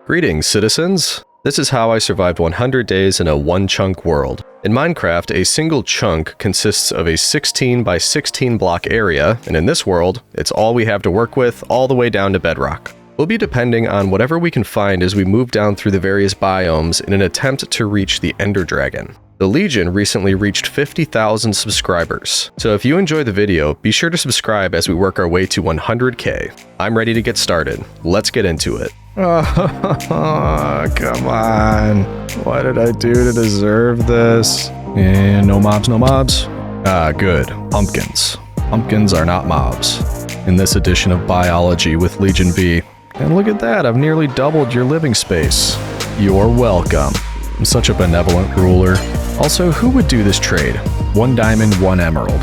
Greetings, citizens! This is how I survived 100 days in a one-chunk world. In Minecraft, a single chunk consists of a 16 by 16 block area, and in this world, it's all we have to work with all the way down to bedrock. We'll be depending on whatever we can find as we move down through the various biomes in an attempt to reach the Ender Dragon. The Legion recently reached 50,000 subscribers, so if you enjoy the video, be sure to subscribe as we work our way to 100k. I'm ready to get started. Let's get into it. Oh, come on. What did I do to deserve this? And no mobs, no mobs. Ah, good. Pumpkins. Pumpkins are not mobs. In this edition of Biology with Legion V. And look at that, I've nearly doubled your living space. You're welcome. I'm such a benevolent ruler. Also, who would do this trade? 1 diamond, 1 emerald.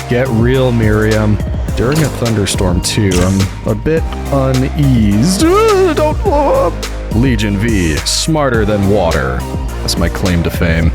Get real, Miriam. During a thunderstorm too, I'm a bit uneased. Don't blow up! Legion V, smarter than water. That's my claim to fame.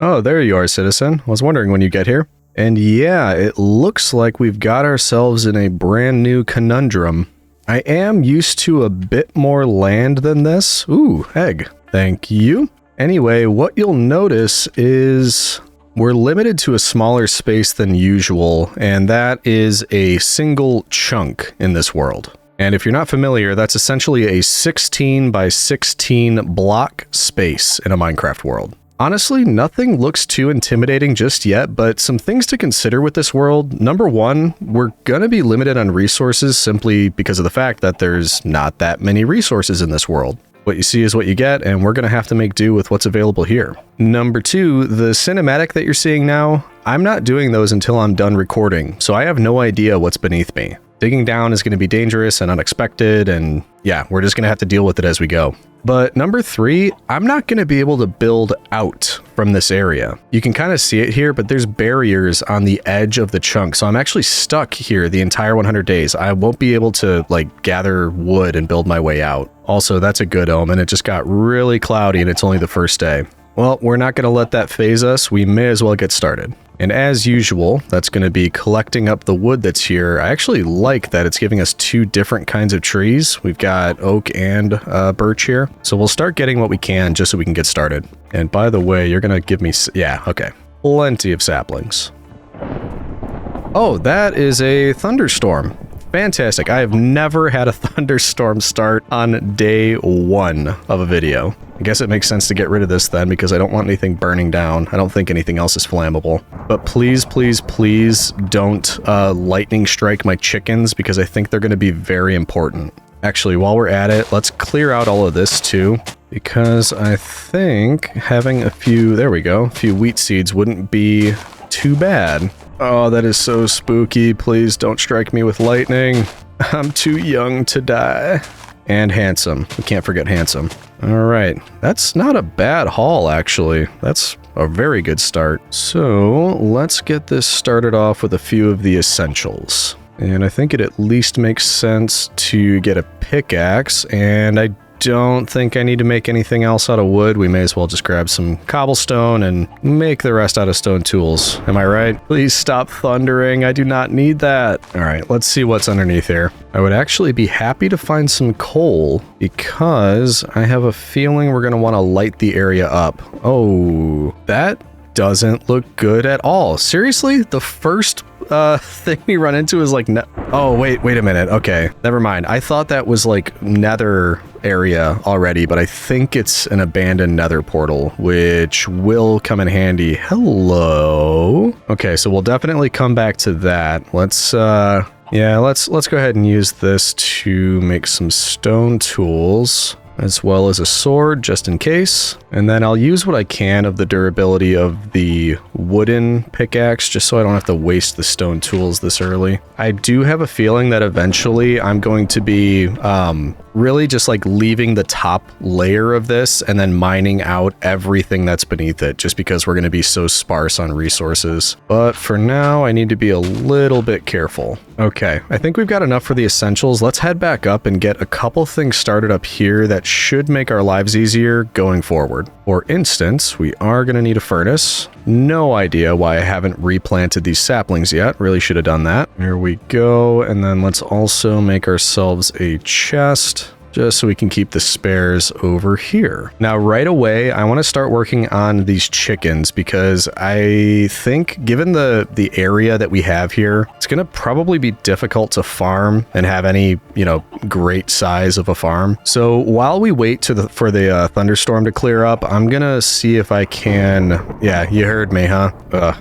Oh, there you are, citizen. I was wondering when you get here. And yeah, it looks like we've got ourselves in a brand new conundrum. I am used to a bit more land than this. Ooh, egg. Thank you. Anyway, what you'll notice is we're limited to a smaller space than usual, and that is a single chunk in this world. And if you're not familiar, that's essentially a 16 by 16 block space in a Minecraft world. Honestly, nothing looks too intimidating just yet, but some things to consider with this world. Number one, we're gonna be limited on resources simply because of the fact that there's not that many resources in this world. What you see is what you get, and we're gonna have to make do with what's available here. Number two, the cinematic that you're seeing now, I'm not doing those until I'm done recording, so I have no idea what's beneath me. Digging down is gonna be dangerous and unexpected, and yeah, we're just gonna have to deal with it as we go. But number three, I'm not going to be able to build out from this area. You can kind of see it here, but there's barriers on the edge of the chunk. So I'm actually stuck here the entire 100 days. I won't be able to gather wood and build my way out. Also, that's a good omen. It just got really cloudy and it's only the first day. Well, we're not going to let that phase us. We may as well get started. And as usual, that's going to be collecting up the wood that's here. I actually like that it's giving us 2 different kinds of trees. We've got oak and birch here. So we'll start getting what we can just so we can get started. And by the way, you're going to give me... yeah, okay. Plenty of saplings. Oh, that is a thunderstorm. Fantastic. I have never had a thunderstorm start on day 1 of a video. I guess it makes sense to get rid of this then because I don't want anything burning down. I don't think anything else is flammable. But please, please, please don't lightning strike my chickens because I think they're going to be very important. Actually, while we're at it, let's clear out all of this too because I think having a few, there we go, a few wheat seeds wouldn't be too bad. Oh, that is so spooky. Please don't strike me with lightning. I'm too young to die. And handsome. We can't forget handsome. All right. That's not a bad haul, actually. That's a very good start. So let's get this started off with a few of the essentials. And I think it at least makes sense to get a pickaxe, and I don't think I need to make anything else out of wood. We may as well just grab some cobblestone and make the rest out of stone tools. Am I right? Please stop thundering. I do not need that. All right, let's see what's underneath here. I would actually be happy to find some coal because I have a feeling we're going to want to light the area up. Oh, that doesn't look good at all. Seriously? The first thing we run into is like, oh, wait a minute. Okay, never mind. I thought that was like nether area already, but I think it's an abandoned nether portal, which will come in handy. Hello. Okay, so we'll definitely come back to that. Let's yeah, let's go ahead and use this to make some stone tools, as well as a sword, just in case. And then I'll use what I can of the durability of the wooden pickaxe, just so I don't have to waste the stone tools this early. I do have a feeling that eventually I'm going to be really just like leaving the top layer of this and then mining out everything that's beneath it, just because we're going to be so sparse on resources. But for now, I need to be a little bit careful. Okay, I think we've got enough for the essentials. Let's head back up and get a couple things started up here that that should make our lives easier going forward. For instance, we are going to need a furnace. No idea why I haven't replanted these saplings yet. Really should have done that. Here we go. And then let's also make ourselves a chest, just so we can keep the spares over here. Now, right away, I want to start working on these chickens because I think given the area that we have here, it's going to probably be difficult to farm and have any, great size of a farm. So while we wait for the thunderstorm to clear up, I'm going to see if I can, yeah, you heard me, huh?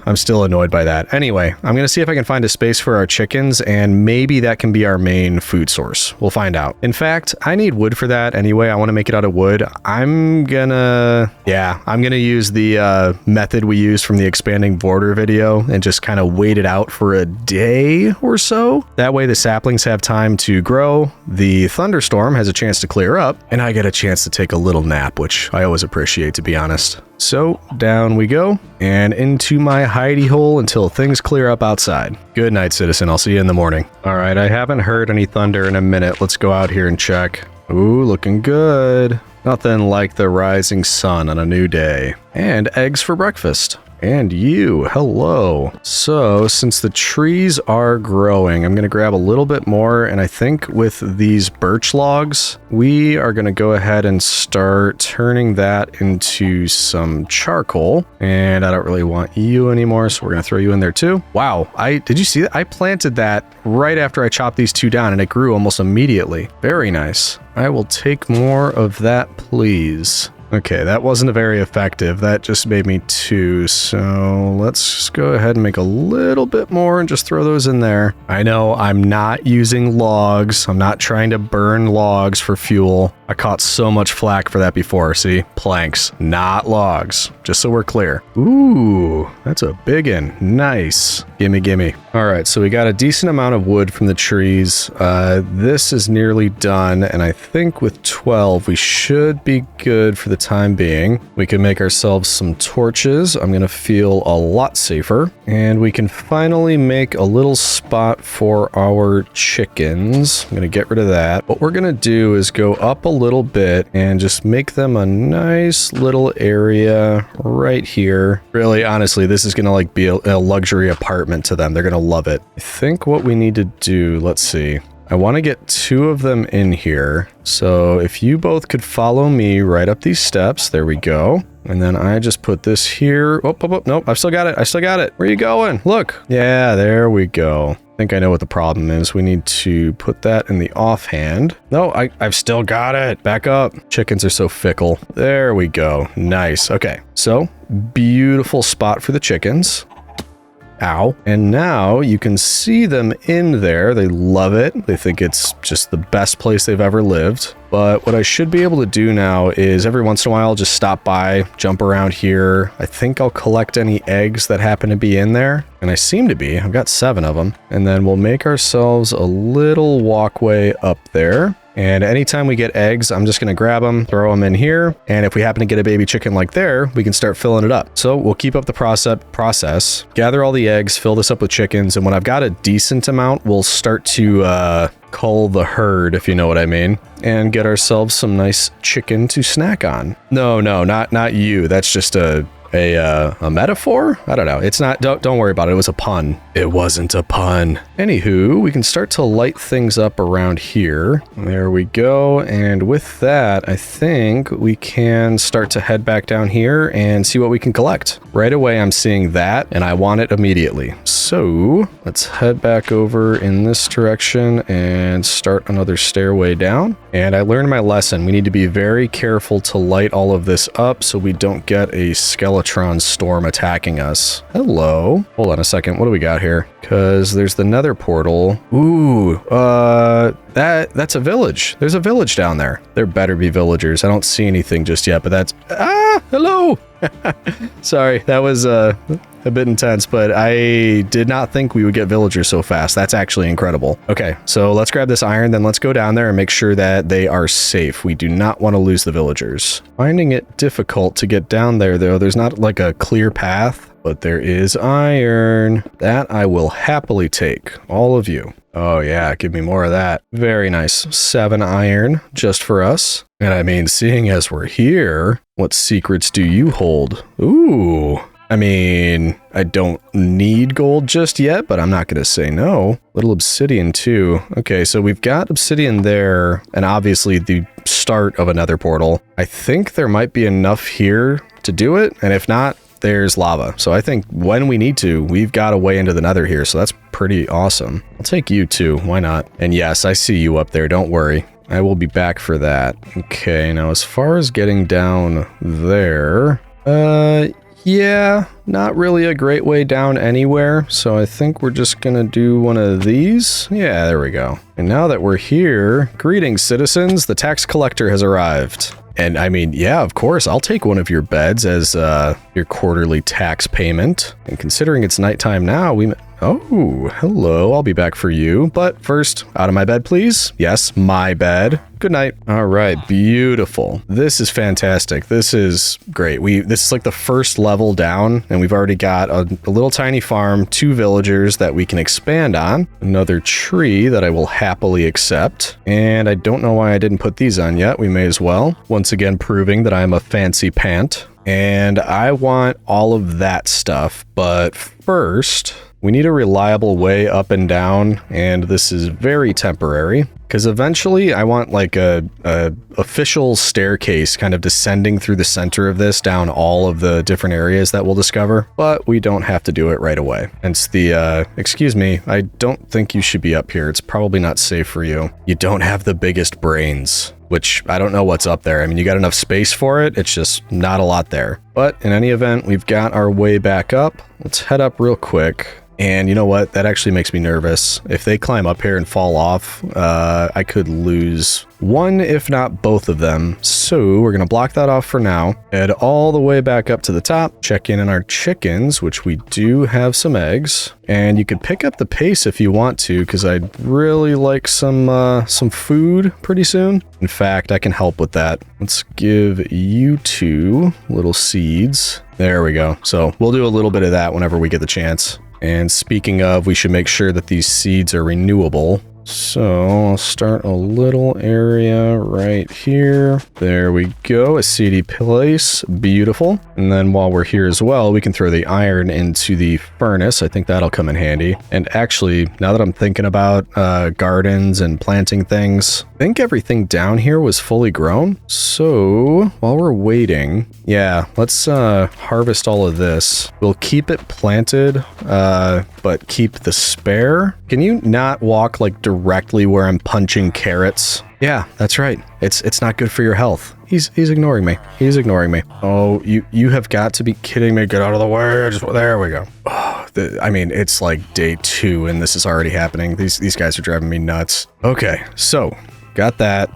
I'm still annoyed by that. Anyway, I'm going to see if I can find a space for our chickens, and maybe that can be our main food source. We'll find out. In fact, I need wood for that anyway. I want to make it out of wood. I'm gonna use the method we used from the expanding border video and just kind of wait it out for a day or so. That way the saplings have time to grow, the thunderstorm has a chance to clear up, and I get a chance to take a little nap, which I always appreciate, to be honest. So down we go and into my hidey hole until things clear up outside. Good night, citizen. I'll see you in the morning. All right, I haven't heard any thunder in a minute. Let's go out here and check. Ooh, looking good. Nothing like the rising sun on a new day. And eggs for breakfast. And you, hello. So, since the trees are growing, I'm going to grab a little bit more, and I think with these birch logs, we are going to go ahead and start turning that into some charcoal. And I don't really want you anymore, so we're going to throw you in there too. Wow, did you see that? I planted that right after I chopped these two down, and it grew almost immediately. Very nice. I will take more of that, please. Okay, that wasn't very effective. That just made me 2. So let's just go ahead and make a little bit more and just throw those in there. I know I'm not using logs. I'm not trying to burn logs for fuel. I caught so much flack for that before. See, planks, not logs, just so we're clear. Ooh, that's a big one. Nice. Gimme, gimme. All right, so we got a decent amount of wood from the trees. This is nearly done, and I think with 12, we should be good for the time being. We can make ourselves some torches. I'm gonna feel a lot safer, and we can finally make a little spot for our chickens. I'm gonna get rid of that. What we're gonna do is go up a little bit and just make them a nice little area right here. Really, honestly, this is gonna be a luxury apartment to them. They're gonna love it. I think what we need to do, let's see. I want to get 2 of them in here. So if you both could follow me right up these steps, there we go. And then I just put this here. Oh, nope, I've still got it. I still got it. Where are you going? Look. Yeah, there we go. I think I know what the problem is. We need to put that in the offhand. No, I've still got it. Back up. Chickens are so fickle. There we go. Nice. Okay, so beautiful spot for the chickens. Ow. And now you can see them in there. They love it. They think it's just the best place they've ever lived. But what I should be able to do now is every once in a while just stop by, jump around here. I think I'll collect any eggs that happen to be in there. And I seem to be. I've got 7 of them. And then we'll make ourselves a little walkway up there. And anytime we get eggs, I'm just going to grab them, throw them in here. And if we happen to get a baby chicken like there, we can start filling it up. So we'll keep up the process, gather all the eggs, fill this up with chickens. And when I've got a decent amount, we'll start to cull the herd, if you know what I mean, and get ourselves some nice chicken to snack on. No, not you. That's just a metaphor? I don't know. It's not, don't worry about it. It was a pun. It wasn't a pun. Anywho, we can start to light things up around here. There we go. And with that, I think we can start to head back down here and see what we can collect. Right away, I'm seeing that and I want it immediately. So let's head back over in this direction and start another stairway down. And I learned my lesson. We need to be very careful to light all of this up so we don't get a Skeletron storm attacking us. Hello. Hold on a second. What do we got here? Because there's the nether portal. Ooh, that's a village. There's a village down there. There better be villagers. I don't see anything just yet, but that's... hello! Sorry, that was a bit intense, but I did not think we would get villagers so fast. That's actually incredible. Okay, so let's grab this iron, then let's go down there and make sure that they are safe. We do not want to lose the villagers. Finding it difficult to get down there, though. There's not like a clear path. but there is iron. That I will happily take, all of you. Oh yeah, give me more of that. Very nice. 7 iron just for us. And I mean, seeing as we're here, what secrets do you hold? Ooh. I mean, I don't need gold just yet, but I'm not going to say no. Little obsidian too. Okay, so we've got obsidian there, and obviously the start of another portal. I think there might be enough here to do it, and if not, there's lava. So I think when we need to, we've got a way into the nether here, so that's pretty awesome. I'll take you too, why not? And yes, I see you up there, don't worry. I will be back for that. Okay, now as far as getting down there, yeah, not really a great way down anywhere, so I think we're just gonna do one of these. Yeah, there we go. And now that we're here, greetings citizens, the tax collector has arrived. And I mean, yeah, of course, I'll take one of your beds as your quarterly tax payment. And considering it's nighttime now, oh, hello, I'll be back for you. But first, out of my bed, please. Yes, my bed. Good night. All right, beautiful. This is fantastic. This is great. This is like the first level down, and we've already got a little tiny farm, 2 villagers that we can expand on, another tree that I will happily accept, and I don't know why I didn't put these on yet. We may as well. Once again, proving that I'm a fancy pant. And I want all of that stuff, but first, we need a reliable way up and down, and this is very temporary, because eventually I want like a official staircase kind of descending through the center of this down all of the different areas that we'll discover, but we don't have to do it right away. Hence the, excuse me, I don't think you should be up here. It's probably not safe for you. You don't have the biggest brains. Which I don't know what's up there. I mean, you got enough space for it. It's just not a lot there. But in any event, we've got our way back up. Let's head up real quick. And you know what? That actually makes me nervous. If they climb up here and fall off, I could lose one, if not both of them. So we're going to block that off for now. Head all the way back up to the top. Check in on our chickens, which we do have some eggs. And you could pick up the pace if you want to, because I'd really like some food pretty soon. In fact, I can help with that. Let's give you 2 little seeds. There we go. So we'll do a little bit of that whenever we get the chance. And speaking of, we should make sure that these seeds are renewable. So I'll start a little area right here. There we go, a seedy place, beautiful. And then while we're here as well, we can throw the iron into the furnace. I think that'll come in handy. And actually, now that I'm thinking about gardens and planting things, I think everything down here was fully grown. So while we're waiting, yeah, let's harvest all of this. We'll keep it planted, but keep the spare. Can you not walk like directly where I'm punching carrots? Yeah, that's right. It's not good for your health. He's ignoring me. He's ignoring me. Oh, you have got to be kidding me. Get out of the way. There we go. Oh, I mean, it's like day 2 and this is already happening. These guys are driving me nuts. Okay, so got that.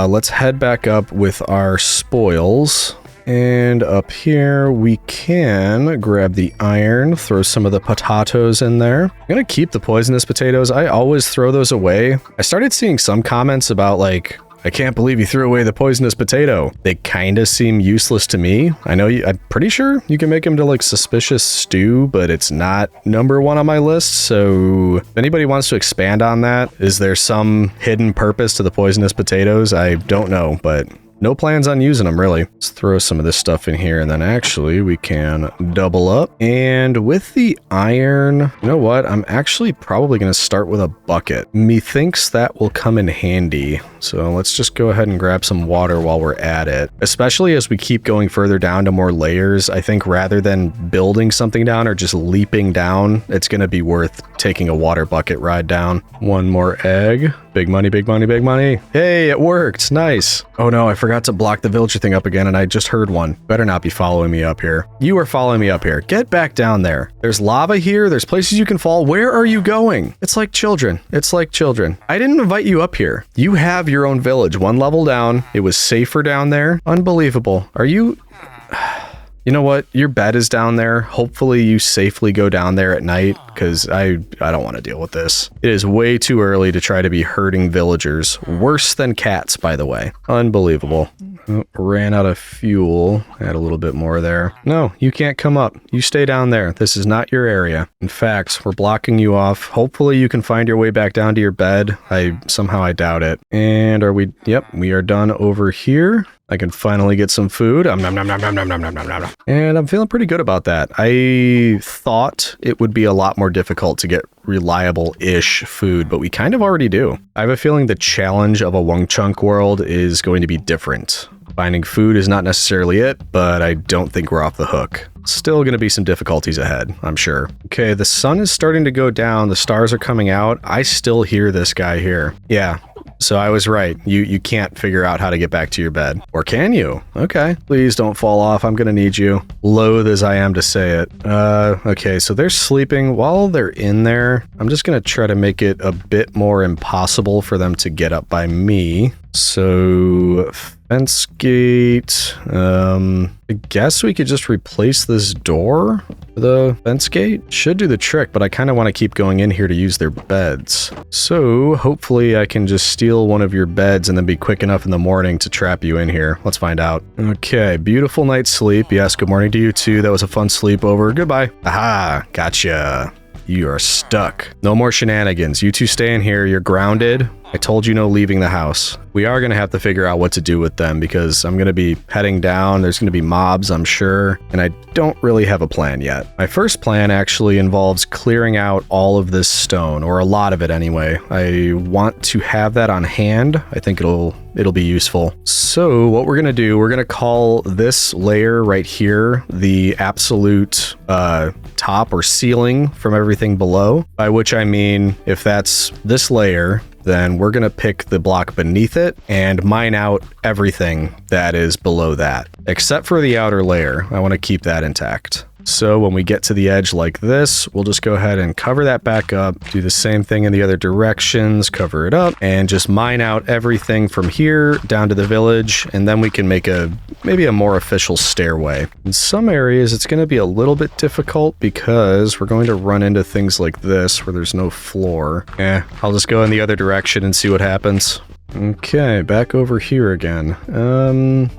Let's head back up with our spoils. And up here, we can grab the iron, throw some of the potatoes in there. I'm gonna keep the poisonous potatoes. I always throw those away. I started seeing some comments about like, I can't believe you threw away the poisonous potato. They kind of seem useless to me. I know I'm pretty sure you can make them to like suspicious stew, but it's not #1 on my list. So if anybody wants to expand on that, is there some hidden purpose to the poisonous potatoes? I don't know, but no plans on using them, really. Let's throw some of this stuff in here, and then actually we can double up. And with the iron, you know what? I'm actually probably going to start with a bucket. Methinks that will come in handy. So let's just go ahead and grab some water while we're at it. Especially as we keep going further down to more layers, I think rather than building something down or just leaping down, it's going to be worth taking a water bucket ride down. One more egg. Big money, big money, big money. Hey, it worked. Nice. Oh no, I forgot to block the villager thing up again, and I just heard one. Better not be following me up here. You are following me up here. Get back down there. There's lava here. There's places you can fall. Where are you going? It's like children. It's like children. I didn't invite you up here. You have your own village, 1 level down. It was safer down there. Unbelievable. Are you... You know what? Your bed is down there. Hopefully you safely go down there at night, because I don't want to deal with this. It is way too early to try to be herding villagers. Worse than cats, by the way. Unbelievable. Oh, ran out of fuel. Add a little bit more there. No, you can't come up. You stay down there. This is not your area. In fact, we're blocking you off. Hopefully you can find your way back down to your bed. Somehow I doubt it. And are we? Yep, we are done over here. I can finally get some food. And I'm feeling pretty good about that. I thought it would be a lot more difficult to get reliable-ish food, but we kind of already do. I have a feeling the challenge of a Wung Chunk world is going to be different. Finding food is not necessarily it, but I don't think we're off the hook. Still going to be some difficulties ahead, I'm sure. Okay, the sun is starting to go down. The stars are coming out. I still hear this guy here. Yeah. So I was right. You can't figure out how to get back to your bed. Or can you? Okay. Please don't fall off. I'm gonna need you. Loath as I am to say it. Okay, so they're sleeping. While they're in there, I'm just gonna try to make it a bit more impossible for them to get up by me. So, fence gate. I guess we could just replace this door for the fence gate. Should do the trick, but I kind of want to keep going in here to use their beds. So, hopefully I can just steal one of your beds and then be quick enough in the morning to trap you in here. Let's find out. Okay, beautiful night's sleep. Yes, good morning to you too. That was a fun sleepover. Goodbye. Aha, gotcha. You are stuck. No more shenanigans. You two stay in here. You're grounded. I told you no leaving the house. We are going to have to figure out what to do with them because I'm going to be heading down. There's going to be mobs, I'm sure, and I don't really have a plan yet. My first plan actually involves clearing out all of this stone, or a lot of it anyway. I want to have that on hand. I think it'll be useful. So what we're going to do, we're going to call this layer right here the absolute top or ceiling from everything below, by which I mean if that's this layer, then we're going to pick the block beneath it and mine out everything that is below that, except for the outer layer. I want to keep that intact. So when we get to the edge like this, we'll just go ahead and cover that back up, do the same thing in the other directions, cover it up, and just mine out everything from here down to the village, and then we can make maybe a more official stairway. In some areas, it's going to be a little bit difficult because we're going to run into things like this where there's no floor. I'll just go in the other direction and see what happens. Okay, back over here again.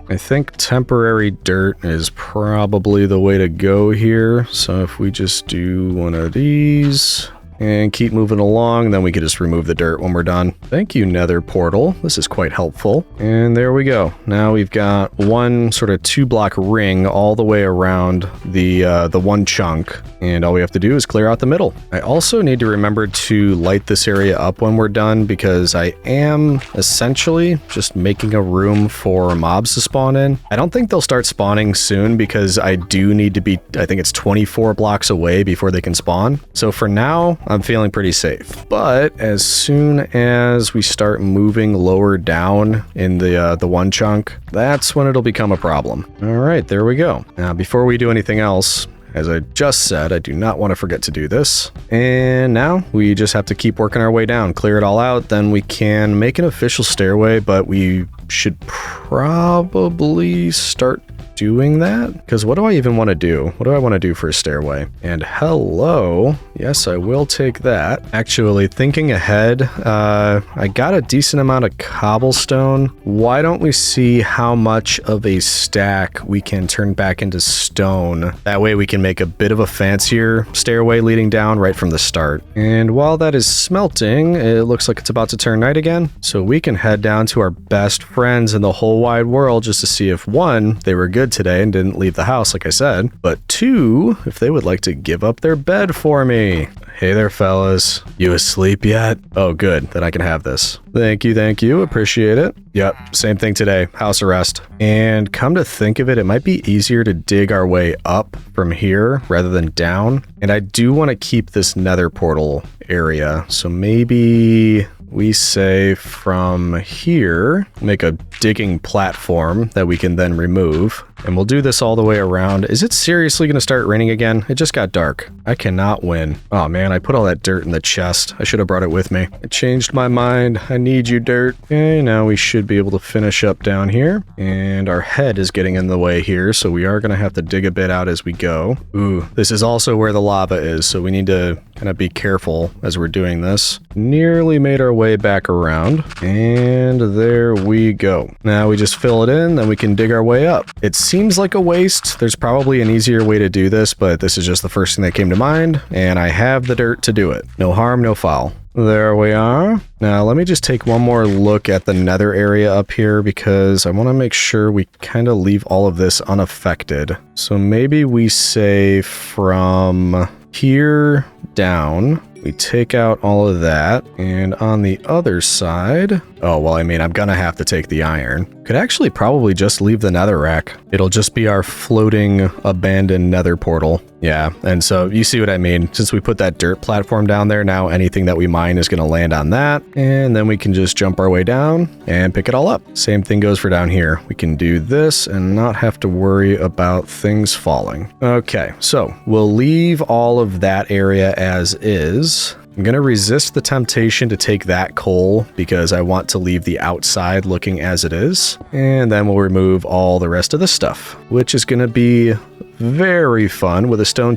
I think temporary dirt is probably the way to go here. So if we just do one of these and keep moving along, then we can just remove the dirt when we're done. Thank you, Nether Portal. This is quite helpful. And there we go. Now we've got one sort of 2-block ring all the way around the one chunk, and all we have to do is clear out the middle. I also need to remember to light this area up when we're done, because I am essentially just making a room for mobs to spawn in. I don't think they'll start spawning soon because I do need to be, I think it's 24 blocks away before they can spawn. So for now, I'm feeling pretty safe. But as soon as we start moving lower down in the one chunk, that's when it'll become a problem. All right, there we go. Now, before we do anything else, as I just said, I do not want to forget to do this. And now we just have to keep working our way down, clear it all out, then we can make an official stairway, but we should probably start doing that, because what do I even want to do? What do I want to do for a stairway? And hello, yes, I will take that. Actually, thinking ahead, I got a decent amount of cobblestone. Why don't we see how much of a stack we can turn back into stone? That way we can make a bit of a fancier stairway leading down right from the start. And while that is smelting, it looks like it's about to turn night again, so we can head down to our best friends in the whole wide world just to see if, one, they were good today and didn't leave the house like I said, but two, if they would like to give up their bed for me. Hey there, fellas. You asleep yet? Oh, good. Then I can have this. Thank you. Appreciate it. Yep, same thing today. House arrest. And come to think of it, it might be easier to dig our way up from here rather than down. And I do want to keep this nether portal area. So maybe we say from here, make a digging platform that we can then remove. And we'll do this all the way around. Is it seriously going to start raining again? It just got dark. I cannot win. Oh man, I put all that dirt in the chest. I should have brought it with me. I changed my mind. I need you, dirt. Okay, now we should be able to finish up down here. And our head is getting in the way here, so we are going to have to dig a bit out as we go. Ooh, this is also where the lava is, so we need to kind of be careful as we're doing this. Nearly made our way back around. And there we go. Now we just fill it in, then we can dig our way up. It seems like a waste. There's probably an easier way to do this, but this is just the first thing that came to mind, and I have the dirt to do it. No harm, no foul. There we are. Now let me just take one more look at the nether area up here because I want to make sure we kind of leave all of this unaffected. So maybe we say from here down, we take out all of that, and on the other side, oh, well, I mean, I'm gonna have to take the iron. Could actually probably just leave the nether rack. It'll just be our floating abandoned nether portal. Yeah, and so you see what I mean. Since we put that dirt platform down there, now anything that we mine is gonna land on that, and then we can just jump our way down and pick it all up. Same thing goes for down here. We can do this and not have to worry about things falling. Okay, so we'll leave all of that area as is. I'm going to resist the temptation to take that coal because I want to leave the outside looking as it is. And then we'll remove all the rest of the stuff, which is going to be very fun with a stone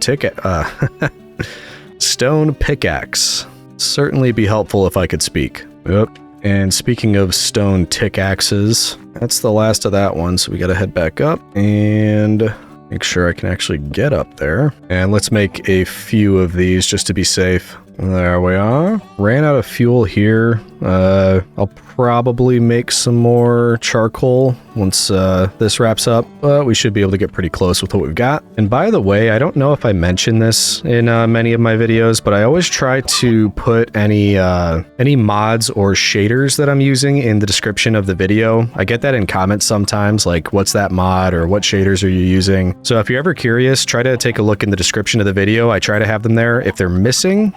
pickaxe. Certainly be helpful if I could speak. Yep. And speaking of stone pickaxes, that's the last of that one. So we got to head back up and make sure I can actually get up there. And let's make a few of these just to be safe. There we are. Ran out of fuel here. I'll probably make some more charcoal once this wraps up, but we should be able to get pretty close with what we've got. And by the way, I don't know if I mentioned this in many of my videos, but I always try to put any mods or shaders that I'm using in the description of the video. I get that in comments sometimes, like what's that mod or what shaders are you using? So if you're ever curious, try to take a look in the description of the video. I try to have them there. If they're missing,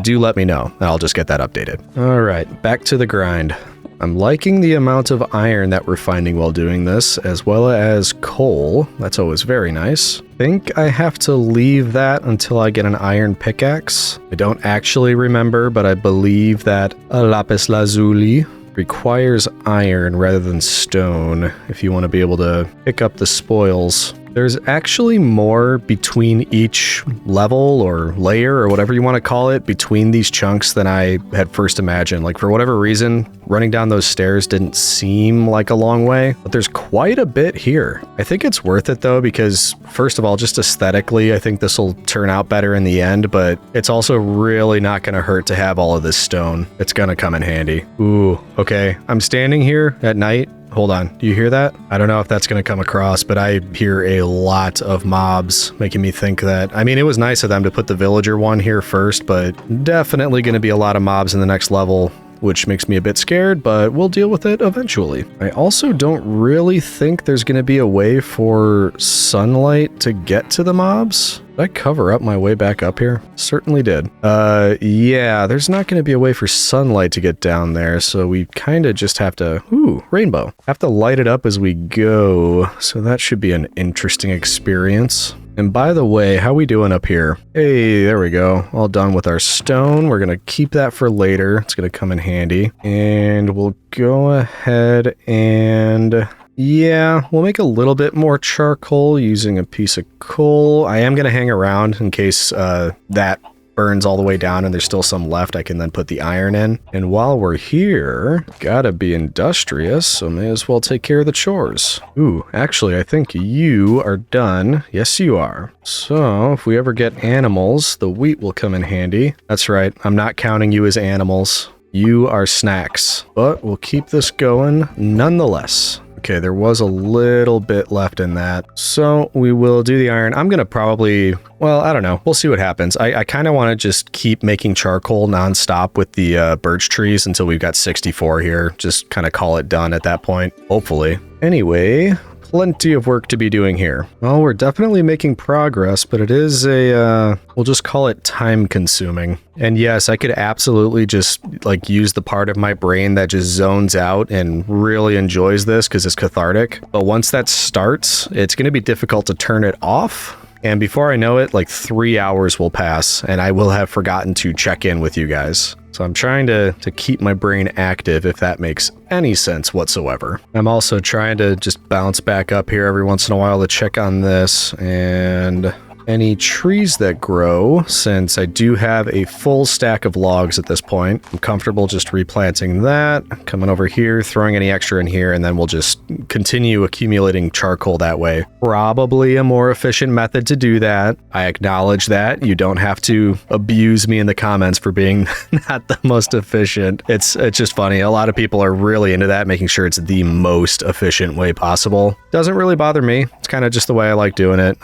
do let me know, and I'll just get that updated. All right, back to the grind. I'm liking the amount of iron that we're finding while doing this, as well as coal. That's always very nice. I think I have to leave that until I get an iron pickaxe. I don't actually remember, but I believe that a lapis lazuli requires iron rather than stone if you want to be able to pick up the spoils. There's actually more between each level or layer or whatever you want to call it between these chunks than I had first imagined. Like for whatever reason, running down those stairs didn't seem like a long way, but there's quite a bit here. I think it's worth it though, because first of all, just aesthetically, I think this will turn out better in the end, but it's also really not going to hurt to have all of this stone. It's going to come in handy. Ooh, okay. I'm standing here at night. Hold on, do you hear that? I don't know if that's going to come across, but I hear a lot of mobs making me think that, I mean, it was nice of them to put the villager one here first, but definitely going to be a lot of mobs in the next level, which makes me a bit scared, but we'll deal with it eventually. I also don't really think there's going to be a way for sunlight to get to the mobs. Did I cover up my way back up here? Certainly did. Yeah, there's not going to be a way for sunlight to get down there, so we kind of just have to, ooh, rainbow. Have to light it up as we go, so that should be an interesting experience. And by the way, how we doing up here? Hey, there we go. All done with our stone. We're going to keep that for later. It's going to come in handy. And we'll go ahead and... yeah, we'll make a little bit more charcoal using a piece of coal. I am going to hang around in case that burns all the way down and there's still some left. I can then put the iron in. And while we're here, gotta be industrious, so may as well take care of the chores. Ooh, actually, I think you are done. Yes, you are. So if we ever get animals, the wheat will come in handy. That's right, I'm not counting you as animals. You are snacks, but we'll keep this going nonetheless. Okay, there was a little bit left in that. So we will do the iron. I'm going to probably, well, I don't know. We'll see what happens. I kind of want to just keep making charcoal nonstop with the birch trees until we've got 64 here. Just kind of call it done at that point, hopefully. Anyway, plenty of work to be doing here. Well, we're definitely making progress, but it is we'll just call it time consuming. And yes, I could absolutely just like use the part of my brain that just zones out and really enjoys this because it's cathartic. But once that starts, it's going to be difficult to turn it off. And before I know it, like 3 hours will pass and I will have forgotten to check in with you guys. So I'm trying to keep my brain active, if that makes any sense whatsoever. I'm also trying to just bounce back up here every once in a while to check on this and any trees that grow, since I do have a full stack of logs at this point. I'm comfortable just replanting that, coming over here, throwing any extra in here, and then we'll just continue accumulating charcoal that way. Probably a more efficient method to do that. I acknowledge that. You don't have to abuse me in the comments for being not the most efficient. It's just funny. A lot of people are really into that, making sure it's the most efficient way possible. Doesn't really bother me. It's kind of just the way I like doing it.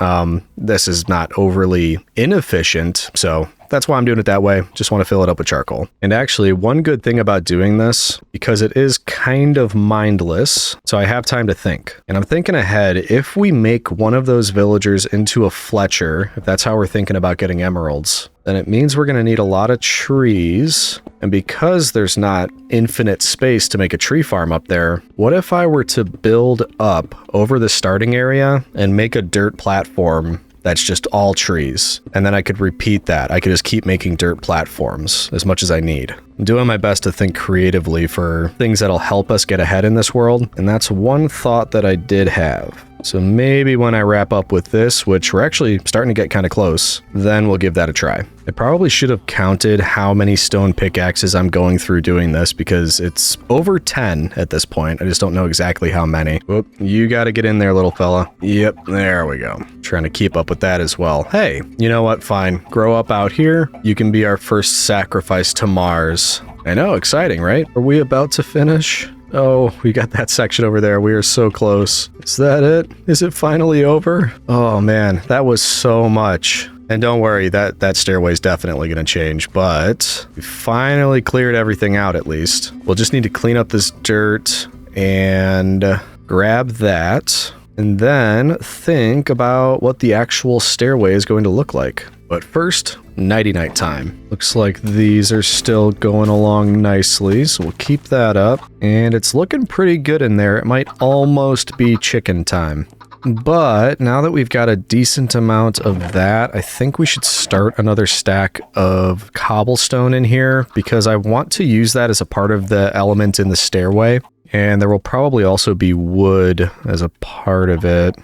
This is not overly inefficient, so that's why I'm doing it that way. Just want to fill it up with charcoal. And actually, one good thing about doing this, because it is kind of mindless, so I have time to think. And I'm thinking ahead, if we make one of those villagers into a Fletcher, if that's how we're thinking about getting emeralds, then it means we're going to need a lot of trees. And because there's not infinite space to make a tree farm up there, what if I were to build up over the starting area and make a dirt platform that's just all trees? And then I could repeat that. I could just keep making dirt platforms as much as I need. I'm doing my best to think creatively for things that'll help us get ahead in this world. And that's one thought that I did have. So maybe when I wrap up with this, which we're actually starting to get kind of close, then we'll give that a try. I probably should have counted how many stone pickaxes I'm going through doing this, because it's over 10 at this point. I just don't know exactly how many. Whoop, you got to get in there, little fella. Yep, there we go. Trying to keep up with that as well. Hey, you know what? Fine. Grow up out here. You can be our first sacrifice to Mars. I know, exciting, right? Are we about to finish? Oh, we got that section over there. We are so close. Is that it? Is it finally over? Oh man, that was so much. And don't worry, that stairway is definitely going to change, but we finally cleared everything out at least. We'll just need to clean up this dirt and grab that, and then think about what the actual stairway is going to look like. But first, nighty-night time. Looks like these are still going along nicely, so we'll keep that up. And it's looking pretty good in there. It might almost be chicken time. But now that we've got a decent amount of that, I think we should start another stack of cobblestone in here, because I want to use that as a part of the element in the stairway. And there will probably also be wood as a part of it.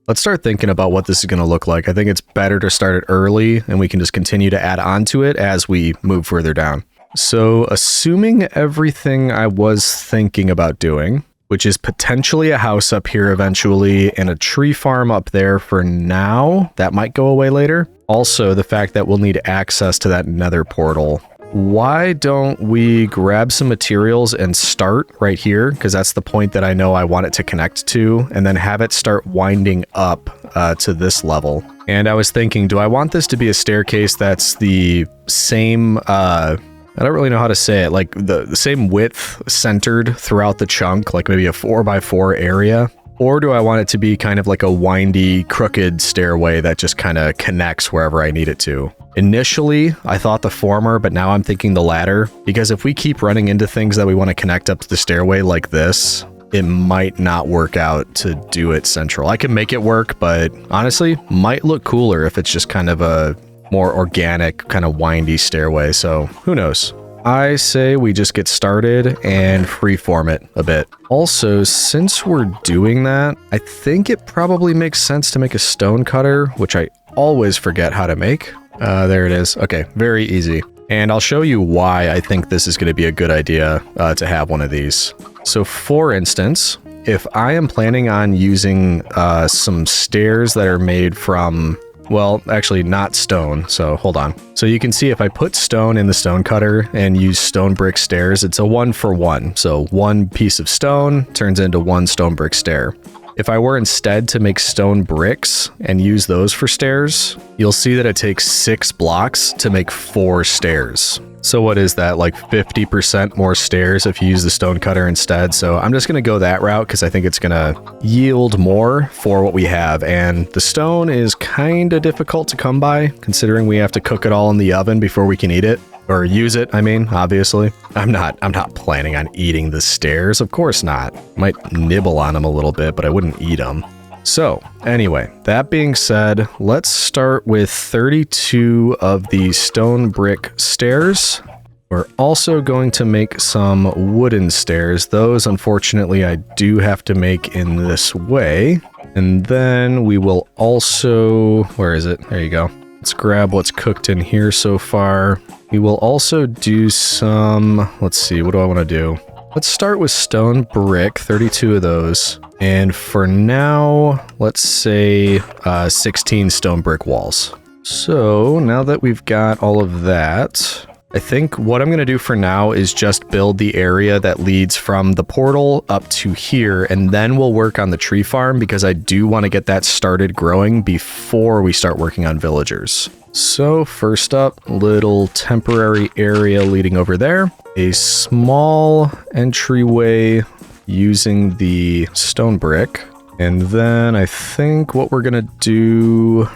Let's start thinking about what this is going to look like. I think it's better to start it early, and we can just continue to add on to it as we move further down. So, assuming everything I was thinking about doing, which is potentially a house up here eventually and a tree farm up there for now, that might go away later. Also, the fact that we'll need access to that nether portal. Why don't we grab some materials and start right here? Because that's the point that I know I want it to connect to, and then have it start winding up to this level. And I was thinking, do I want this to be a staircase that's the same, I don't really know how to say it, like the same width centered throughout the chunk, like maybe a 4x4 area? Or do I want it to be kind of like a windy, crooked stairway that just kind of connects wherever I need it to? Initially, I thought the former, but now I'm thinking the latter, because if we keep running into things that we want to connect up to the stairway like this, it might not work out to do it central. I can make it work, but honestly, might look cooler if it's just kind of a more organic, kind of windy stairway, so who knows? I say we just get started and freeform it a bit. Also, since we're doing that, I think it probably makes sense to make a stone cutter, which I always forget how to make. There it is. Okay, very easy. And I'll show you why I think this is going to be a good idea to have one of these. So for instance, if I am planning on using some stairs that are made from, well, actually not stone, so hold on. So you can see if I put stone in the stone cutter and use stone brick stairs, it's a 1-for-1. So one piece of stone turns into one stone brick stair. If I were instead to make stone bricks and use those for stairs, you'll see that it takes 6 blocks to make 4 stairs. So what is that, like 50% more stairs if you use the stone cutter instead? So I'm just going to go that route because I think it's going to yield more for what we have. And the stone is kind of difficult to come by, considering we have to cook it all in the oven before we can eat it. Or use it, I mean, obviously. I'm not planning on eating the stairs, of course not. Might nibble on them a little bit, but I wouldn't eat them. So, anyway, that being said, let's start with 32 of the stone brick stairs. We're also going to make some wooden stairs. Those, unfortunately, I do have to make in this way. And then we will also... Where is it? There you go. Let's grab what's cooked in here so far. We will also do some... Let's see, what do I want to do? Let's start with stone brick, 32 of those. And for now, let's say 16 stone brick walls. So now that we've got all of that, I think what I'm going to do for now is just build the area that leads from the portal up to here, and then we'll work on the tree farm because I do want to get that started growing before we start working on villagers. So first up, little temporary area leading over there. A small entryway using the stone brick. And then I think what we're gonna do...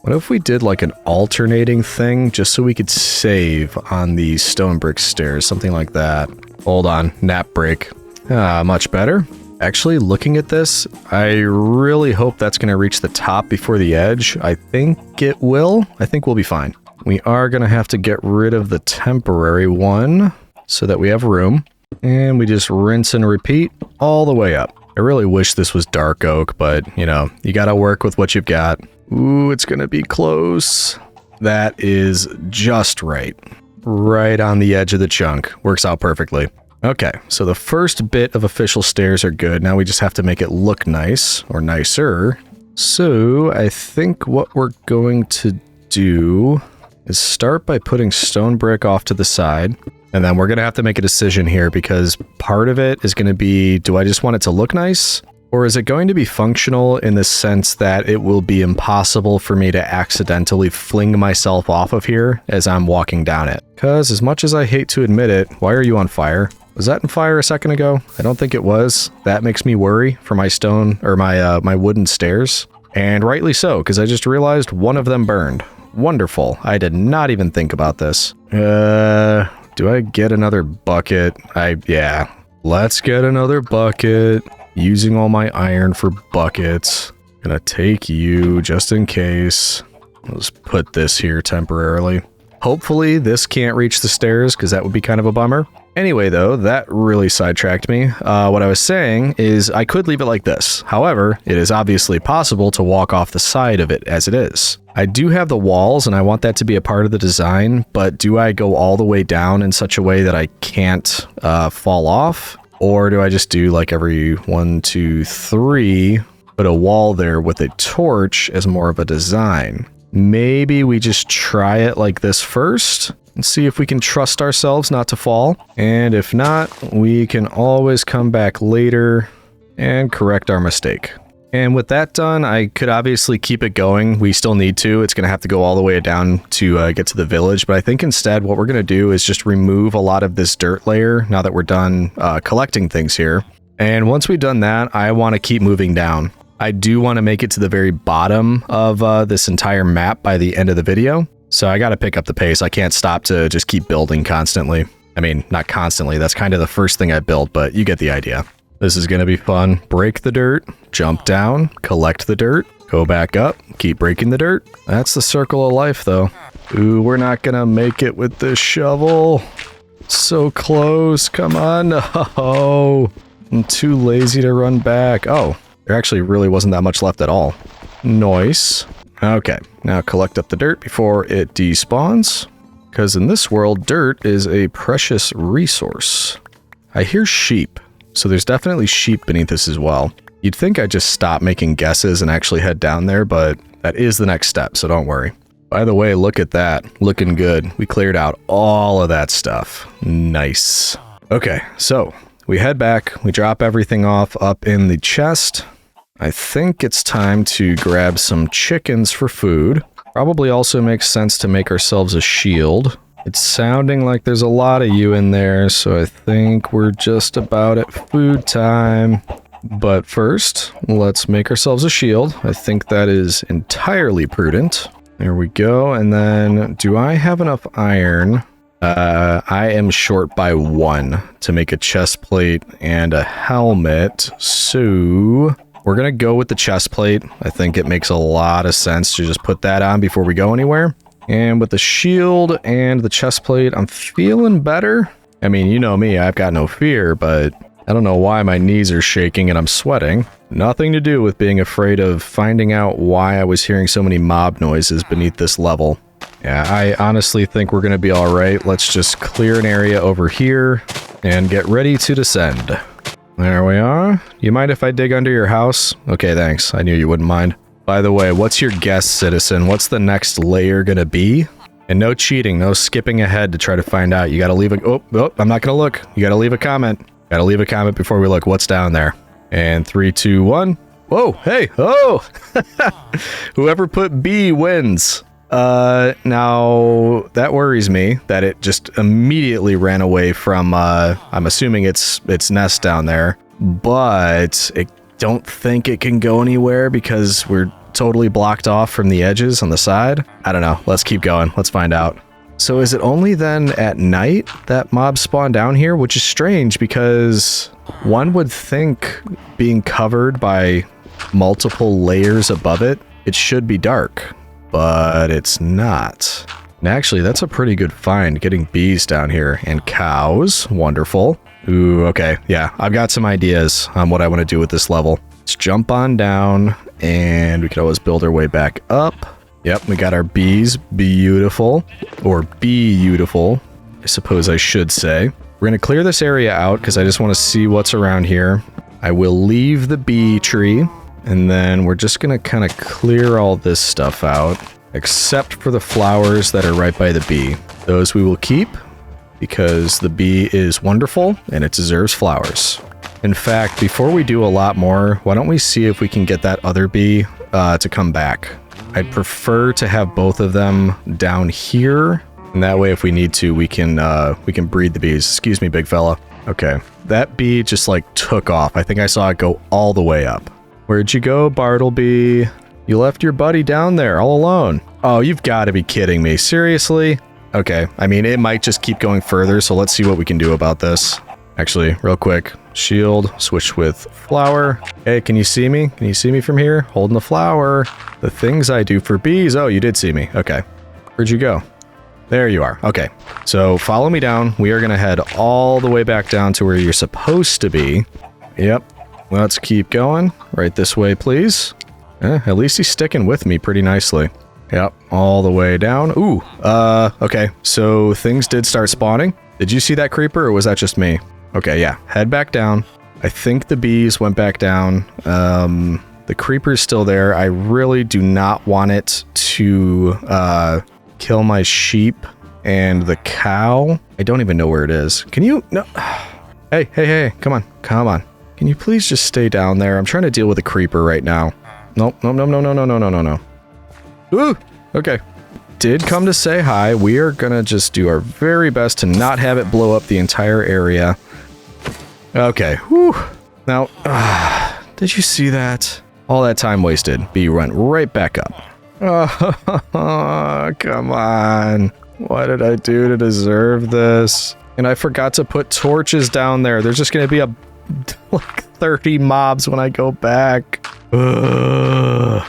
What if we did like an alternating thing just so we could save on the stone brick stairs? Something like that. Hold on, nap break. Much better. Actually, looking at this, I really hope that's going to reach the top before the edge. I think it will. I think we'll be fine. We are going to have to get rid of the temporary one so that we have room. And we just rinse and repeat all the way up. I really wish this was dark oak, but, you know, you got to work with what you've got. Ooh, it's going to be close. That is just right. Right on the edge of the chunk. Works out perfectly. Okay, so the first bit of official stairs are good. Now we just have to make it look nice, or nicer. So I think what we're going to do is start by putting stone brick off to the side. And then we're going to have to make a decision here because part of it is going to be, do I just want it to look nice? Or is it going to be functional in the sense that it will be impossible for me to accidentally fling myself off of here as I'm walking down it? Because as much as I hate to admit it, why are you on fire? Was that in fire a second ago? I don't think it was. That makes me worry for my stone or my wooden stairs. And rightly so, because I just realized one of them burned. Wonderful. I did not even think about this. Do I get another bucket? Yeah. Let's get another bucket. Using all my iron for buckets. Gonna take you just in case. Let's put this here temporarily. Hopefully this can't reach the stairs because that would be kind of a bummer. Anyway, though, that really sidetracked me. What I was saying is I could leave it like this. However, it is obviously possible to walk off the side of it as it is. I do have the walls and I want that to be a part of the design, but do I go all the way down in such a way that I can't fall off? Or do I just do like every 1, 2, 3, put a wall there with a torch as more of a design? Maybe we just try it like this first and see if we can trust ourselves not to fall. And if not, we can always come back later and correct our mistake. And with that done, I could obviously keep it going. We still need to. It's going to have to go all the way down to get to the village. But I think instead what we're going to do is just remove a lot of this dirt layer now that we're done collecting things here. And once we've done that, I want to keep moving down. I do want to make it to the very bottom of this entire map by the end of the video. So I got to pick up the pace. I can't stop to just keep building constantly. I mean, not constantly. That's kind of the first thing I built, but you get the idea. This is going to be fun. Break the dirt, jump down, collect the dirt, go back up, keep breaking the dirt. That's the circle of life, though. Ooh, we're not going to make it with this shovel. So close. Come on. Oh, I'm too lazy to run back. Oh, there actually really wasn't that much left at all. Nice. Okay, now collect up the dirt before it despawns. Because in this world, dirt is a precious resource. I hear sheep. So there's definitely sheep beneath this as well. You'd think I'd just stop making guesses and actually head down there, but that is the next step, so don't worry. By the way, look at that. Looking good. We cleared out all of that stuff. Nice. Okay, so we head back. We drop everything off up in the chest. I think it's time to grab some chickens for food. Probably also makes sense to make ourselves a shield. It's sounding like there's a lot of you in there, so I think we're just about at food time. But first, let's make ourselves a shield. I think that is entirely prudent. There we go, and then do I have enough iron? I am short by 1 to make a chest plate and a helmet, so we're gonna go with the chest plate. I think it makes a lot of sense to just put that on before we go anywhere. And with the shield and the chest plate, I'm feeling better. I mean, you know me, I've got no fear, but I don't know why my knees are shaking and I'm sweating. Nothing to do with being afraid of finding out why I was hearing so many mob noises beneath this level. Yeah, I honestly think we're gonna be alright. Let's just clear an area over here and get ready to descend. There we are. You mind if I dig under your house? Okay, thanks. I knew you wouldn't mind. By the way, what's your guess, citizen? What's the next layer gonna be? And no cheating, no skipping ahead to try to find out. You gotta leave a... Oh, I'm not gonna look. You gotta leave a comment. Gotta leave a comment before we look. What's down there? And 3, 2, 1. Whoa, hey, oh! Whoever put B wins. Now, that worries me, that it just immediately ran away from, I'm assuming its nest down there. But I don't think it can go anywhere because we're totally blocked off from the edges on the side. I don't know. Let's keep going. Let's find out. So is it only then at night that mobs spawn down here? Which is strange because one would think being covered by multiple layers above it, it should be dark, but it's not. And actually, that's a pretty good find, getting bees down here and cows. Wonderful. Ooh, okay. Yeah, I've got some ideas on what I want to do with this level. Let's jump on down and we can always build our way back up. Yep, we got our bees. Beautiful. Or be-beautiful, I suppose I should say. We're going to clear this area out because I just want to see what's around here. I will leave the bee tree, and then we're just going to kind of clear all this stuff out, except for the flowers that are right by the bee. Those we will keep because the bee is wonderful and it deserves flowers. In fact, before we do a lot more, why don't we see if we can get that other bee to come back? I'd prefer to have both of them down here, and that way if we need to, we can breed the bees. Excuse me, big fella. Okay, that bee just like took off. I think I saw it go all the way up. Where'd you go, Bartleby? You left your buddy down there all alone. Oh, you've got to be kidding me. Seriously? Okay, I mean, it might just keep going further, so let's see what we can do about this. Actually, real quick, shield, switch with flower. Hey, can you see me? Can you see me from here? Holding the flower. The things I do for bees. Oh, you did see me. Okay. Where'd you go? There you are. Okay. So follow me down. We are going to head all the way back down to where you're supposed to be. Yep. Let's keep going. Right this way, please. At least he's sticking with me pretty nicely. Yep. All the way down. Ooh. Okay. So things did start spawning. Did you see that creeper or was that just me? Okay, yeah. Head back down. I think the bees went back down. The creeper's still there. I really do not want it to kill my sheep and the cow. I don't even know where it is. Can you... No. Hey. Come on. Can you please just stay down there? I'm trying to deal with a creeper right now. Nope. No. Ooh! Okay. Did come to say hi. We are gonna just do our very best to not have it blow up the entire area. Okay, whew. Now, did you see that? All that time wasted. Bee went right back up. Oh, come on. What did I do to deserve this? And I forgot to put torches down there. There's just gonna be like 30 mobs when I go back. Ugh.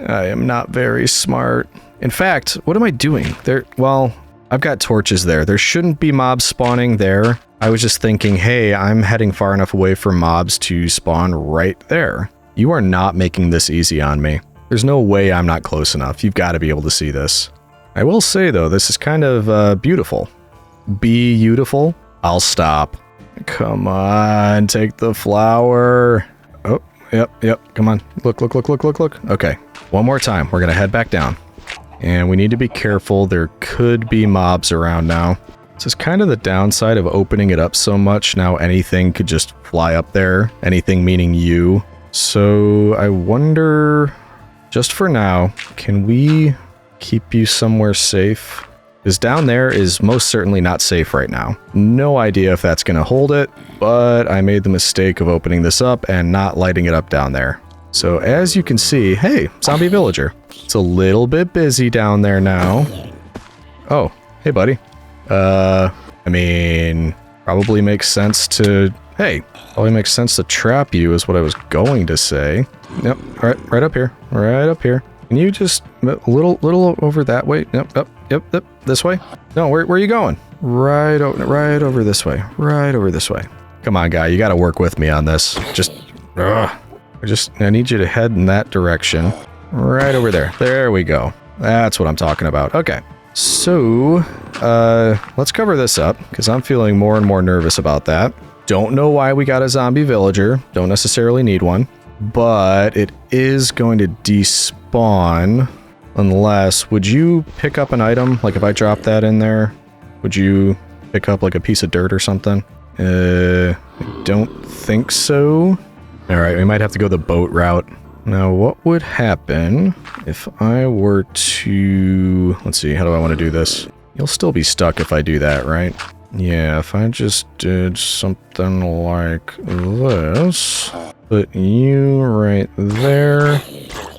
I am not very smart. In fact, what am I doing? Well, I've got torches there. There shouldn't be mobs spawning there. I was just thinking, hey, I'm heading far enough away for mobs to spawn right there. You are not making this easy on me. There's no way I'm not close enough. You've got to be able to see this. I will say, though, this is kind of beautiful. Beautiful. I'll stop. Come on, take the flower. Oh, yep. Come on. Look. Okay, one more time. We're going to head back down. And we need to be careful. There could be mobs around now. This is kind of the downside of opening it up so much. Now anything could just fly up there. Anything meaning you. So I wonder, just for now, can we keep you somewhere safe? Because down there is most certainly not safe right now. No idea if that's going to hold it, but I made the mistake of opening this up and not lighting it up down there. So as you can see, hey, zombie villager. It's a little bit busy down there now. Oh, hey buddy. I mean, probably makes sense to Hey, probably makes sense to trap you is what I was going to say. Yep, right up here. Right up here. Can you just a little over that way? Yep, this way? No, where are you going? Right over this way. Right over this way. Come on, guy, you gotta work with me on this. I need you to head in that direction. Right over there. There we go. That's what I'm talking about. Okay. So, let's cover this up, because I'm feeling more and more nervous about that. Don't know why we got a zombie villager. Don't necessarily need one. But it is going to despawn unless... Would you pick up an item? Like if I drop that in there, would you pick up like a piece of dirt or something? I don't think so. Alright, we might have to go the boat route. Now, what would happen if I were to... Let's see, how do I want to do this? You'll still be stuck if I do that, right? Yeah, if I just did something like this... Put you right there.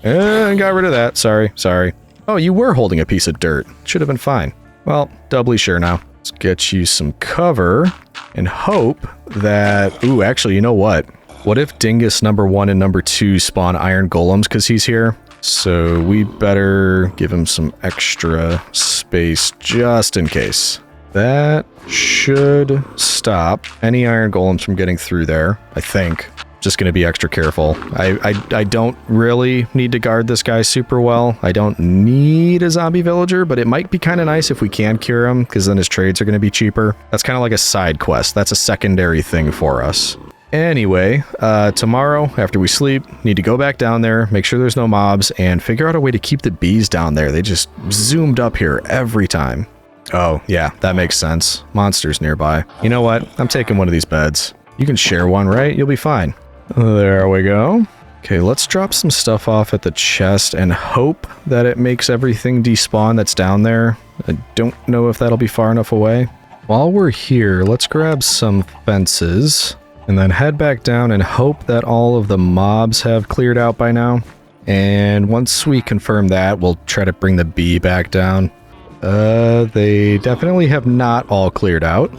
And got rid of that. Sorry. Oh, you were holding a piece of dirt. Should have been fine. Well, doubly sure now. Let's get you some cover and hope that... Ooh, actually, you know what? What if Dingus number 1 and number 2 spawn iron golems because he's here? So we better give him some extra space just in case. That should stop any iron golems from getting through there, I think. Just going to be extra careful. I don't really need to guard this guy super well. I don't need a zombie villager, but it might be kind of nice if we can cure him, because then his trades are going to be cheaper. That's kind of like a side quest. That's a secondary thing for us. Anyway, tomorrow, after we sleep, need to go back down there, make sure there's no mobs, and figure out a way to keep the bees down there. They just zoomed up here every time. Oh, yeah, that makes sense. Monsters nearby. You know what? I'm taking one of these beds. You can share one, right? You'll be fine. There we go. Okay, let's drop some stuff off at the chest and hope that it makes everything despawn that's down there. I don't know if that'll be far enough away. While we're here, let's grab some fences and then head back down and hope that all of the mobs have cleared out by now. And once we confirm that, we'll try to bring the bee back down. They definitely have not all cleared out.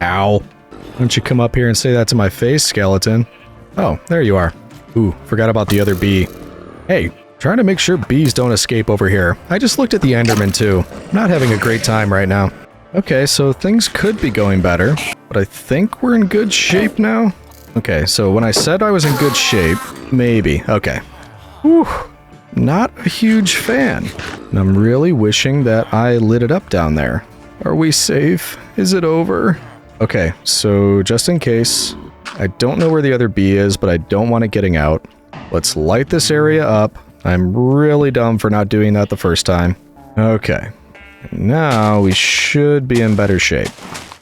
Ow. Why don't you come up here and say that to my face, skeleton? Oh, there you are. Ooh, forgot about the other bee. Hey, trying to make sure bees don't escape over here. I just looked at the Enderman too. Not having a great time right now. Okay, so things could be going better, but I think we're in good shape now. Okay, so when I said I was in good shape, maybe. Okay. Whew. Not a huge fan. And I'm really wishing that I lit it up down there. Are we safe? Is it over? Okay, so just in case, I don't know where the other bee is, but I don't want it getting out. Let's light this area up. I'm really dumb for not doing that the first time. Okay, now we should be in better shape.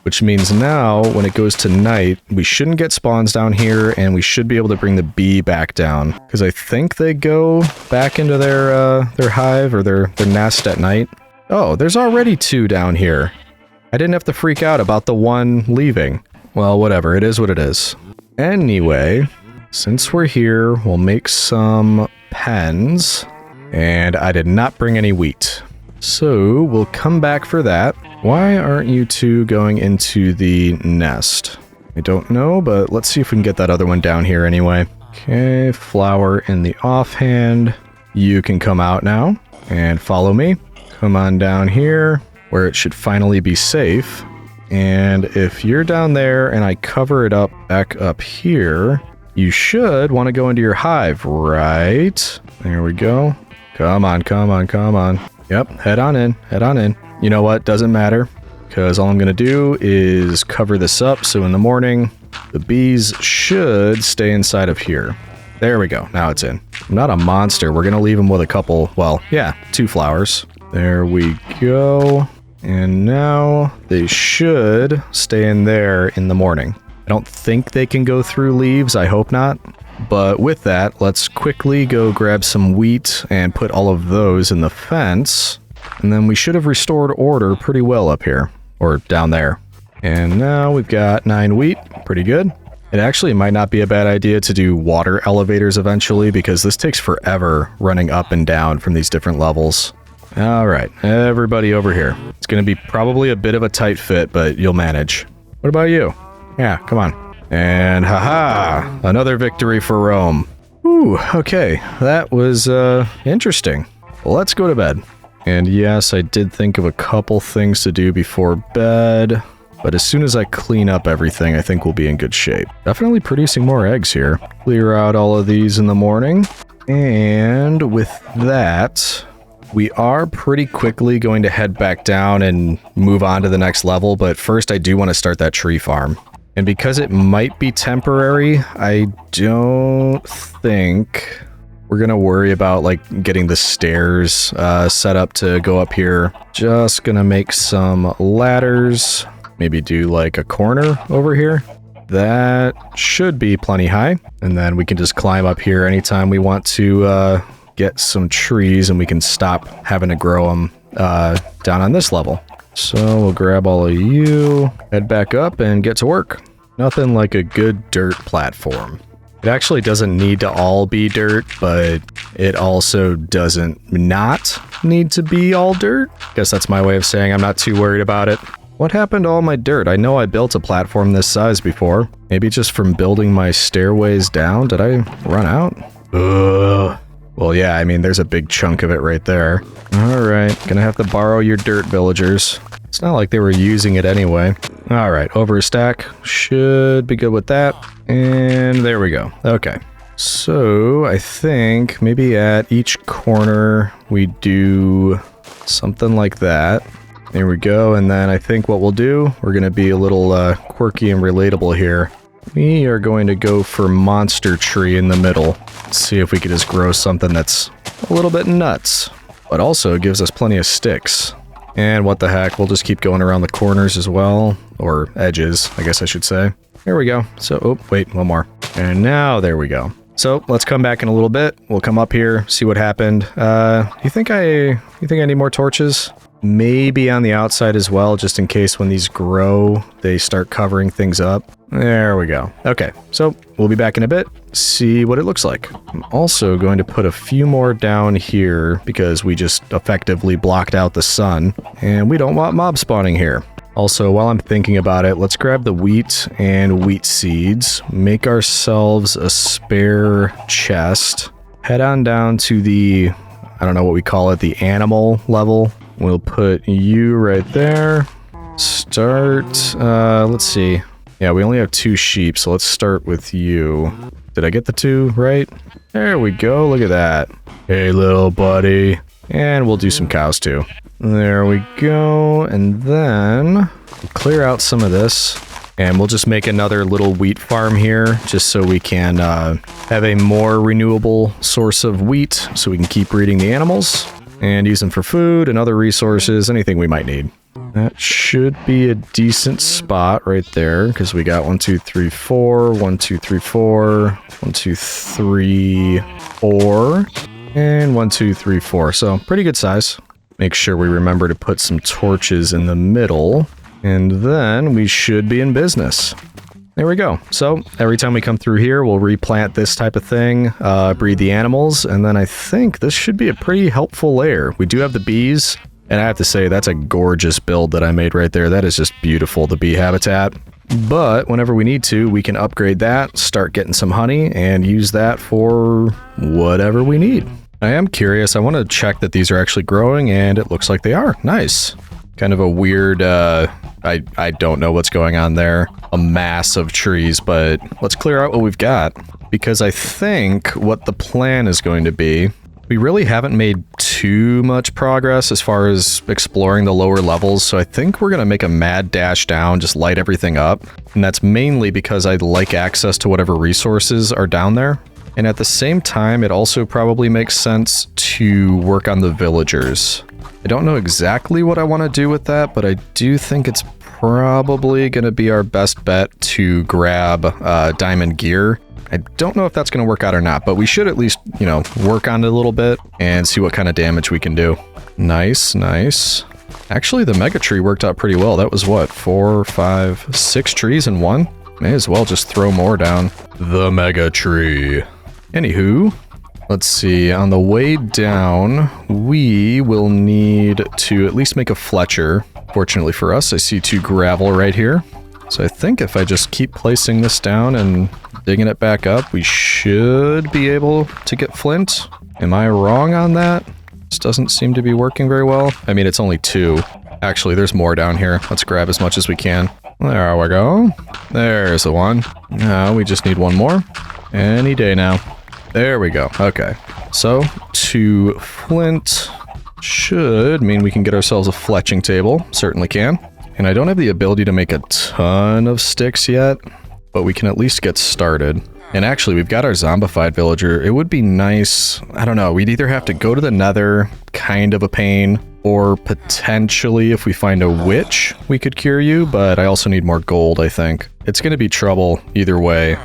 Which means now, when it goes to night, we shouldn't get spawns down here, and we should be able to bring the bee back down. Because I think they go back into their hive, or their nest at night. Oh, there's already 2 down here. I didn't have to freak out about the one leaving. Well, whatever, it is what it is. Anyway, since we're here, we'll make some pens. And I did not bring any wheat. So, we'll come back for that. Why aren't you 2 going into the nest? I don't know, but let's see if we can get that other one down here anyway. Okay, flour in the offhand. You can come out now and follow me. Come on down here, where it should finally be safe. And if you're down there and I cover it up back up here, you should want to go into your hive, right? There we go. Come on, come on, come on. Yep, head on in, head on in. You know what, doesn't matter, because all I'm going to do is cover this up, so in the morning, the bees should stay inside of here. There we go, now it's in. I'm not a monster, we're going to leave them with a couple, well, yeah, 2 flowers. There we go. And now they should stay in there in the morning. I don't think they can go through leaves, I hope not. But with that, let's quickly go grab some wheat and put all of those in the fence. And then we should have restored order pretty well up here, or down there. And now we've got 9 wheat, pretty good. It actually might not be a bad idea to do water elevators eventually, because this takes forever running up and down from these different levels. Alright, everybody over here. It's going to be probably a bit of a tight fit, but you'll manage. What about you? Yeah, come on. And haha, another victory for Rome. Ooh, okay, that was interesting. Let's go to bed. And yes, I did think of a couple things to do before bed, but as soon as I clean up everything, I think we'll be in good shape. Definitely producing more eggs here. Clear out all of these in the morning. And with that, we are pretty quickly going to head back down and move on to the next level, but first I do want to start that tree farm. And because it might be temporary, I don't think we're gonna worry about like getting the stairs set up to go up here. Just gonna make some ladders, maybe do like a corner over here. That should be plenty high. And then we can just climb up here anytime we want to get some trees, and we can stop having to grow them down on this level. So we'll grab all of you, head back up and get to work. Nothing like a good dirt platform. It actually doesn't need to all be dirt, but it also doesn't not need to be all dirt. Guess that's my way of saying I'm not too worried about it. What happened to all my dirt? I know I built a platform this size before. Maybe just from building my stairways down. Did I run out? Ugh. Well, yeah, I mean, there's a big chunk of it right there. All right, gonna have to borrow your dirt, villagers. It's not like they were using it anyway. All right, over a stack. Should be good with that. And there we go. Okay. So I think maybe at each corner we do something like that. There we go. And then I think what we'll do, we're going to be a little quirky and relatable here. We are going to go for monster tree in the middle. Let's see if we could just grow something that's a little bit nuts, but also gives us plenty of sticks. And what the heck, we'll just keep going around the corners as well, or edges, I guess I should say. There we go. So, oh, wait, one more. And now, there we go. So, let's come back in a little bit. We'll come up here, see what happened. You think I need more torches? Maybe on the outside as well, just in case when these grow, they start covering things up. There we go. Okay, so we'll be back in a bit, see what it looks like. I'm also going to put a few more down here because we just effectively blocked out the sun, and we don't want mob spawning here. Also, while I'm thinking about it, let's grab the wheat and wheat seeds, make ourselves a spare chest, head on down to the, I don't know what we call it, the animal level. We'll put you right there. Start, let's see. Yeah, we only have 2 sheep, so let's start with you. Did I get the 2 right? There we go, look at that. Hey, little buddy. And we'll do some cows too. There we go, and then clear out some of this. And we'll just make another little wheat farm here, just so we can have a more renewable source of wheat, so we can keep breeding the animals. And use them for food and other resources, anything we might need. That should be a decent spot right there, because we got 1, 2, 3, 4, 1, 2, 3, 4, 1, 2, 3, 4, and 1, 2, 3, 4. So pretty good size. Make sure we remember to put some torches in the middle, and then we should be in business. There we go. So every time we come through here, we'll replant this type of thing, breed the animals, and then I think this should be a pretty helpful layer. We do have the bees, and I have to say that's a gorgeous build that I made right there. That is just beautiful, the bee habitat. But whenever we need to, we can upgrade that, start getting some honey, and use that for whatever we need. I am curious. I want to check that these are actually growing, and it looks like they are. Nice. Kind of a weird, I don't know what's going on there. A mass of trees, but let's clear out what we've got. Because I think what the plan is going to be, we really haven't made too much progress as far as exploring the lower levels, so I think we're going to make a mad dash down, just light everything up. And that's mainly because I'd like access to whatever resources are down there. And at the same time, it also probably makes sense to work on the villagers. I don't know exactly what I want to do with that, but I do think it's probably going to be our best bet to grab diamond gear. I don't know if that's going to work out or not, but we should at least, you know, work on it a little bit and see what kind of damage we can do. Nice, nice. Actually, the mega tree worked out pretty well. That was what, 4, 5, 6 trees in one? May as well just throw more down. The mega tree. Anywho, let's see, on the way down, we will need to at least make a Fletcher. Fortunately for us, I see 2 gravel right here. So I think if I just keep placing this down and digging it back up, we should be able to get flint. Am I wrong on that? This doesn't seem to be working very well. I mean, it's only 2. Actually, there's more down here. Let's grab as much as we can. There we go. There's the one. Now we just need 1 more. Any day now. There we go. Okay. So, 2 flint should mean we can get ourselves a fletching table. Certainly can. And I don't have the ability to make a ton of sticks yet, but we can at least get started. And actually, we've got our zombified villager. It would be nice, I don't know, we'd either have to go to the nether, kind of a pain, or potentially if we find a witch, we could cure you, but I also need more gold, I think. It's going to be trouble either way,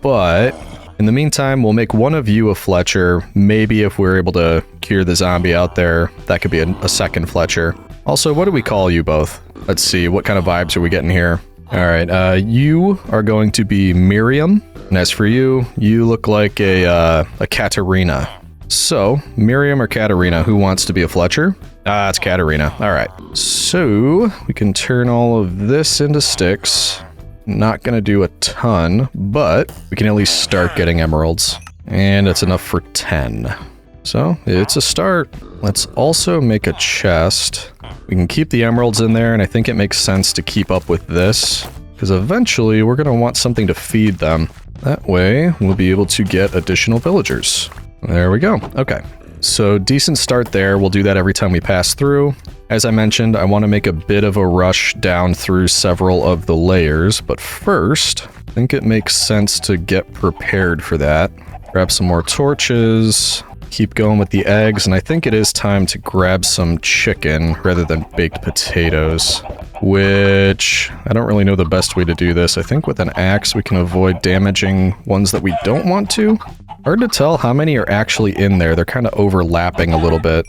but in the meantime, we'll make one of you a Fletcher. Maybe if we're able to cure the zombie out there, that could be a second Fletcher. Also, what do we call you both? Let's see, what kind of vibes are we getting here? Alright, you are going to be Miriam, and as for you, you look like a Katarina. So, Miriam or Katarina, who wants to be a Fletcher? Ah, it's Katarina. Alright, so we can turn all of this into sticks. Not gonna do a ton, but we can at least start getting emeralds. And it's enough for 10. So, it's a start. Let's also make a chest. We can keep the emeralds in there, and I think it makes sense to keep up with this, because eventually we're going to want something to feed them. That way, we'll be able to get additional villagers. There we go. Okay. So, decent start there. We'll do that every time we pass through. As I mentioned, I want to make a bit of a rush down through several of the layers, but first, I think it makes sense to get prepared for that. Grab some more torches. Keep going with the eggs, and I think it is time to grab some chicken rather than baked potatoes, which I don't really know the best way to do this. I think with an axe we can avoid damaging ones that we don't want to. Hard to tell how many are actually in there. They're kind of overlapping a little bit.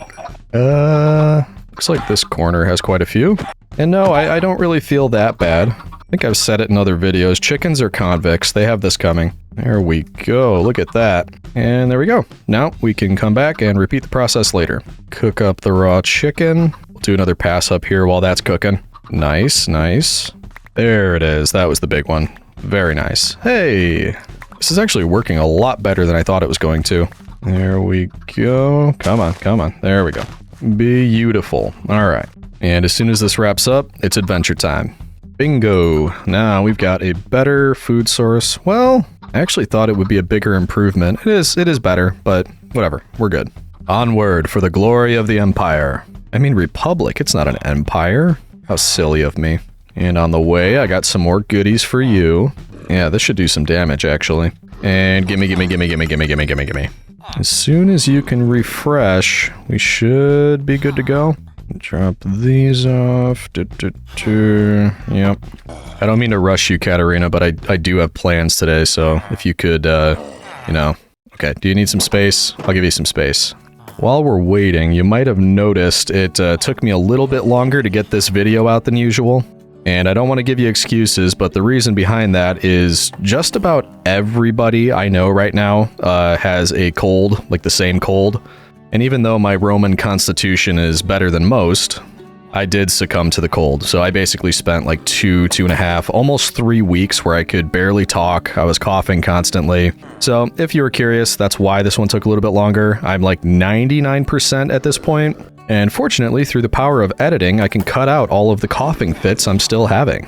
Looks like this corner has quite a few. And no, I don't really feel that bad. I think I've said it in other videos. Chickens are convicts. They have this coming. There we go. Look at that. And there we go. Now we can come back and repeat the process later. Cook up the raw chicken. We'll do another pass up here while that's cooking. Nice, nice. There it is. That was the big one. Very nice. Hey, this is actually working a lot better than I thought it was going to. There we go. Come on, come on. There we go. Beautiful. All right. And as soon as this wraps up, it's adventure time. Bingo. Now we've got a better food source. Well, I actually thought it would be a bigger improvement. It is better, but whatever. We're good. Onward for the glory of the Empire. I mean, Republic. It's not an empire. How silly of me. And on the way, I got some more goodies for you. Yeah, this should do some damage, actually. And gimme, gimme, gimme, gimme, gimme, gimme, gimme, gimme. As soon as you can refresh, we should be good to go. Drop these off. Yep. I don't mean to rush you, Katarina, but I do have plans today, so if you could, you know... Okay, do you need some space? I'll give you some space. While we're waiting, you might have noticed it took me a little bit longer to get this video out than usual. And I don't want to give you excuses, but the reason behind that is just about everybody I know right now has a cold, like the same cold. And even though my Roman constitution is better than most, I did succumb to the cold. So I basically spent like 2.5, almost 3 weeks where I could barely talk. I was coughing constantly. So if you were curious, that's why this one took a little bit longer. I'm like 99% at this point. And fortunately, through the power of editing, I can cut out all of the coughing fits I'm still having.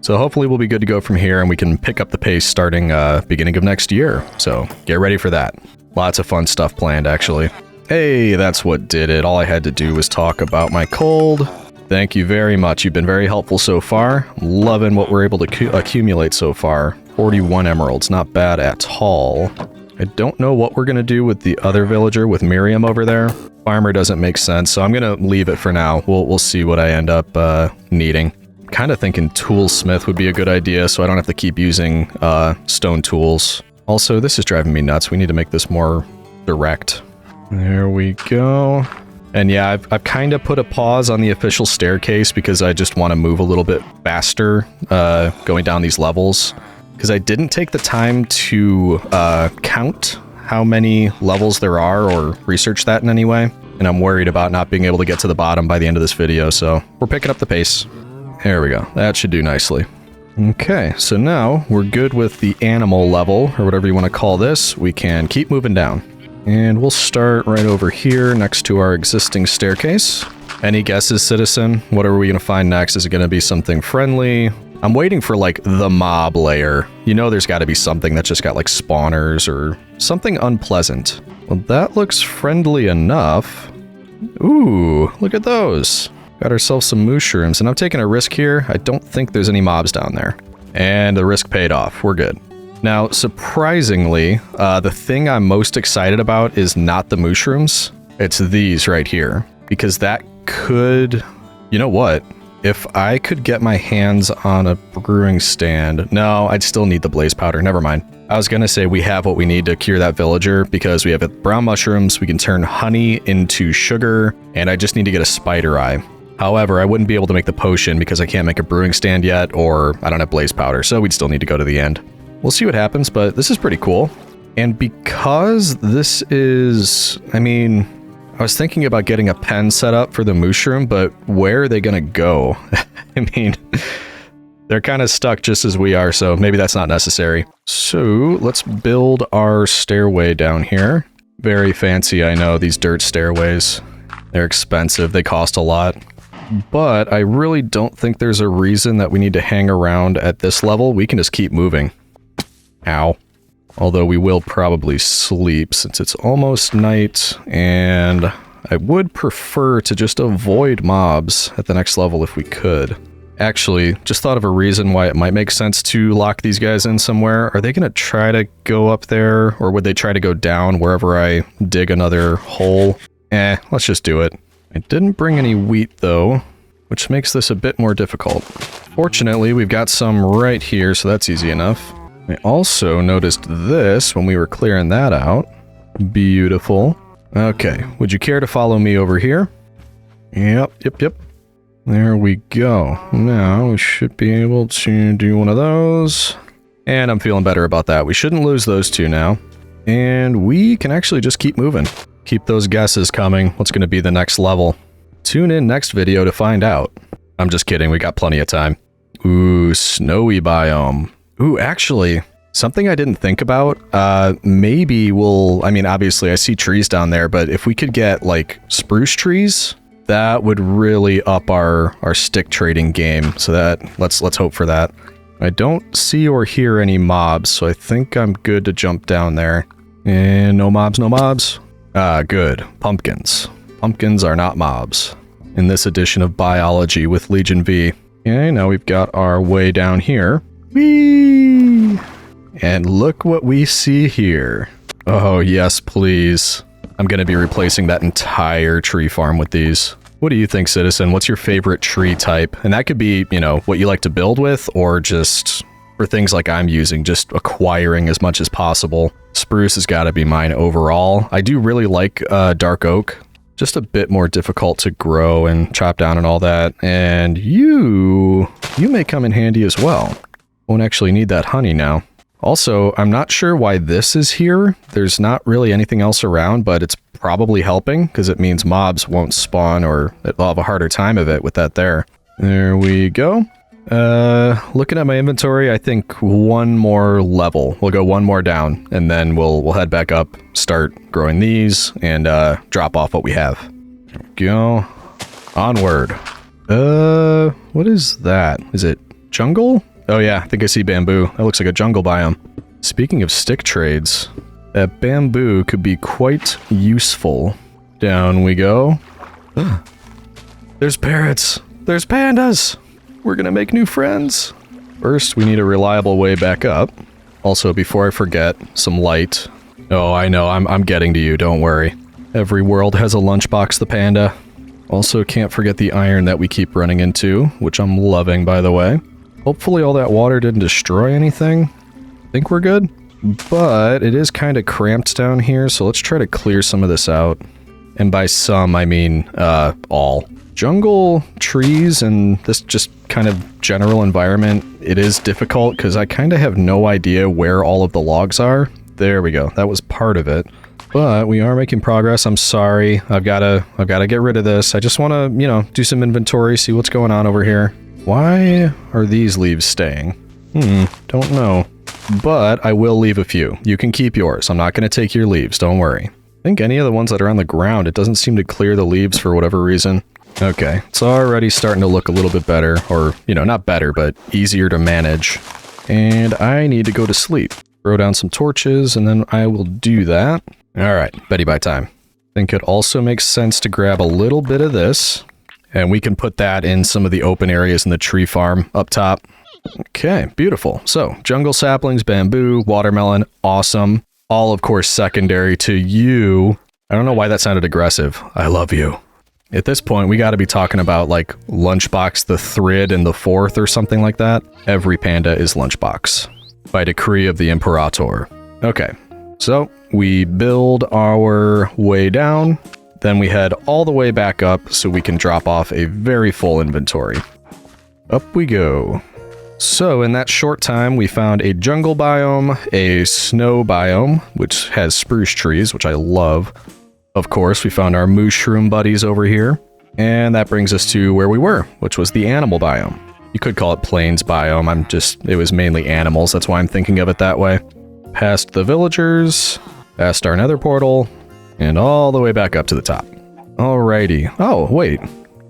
So hopefully we'll be good to go from here and we can pick up the pace starting beginning of next year. So get ready for that. Lots of fun stuff planned, actually. Hey, that's what did it. All I had to do was talk about my cold. Thank you very much. You've been very helpful so far. Loving what we're able to accumulate so far. 41 emeralds, not bad at all. I don't know what we're going to do with the other villager with Miriam over there. Farmer doesn't make sense, so I'm going to leave it for now. We'll see what I end up needing. Kind of thinking toolsmith would be a good idea, so I don't have to keep using stone tools. Also, this is driving me nuts. We need to make this more direct. There we go. And yeah, I've kind of put a pause on the official staircase because I just want to move a little bit faster going down these levels. Because I didn't take the time to count how many levels there are or research that in any way. And I'm worried about not being able to get to the bottom by the end of this video, so we're picking up the pace. There we go. That should do nicely. Okay, so now we're good with the animal level, or whatever you want to call this. We can keep moving down. And we'll start right over here next to our existing staircase. Any guesses, citizen? What are we going to find next? Is it going to be something friendly? I'm waiting for, like, the mob layer. You know there's got to be something that's just got, like, spawners or something unpleasant. Well, that looks friendly enough. Ooh, look at those. Got ourselves some mushrooms, and I'm taking a risk here. I don't think there's any mobs down there. And the risk paid off. We're good. Now, surprisingly, the thing I'm most excited about is not the mushrooms. It's these right here. Because that could... You know what? If I could get my hands on a brewing stand... No, I'd still need the blaze powder. Never mind. I was going to say we have what we need to cure that villager because we have brown mushrooms, we can turn honey into sugar, and I just need to get a spider eye. However, I wouldn't be able to make the potion because I can't make a brewing stand yet, or I don't have blaze powder, so we'd still need to go to the end. We'll see what happens, but this is pretty cool. And because this is... I mean, I was thinking about getting a pen set up for the mushroom, but where are they going to go? I mean, they're kind of stuck just as we are, so maybe that's not necessary. So let's build our stairway down here. Very fancy, I know, these dirt stairways. They're expensive, they cost a lot. But I really don't think there's a reason that we need to hang around at this level. We can just keep moving. Ow. Although we will probably sleep since it's almost night, and I would prefer to just avoid mobs at the next level if we could. Actually, just thought of a reason why it might make sense to lock these guys in somewhere. Are they going to try to go up there, or would they try to go down wherever I dig another hole? Let's just do it. I didn't bring any wheat, though, which makes this a bit more difficult. Fortunately, we've got some right here, so that's easy enough. I also noticed this when we were clearing that out. Beautiful. Okay, would you care to follow me over here? Yep. There we go. Now we should be able to do one of those. And I'm feeling better about that. We shouldn't lose those two now. And we can actually just keep moving. Keep those guesses coming. What's going to be the next level? Tune in next video to find out. I'm just kidding. We got plenty of time. Ooh, snowy biome. Ooh, actually, something I didn't think about. Maybe we'll... I mean, obviously, I see trees down there, but if we could get, like, spruce trees, that would really up our stick trading game. So that... Let's hope for that. I don't see or hear any mobs, so I think I'm good to jump down there. And no mobs, no mobs. Ah, good. Pumpkins. Pumpkins are not mobs. In this edition of Biology with Legion V. Okay, now we've got our way down here. Whee! And look what we see here. Oh, yes, please. I'm going to be replacing that entire tree farm with these. What do you think, citizen? What's your favorite tree type? And that could be, you know, what you like to build with, or just for things like I'm using, just acquiring as much as possible. Spruce has got to be mine overall. I do really like dark oak. Just a bit more difficult to grow and chop down and all that. And you may come in handy as well. Won't actually need that honey now. Also, I'm not sure why this is here. There's not really anything else around, but it's probably helping because it means mobs won't spawn, or they'll have a harder time of it with that there. There we go. Looking at my inventory, I think one more level. We'll go one more down, and then we'll head back up, start growing these, and drop off what we have. There we go. Onward. What is that? Is it jungle? Oh yeah, I think I see bamboo. That looks like a jungle biome. Speaking of stick trades, that bamboo could be quite useful. Down we go. There's parrots. There's pandas. We're gonna make new friends. First, we need a reliable way back up. Also, before I forget, some light. Oh, I know, I'm getting to you, don't worry. Every world has a lunchbox, the panda. Also, can't forget the iron that we keep running into, which I'm loving, by the way. Hopefully all that water didn't destroy anything. I think we're good. But it is kind of cramped down here, so let's try to clear some of this out. And by some, I mean, all. Jungle, trees, and this just kind of general environment, it is difficult because I kind of have no idea where all of the logs are. There we go. That was part of it. But we are making progress. I'm sorry. I've got to get rid of this. I just want to, you know, do some inventory, see what's going on over here. Why are these leaves staying? Don't know. But I will leave a few. You can keep yours. I'm not going to take your leaves, don't worry. I think any of the ones that are on the ground, it doesn't seem to clear the leaves for whatever reason. Okay, it's already starting to look a little bit better, or, you know, not better, but easier to manage. And I need to go to sleep. Throw down some torches, and then I will do that. Alright, Betty bye time. I think it also makes sense to grab a little bit of this, and we can put that in some of the open areas in the tree farm up top. Okay, beautiful. So, jungle saplings, bamboo, watermelon, awesome. All, of course, secondary to you. I don't know why that sounded aggressive. I love you. At this point, we gotta be talking about, like, Lunchbox the Thrid and the Fourth or something like that. Every panda is Lunchbox. By decree of the Imperator. Okay, so we build our way down, then we head all the way back up so we can drop off a very full inventory. Up we go. So in that short time, we found a jungle biome, a snow biome, which has spruce trees, which I love. Of course, we found our mushroom buddies over here, and that brings us to where we were, which was the animal biome. You could call it plains biome, it was mainly animals, that's why I'm thinking of it that way. Past the villagers, past our nether portal, and all the way back up to the top. Alrighty. Oh, wait.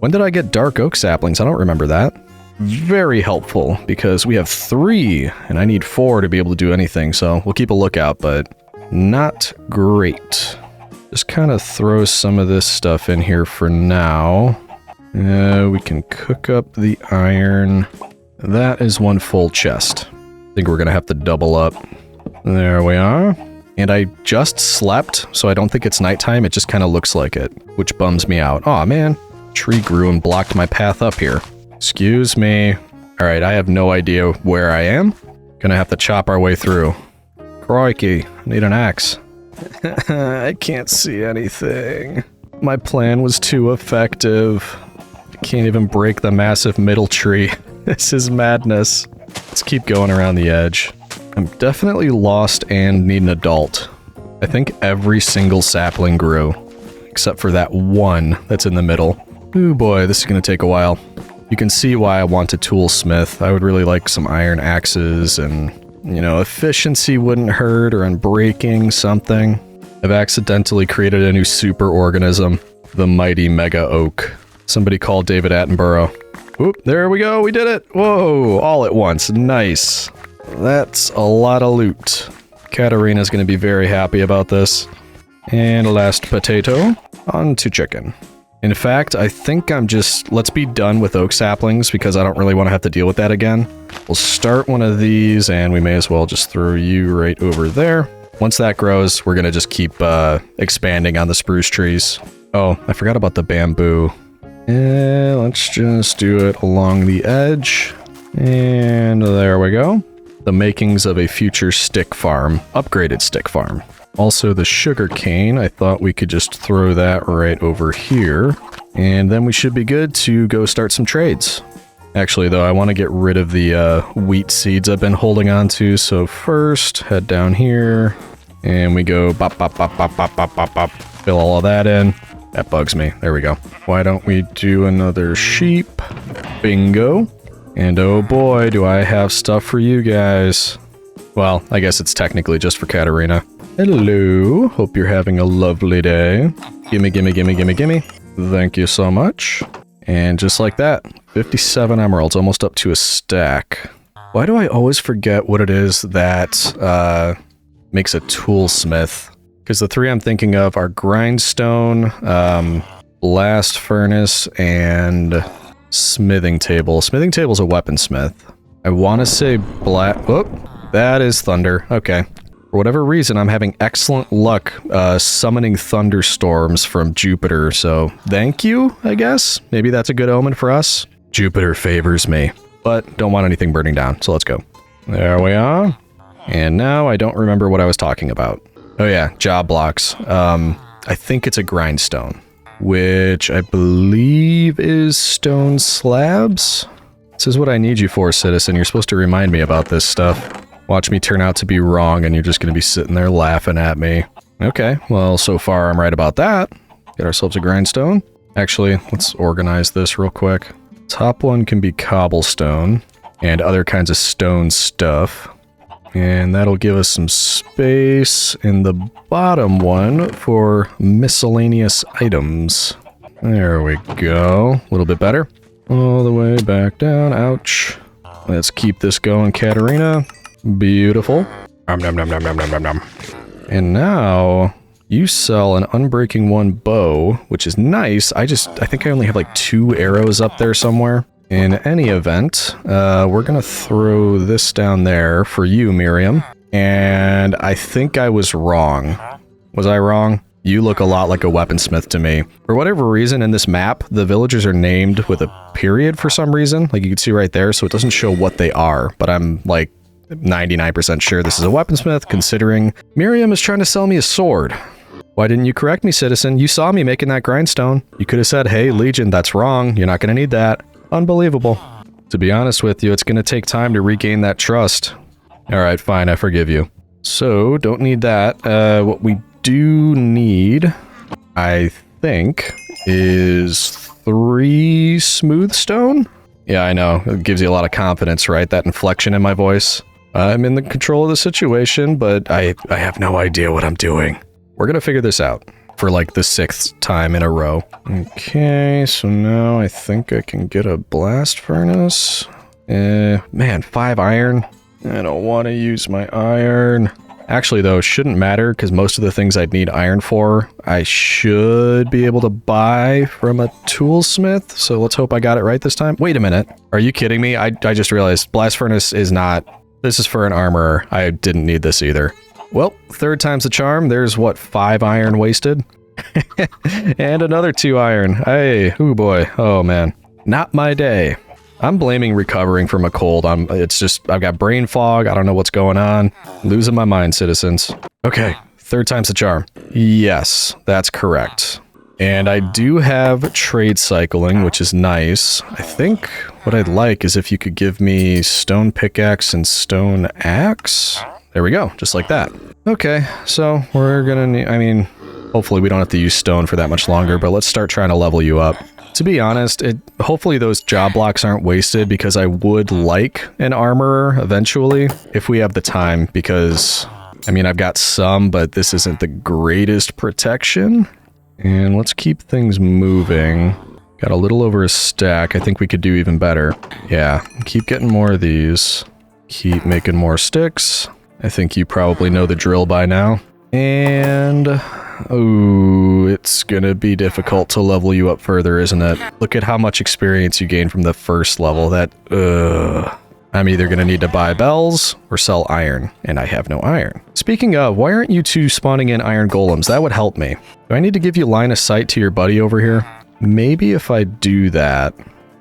When did I get dark oak saplings? I don't remember that. Very helpful, because we have 3, and I need 4 to be able to do anything, so we'll keep a lookout, but not great. Just kind of throw some of this stuff in here for now. We can cook up the iron. That is 1 full chest. I think we're going to have to double up. There we are. And I just slept, so I don't think it's nighttime. It just kind of looks like it, which bums me out. Aw, man. Tree grew and blocked my path up here. Excuse me. Alright, I have no idea where I am. Gonna have to chop our way through. Crikey, I need an axe. I can't see anything. My plan was too effective. I can't even break the massive middle tree. This is madness. Let's keep going around the edge. I'm definitely lost and need an adult. I think every single sapling grew, except for that one that's in the middle. Ooh boy, this is gonna take a while. You can see why I want a toolsmith. I would really like some iron axes and, you know, efficiency wouldn't hurt, or unbreaking something. I've accidentally created a new super organism, the mighty mega oak. Somebody call David Attenborough. Oop, there we go, we did it! Whoa, all at once, nice. That's a lot of loot. Katarina's gonna be very happy about this. And last potato, on to chicken. In fact, I think let's be done with oak saplings because I don't really want to have to deal with that again. We'll start one of these and we may as well just throw you right over there. Once that grows, we're going to just keep expanding on the spruce trees. Oh, I forgot about the bamboo. Let's just do it along the edge. And there we go. The makings of a future stick farm, upgraded stick farm. Also the sugar cane, I thought we could just throw that right over here. And then we should be good to go start some trades. Actually though, I want to get rid of the wheat seeds I've been holding on to. So first, head down here. And we go bop, bop, bop, bop, bop, bop, bop, bop. Fill all of that in. That bugs me. There we go. Why don't we do another sheep? Bingo. And oh boy, do I have stuff for you guys. Well, I guess it's technically just for Katarina. Hello, hope you're having a lovely day. Gimme, gimme, gimme, gimme, gimme. Thank you so much. And just like that, 57 emeralds, almost up to a stack. Why do I always forget what it is that makes a toolsmith? Because the 3 I'm thinking of are grindstone, blast furnace, and smithing table. Smithing table's a weaponsmith. I want to say oh, that is thunder. Okay. For whatever reason, I'm having excellent luck summoning thunderstorms from Jupiter, so thank you, I guess? Maybe that's a good omen for us? Jupiter favors me, but don't want anything burning down, so let's go. There we are. And now I don't remember what I was talking about. Oh yeah, job blocks. I think it's a grindstone, which I believe is stone slabs? This is what I need you for, citizen. You're supposed to remind me about this stuff. Watch me turn out to be wrong and you're just going to be sitting there laughing at me. Okay, well, so far I'm right about that. Get ourselves a grindstone. Actually, let's organize this real quick. Top one can be cobblestone and other kinds of stone stuff. And that'll give us some space in the bottom one for miscellaneous items. There we go. A little bit better. All the way back down. Ouch. Let's keep this going, Katarina. Beautiful. Nom, nom, nom, nom, nom, nom, nom. And now you sell an Unbreaking 1 bow, which is nice. I think I only have like 2 arrows up there somewhere. In any event, we're gonna throw this down there for you, Miriam. And I think I was wrong. Was I wrong? You look a lot like a weaponsmith to me. For whatever reason in this map, the villagers are named with a period for some reason. Like you can see right there, so it doesn't show what they are. But I'm like 99% sure this is a weaponsmith, considering Miriam is trying to sell me a sword. Why didn't you correct me, citizen? You saw me making that grindstone. You could have said, hey, Legion, that's wrong. You're not gonna need that. Unbelievable. To be honest with you, it's gonna take time to regain that trust. Alright, fine, I forgive you. So, don't need that. What we do need, I think, is 3 smooth stone? Yeah, I know. It gives you a lot of confidence, right? That inflection in my voice. I'm in the control of the situation, but I have no idea what I'm doing. We're gonna figure this out for like the 6th time in a row. Okay, so now I think I can get a blast furnace. Man, 5 iron. I don't want to use my iron. Actually, though, shouldn't matter, because most of the things I'd need iron for, I should be able to buy from a toolsmith, so let's hope I got it right this time. Wait a minute. Are you kidding me? I just realized blast furnace is not... This is for an armorer. I didn't need this either. Well, 3rd time's the charm. There's, what, 5 iron wasted? And another 2 iron. Hey, oh boy. Oh, man. Not my day. I'm blaming recovering from a cold. It's just, I've got brain fog. I don't know what's going on. Losing my mind, citizens. Okay, 3rd time's the charm. Yes, that's correct. And I do have trade cycling, which is nice. I think what I'd like is if you could give me stone pickaxe and stone axe. There we go, just like that. Okay, so we're gonna need, I mean, hopefully we don't have to use stone for that much longer, but let's start trying to level you up. To be honest, hopefully those job blocks aren't wasted, because I would like an armorer eventually, if we have the time, because, I mean, I've got some, but this isn't the greatest protection. And let's keep things moving. Got a little over a stack. I think we could do even better. Yeah, keep getting more of these. Keep making more sticks. I think you probably know the drill by now. And... oh, it's gonna be difficult to level you up further, isn't it? Look at how much experience you gain from the 1st level. I'm either gonna need to buy bells or sell iron, and I have no iron. Speaking of, why aren't you 2 spawning in iron golems? That would help me. Do I need to give you line of sight to your buddy over here? Maybe if I do that.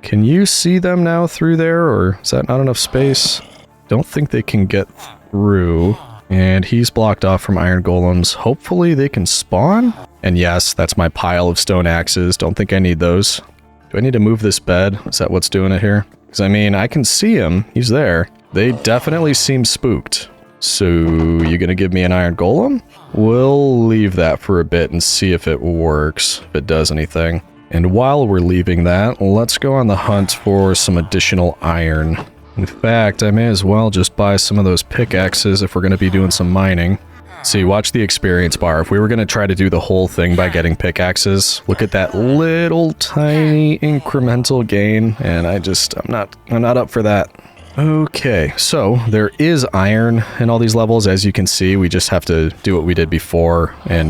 Can you see them now through there, or is that not enough space? Don't think they can get through. And he's blocked off from iron golems. Hopefully they can spawn? And yes, that's my pile of stone axes. Don't think I need those. Do I need to move this bed? Is that what's doing it here? Because I mean, I can see him. He's there. They definitely seem spooked. So, you gonna give me an iron golem? We'll leave that for a bit and see if it works, if it does anything. And while we're leaving that, let's go on the hunt for some additional iron. In fact, I may as well just buy some of those pickaxes if we're going to be doing some mining. See, watch the experience bar. If we were going to try to do the whole thing by getting pickaxes, look at that little tiny incremental gain, and I'm not up for that. Okay, so there is iron in all these levels. As you can see, we just have to do what we did before and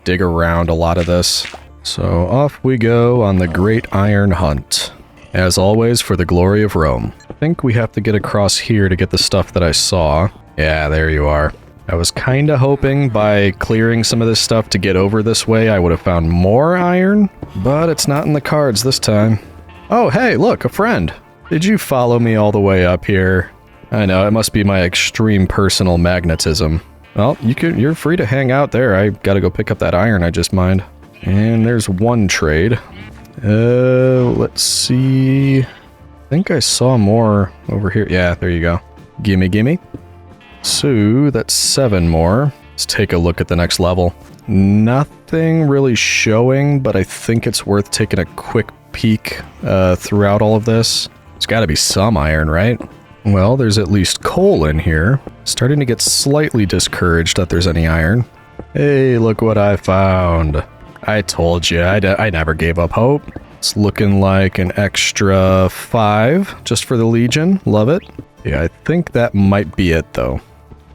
dig around a lot of this. So off we go on the Great Iron Hunt. As always, for the glory of Rome. I think we have to get across here to get the stuff that I saw. Yeah, there you are. I was kinda hoping by clearing some of this stuff to get over this way I would have found more iron, but it's not in the cards this time. Oh, hey, look, a friend. Did you follow me all the way up here? I know, it must be my extreme personal magnetism. Well, you're free to hang out there. I gotta go pick up that iron I just mined. And there's one trade. Let's see. I think I saw more over here. Yeah, there you go. Gimme, gimme. So, that's 7 more. Let's take a look at the next level. Nothing really showing, but I think it's worth taking a quick peek throughout all of this. There's got to be some iron, right? Well, there's at least coal in here. Starting to get slightly discouraged that there's any iron. Hey, look what I found. I told you, I never gave up hope. It's looking like an extra 5 just for the Legion. Love it. Yeah, I think that might be it, though.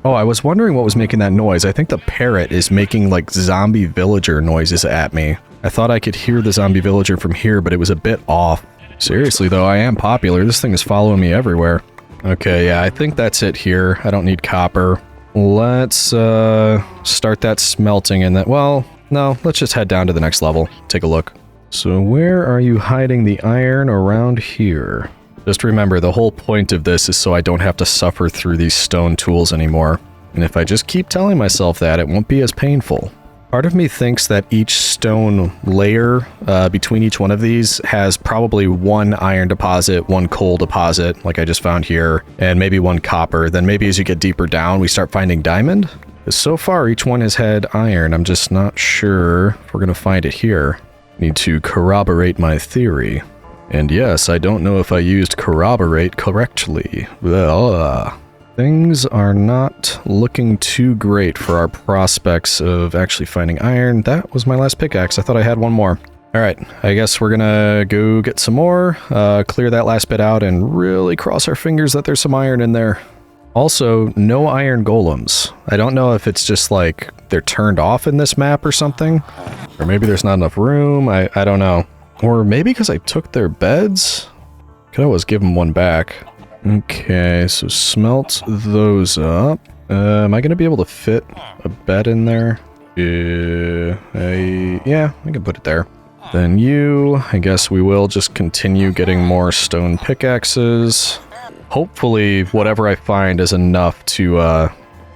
Oh, I was wondering what was making that noise. I think the parrot is making, like, zombie villager noises at me. I thought I could hear the zombie villager from here, but it was a bit off. Seriously, though, I am popular. This thing is following me everywhere. Okay, yeah, I think that's it here. I don't need copper. Let's start that smelting and that. Well, no, let's just head down to the next level. Take a look. So where are you hiding the iron around here? Just remember, the whole point of this is so I don't have to suffer through these stone tools anymore. And if I just keep telling myself that, it won't be as painful. Part of me thinks that each stone layer between each one of these has probably one iron deposit, one coal deposit, like I just found here, and maybe one copper. Then maybe as you get deeper down, we start finding diamond. So far, each one has had iron. I'm just not sure if we're going to find it here. Need to corroborate my theory. And yes, I don't know if I used corroborate correctly. Ugh. Things are not looking too great for our prospects of actually finding iron. That was my last pickaxe. I thought I had one more. Alright, I guess we're gonna go get some more, clear that last bit out, and really cross our fingers that there's some iron in there. Also, no iron golems. I don't know if it's just like they're turned off in this map or something. Or maybe there's not enough room. I don't know. Or maybe because I took their beds? Could always give them one back. Okay, so smelt those up. Am I going to be able to fit a bed in there? Yeah, I can put it there. Then you, I guess we will just continue getting more stone pickaxes. Hopefully, whatever I find is enough to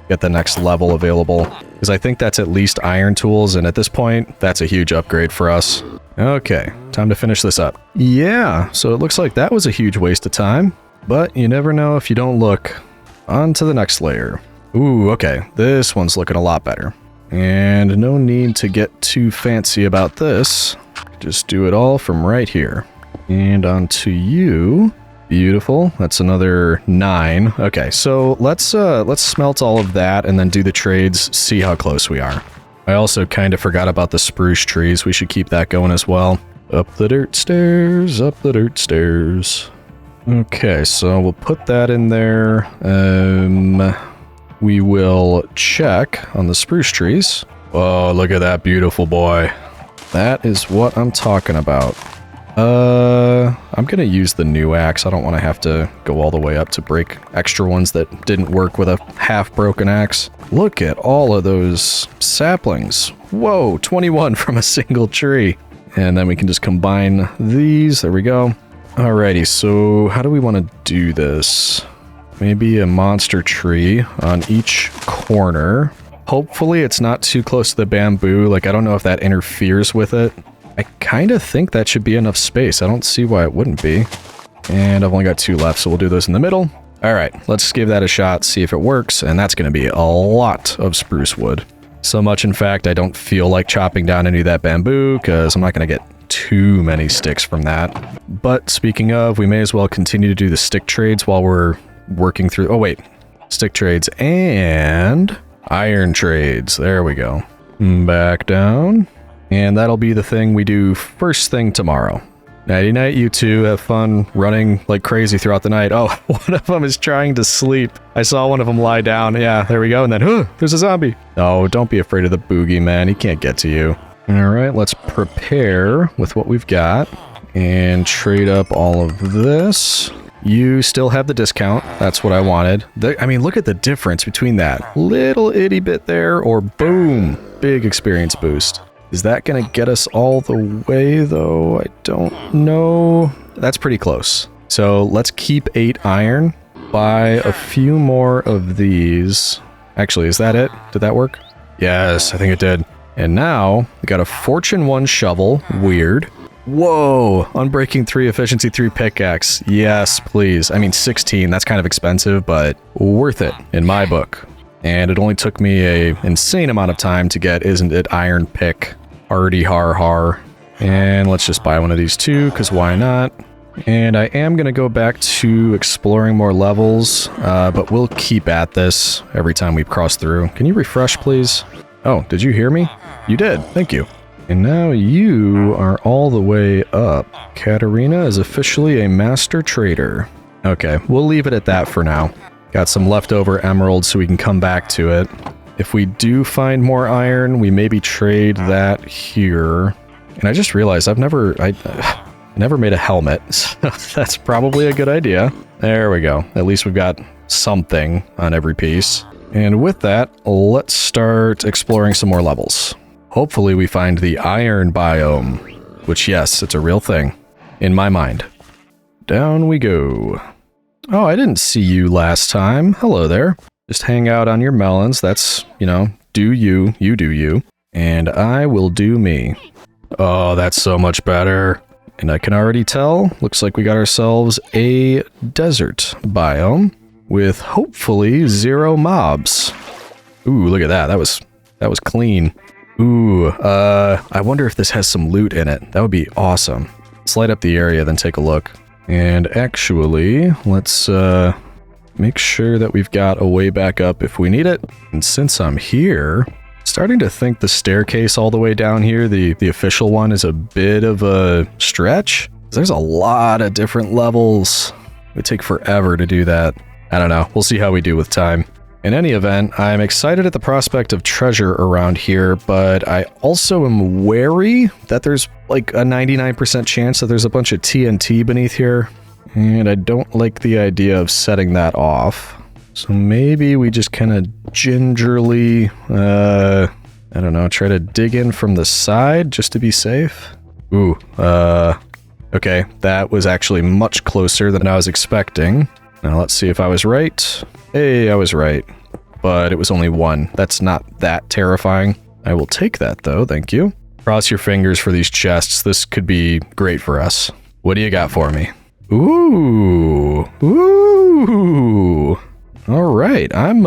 get the next level available. Because I think that's at least iron tools, and at this point, that's a huge upgrade for us. Okay, time to finish this up. Yeah, so it looks like that was a huge waste of time. But you never know if you don't look. On to the next layer. Ooh, okay, this one's looking a lot better. And no need to get too fancy about this. Just do it all from right here. And onto you. Beautiful. That's another 9. Okay, so let's smelt all of that and then do the trades, see how close we are. I also kind of forgot about the spruce trees. We should keep that going as well. Up the dirt stairs, up the dirt stairs. Okay, so we'll put that in there. We will check on the spruce trees. Oh, look at that beautiful boy. That is what I'm talking about. I'm gonna use the new axe. I don't want to have to go all the way up to break extra ones that didn't work with a half-broken axe. Look at all of those saplings. Whoa, 21 from a single tree. And then we can just combine these. There we go. Alrighty, so how do we want to do this? Maybe a monster tree on each corner. Hopefully it's not too close to the bamboo. Like, I don't know if that interferes with it. I kind of think that should be enough space. I don't see why it wouldn't be. And I've only got 2 left, so we'll do those in the middle. Alright, let's give that a shot, see if it works, and that's going to be a lot of spruce wood. So much, in fact, I don't feel like chopping down any of that bamboo, because I'm not going to get too many sticks from that. But speaking of, we may as well continue to do the stick trades while we're working through... Oh, wait. Stick trades and iron trades. There we go. Back down. And that'll be the thing we do first thing tomorrow. Nighty night, you two. Have fun running like crazy throughout the night. Oh, one of them is trying to sleep. I saw one of them lie down. Yeah, there we go. And then, there's a zombie. Oh, don't be afraid of the boogeyman. He can't get to you. All right, let's prepare with what we've got and trade up all of this. You still have the discount. That's what I wanted. I mean, look at the difference between that little itty bit there or boom, big experience boost. Is that going to get us all the way, though? I don't know. That's pretty close. So let's keep 8 iron. Buy a few more of these. Actually, is that it? Did that work? Yes, I think it did. And now, we got a Fortune 1 shovel. Weird. Whoa! Unbreaking 3, Efficiency 3 pickaxe. Yes, please. I mean, 16. That's kind of expensive, but worth it in my book. And it only took me a insane amount of time to get Isn't It Iron Pick. Hardy har har. And let's just buy one of these too, because why not? And I am going to go back to exploring more levels, but we'll keep at this every time we cross through. Can you refresh, please? Oh, did you hear me? You did. Thank you. And now you are all the way up. Katarina is officially a master trader. Okay, we'll leave it at that for now. Got some leftover emeralds so we can come back to it. If we do find more iron, we maybe trade that here. And I just realized I never made a helmet, so that's probably a good idea. There we go. At least we've got something on every piece. And with that, let's start exploring some more levels. Hopefully we find the iron biome, which yes, it's a real thing, in my mind. Down we go. Oh, I didn't see you last time. Hello there. Just hang out on your melons. That's, do you do you. And I will do me. Oh, that's so much better. And I can already tell, looks like we got ourselves a desert biome with hopefully 0 mobs. Ooh, look at that. That was clean. Ooh, I wonder if this has some loot in it. That would be awesome. Let's light up the area, then take a look. And actually, let's make sure that we've got a way back up if we need it. And since I'm here, starting to think the staircase all the way down here, the official one, is a bit of a stretch. There's a lot of different levels. It would take forever to do that. I don't know. We'll see how we do with time. In any event, I'm excited at the prospect of treasure around here, but I also am wary that there's like a 99% chance that there's a bunch of TNT beneath here, and I don't like the idea of setting that off. So maybe we just kind of gingerly, I don't know, try to dig in from the side just to be safe. Ooh, okay, that was actually much closer than I was expecting. Now let's see if I was right. Hey, I was right. But it was only 1. That's not that terrifying. I will take that though, thank you. Cross your fingers for these chests. This could be great for us. What do you got for me? Ooh. Ooh. All right, I'm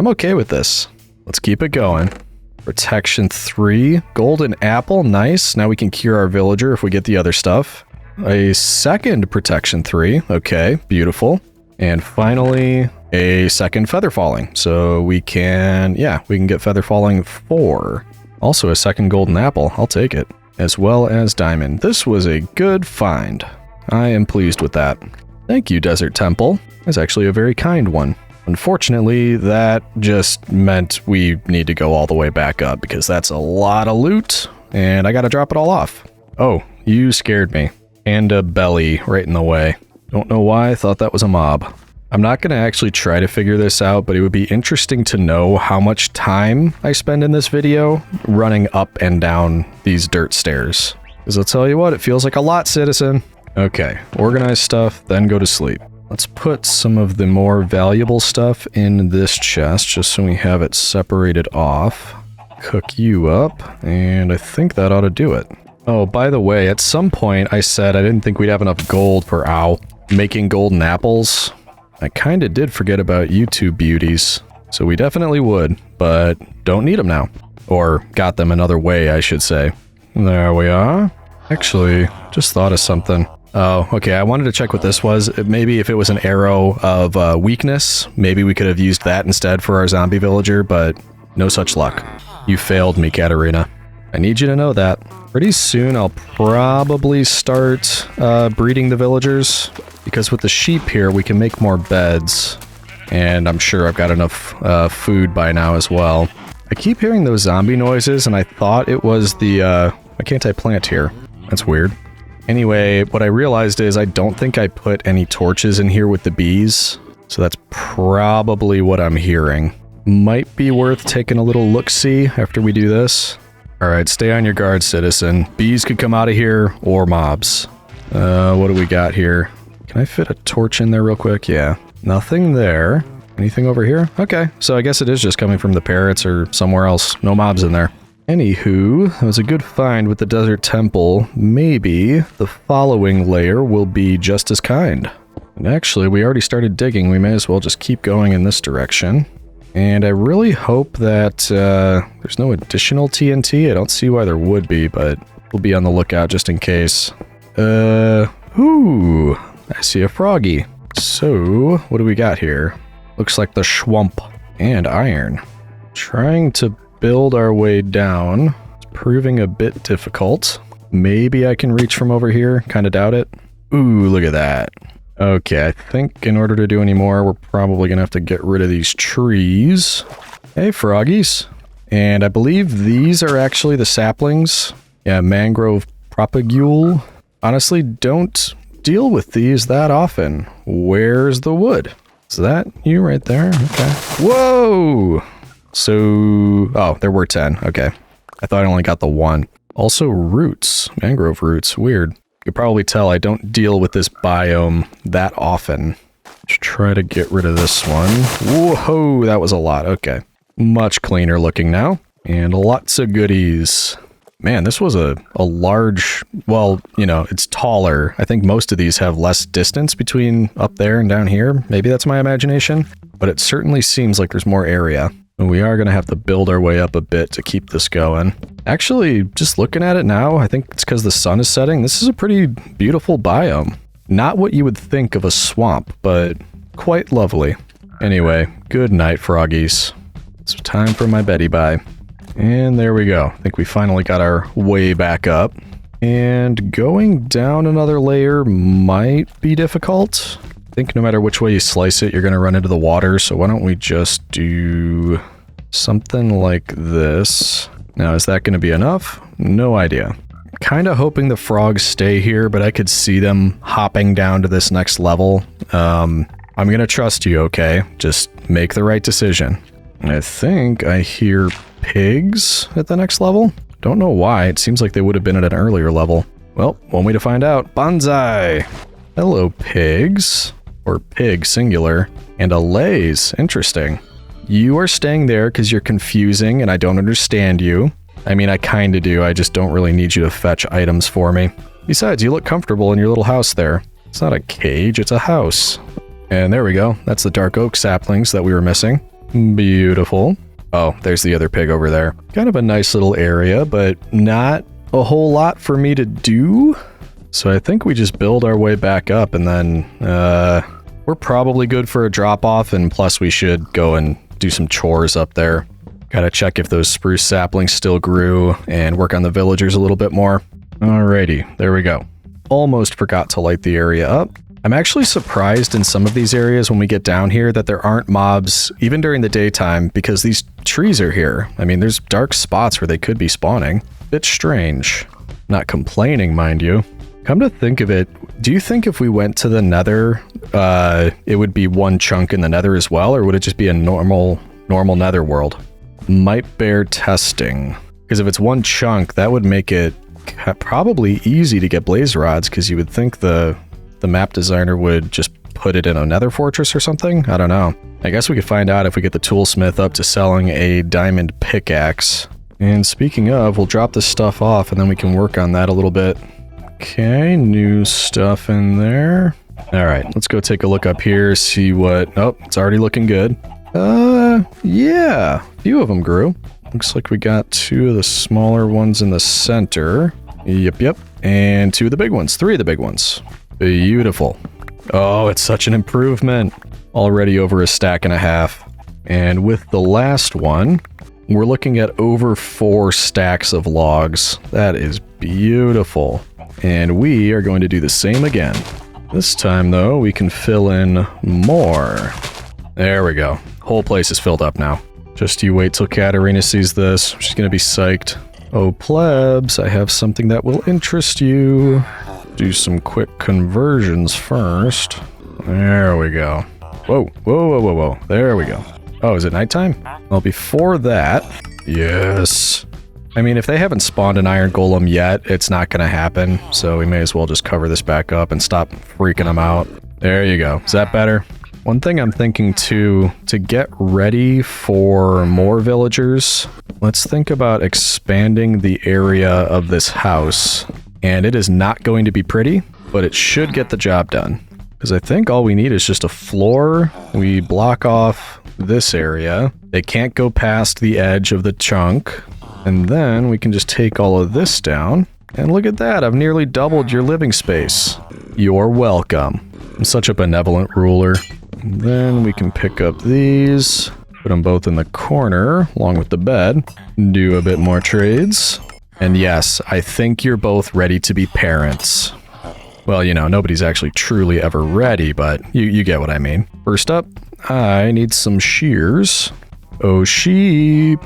okay with this. Let's keep it going. Protection 3, golden apple, nice. Now we can cure our villager if we get the other stuff. A second protection 3, okay, beautiful. And finally, a second feather falling. So we can get feather falling 4. Also a second golden apple, I'll take it. As well as diamond. This was a good find. I am pleased with that. Thank you, Desert Temple. That's actually a very kind one. Unfortunately, that just meant we need to go all the way back up because that's a lot of loot and I gotta drop it all off. Oh, you scared me. And a belly right in the way. Don't know why I thought that was a mob. I'm not going to actually try to figure this out, but it would be interesting to know how much time I spend in this video running up and down these dirt stairs. Because I'll tell you what, it feels like a lot, citizen. Okay, organize stuff, then go to sleep. Let's put some of the more valuable stuff in this chest, just so we have it separated off. Cook you up, and I think that ought to do it. Oh, by the way, at some point I said I didn't think we'd have enough gold for making golden apples. I kinda did forget about you two beauties. So we definitely would, but don't need them now. Or got them another way, I should say. There we are. Actually, just thought of something. Oh, okay, I wanted to check what this was. Maybe if it was an arrow of weakness, maybe we could have used that instead for our zombie villager, but no such luck. You failed me, Katarina. I need you to know that. Pretty soon I'll probably start breeding the villagers, because with the sheep here we can make more beds, and I'm sure I've got enough food by now as well. I keep hearing those zombie noises and I thought it was the, why can't I plant here? That's weird. Anyway, what I realized is I don't think I put any torches in here with the bees, so that's probably what I'm hearing. Might be worth taking a little look-see after we do this. Alright, stay on your guard, citizen. Bees could come out of here, or mobs. What do we got here? Can I fit a torch in there real quick? Yeah. Nothing there. Anything over here? Okay, so I guess it is just coming from the parrots or somewhere else. No mobs in there. Anywho, that was a good find with the Desert Temple. Maybe the following layer will be just as kind. And actually, we already started digging. We may as well just keep going in this direction. And I really hope that there's no additional TNT. I don't see why there would be, but we'll be on the lookout just in case. Ooh, I see a froggy. So, what do we got here? Looks like the swamp and iron. Trying to build our way down. It's proving a bit difficult. Maybe I can reach from over here. Kind of doubt it. Ooh, look at that. Okay, I think in order to do any more, we're probably going to have to get rid of these trees. Hey, froggies. And I believe these are actually the saplings. Yeah, mangrove propagule. Honestly, don't deal with these that often. Where's the wood? Is that you right there? Okay. Whoa! So... oh, there were 10. Okay. I thought I only got the 1. Also roots. Mangrove roots. Weird. You can probably tell I don't deal with this biome that often. Let's try to get rid of this one. Whoa, that was a lot. Okay. Much cleaner looking now. And lots of goodies. Man, this was a large... well, you know, it's taller. I think most of these have less distance between up there and down here. Maybe that's my imagination. But it certainly seems like there's more area. And we are going to have to build our way up a bit to keep this going. Actually, just looking at it now, I think it's because the sun is setting. This is a pretty beautiful biome. Not what you would think of a swamp, but quite lovely. Anyway, good night, froggies. It's time for my Betty bye. And there we go. I think we finally got our way back up. And going down another layer might be difficult. I think no matter which way you slice it, you're going to run into the water. So why don't we just do something like this? Now, is that going to be enough? No idea. Kind of hoping the frogs stay here, but I could see them hopping down to this next level. I'm going to trust you, okay? Just make the right decision. I think I hear pigs at the next level. Don't know why. It seems like they would have been at an earlier level. Well, one way to find out. Bonsai! Hello, pigs. Or pig, singular. And a lays. Interesting. You are staying there because you're confusing and I don't understand you. I mean, I kind of do. I just don't really need you to fetch items for me. Besides, you look comfortable in your little house there. It's not a cage, it's a house. And there we go. That's the dark oak saplings that we were missing. Beautiful. Oh, there's the other pig over there. Kind of a nice little area, but not a whole lot for me to do. So I think we just build our way back up and then we're probably good for a drop-off, and plus we should go and do some chores up there. Gotta check if those spruce saplings still grew and work on the villagers a little bit more. Alrighty, there we go. Almost forgot to light the area up. I'm actually surprised in some of these areas when we get down here that there aren't mobs, even during the daytime, because these trees are here. I mean, there's dark spots where they could be spawning. Bit strange. Not complaining, mind you. Come to think of it, do you think if we went to the nether, it would be one chunk in the nether as well, or would it just be a normal nether world? Might bear testing. Because if it's one chunk, that would make it probably easy to get blaze rods, because you would think the map designer would just put it in a nether fortress or something? I don't know. I guess we could find out if we get the toolsmith up to selling a diamond pickaxe. And speaking of, we'll drop this stuff off and then we can work on that a little bit. Okay, new stuff in there. Alright, let's go take a look up here, see what... oh, it's already looking good. Yeah, a few of them grew. Looks like we got 2 of the smaller ones in the center. Yep. And 2 of the big ones, 3 of the big ones. Beautiful. Oh, it's such an improvement. Already over a stack and a half. And with the last one, we're looking at over 4 stacks of logs. That is beautiful. And we are going to do the same again. This time, though, we can fill in more. There we go. Whole place is filled up now. Just you wait till Katarina sees this. She's going to be psyched. Oh, plebs, I have something that will interest you. Do some quick conversions first. There we go. Whoa. There we go. Oh, is it nighttime? Well, before that... yes. I mean, if they haven't spawned an iron golem yet, it's not going to happen. So we may as well just cover this back up and stop freaking them out. There you go. Is that better? One thing I'm thinking too, to get ready for more villagers, let's think about expanding the area of this house. And it is not going to be pretty, but it should get the job done. Because I think all we need is just a floor. We block off this area. They can't go past the edge of the chunk. And then we can just take all of this down. And look at that, I've nearly doubled your living space. You're welcome. I'm such a benevolent ruler. And then we can pick up these, put them both in the corner, along with the bed. Do a bit more trades. And yes, I think you're both ready to be parents. Well, you know, nobody's actually truly ever ready, but you get what I mean. First up, I need some shears. Oh, sheep.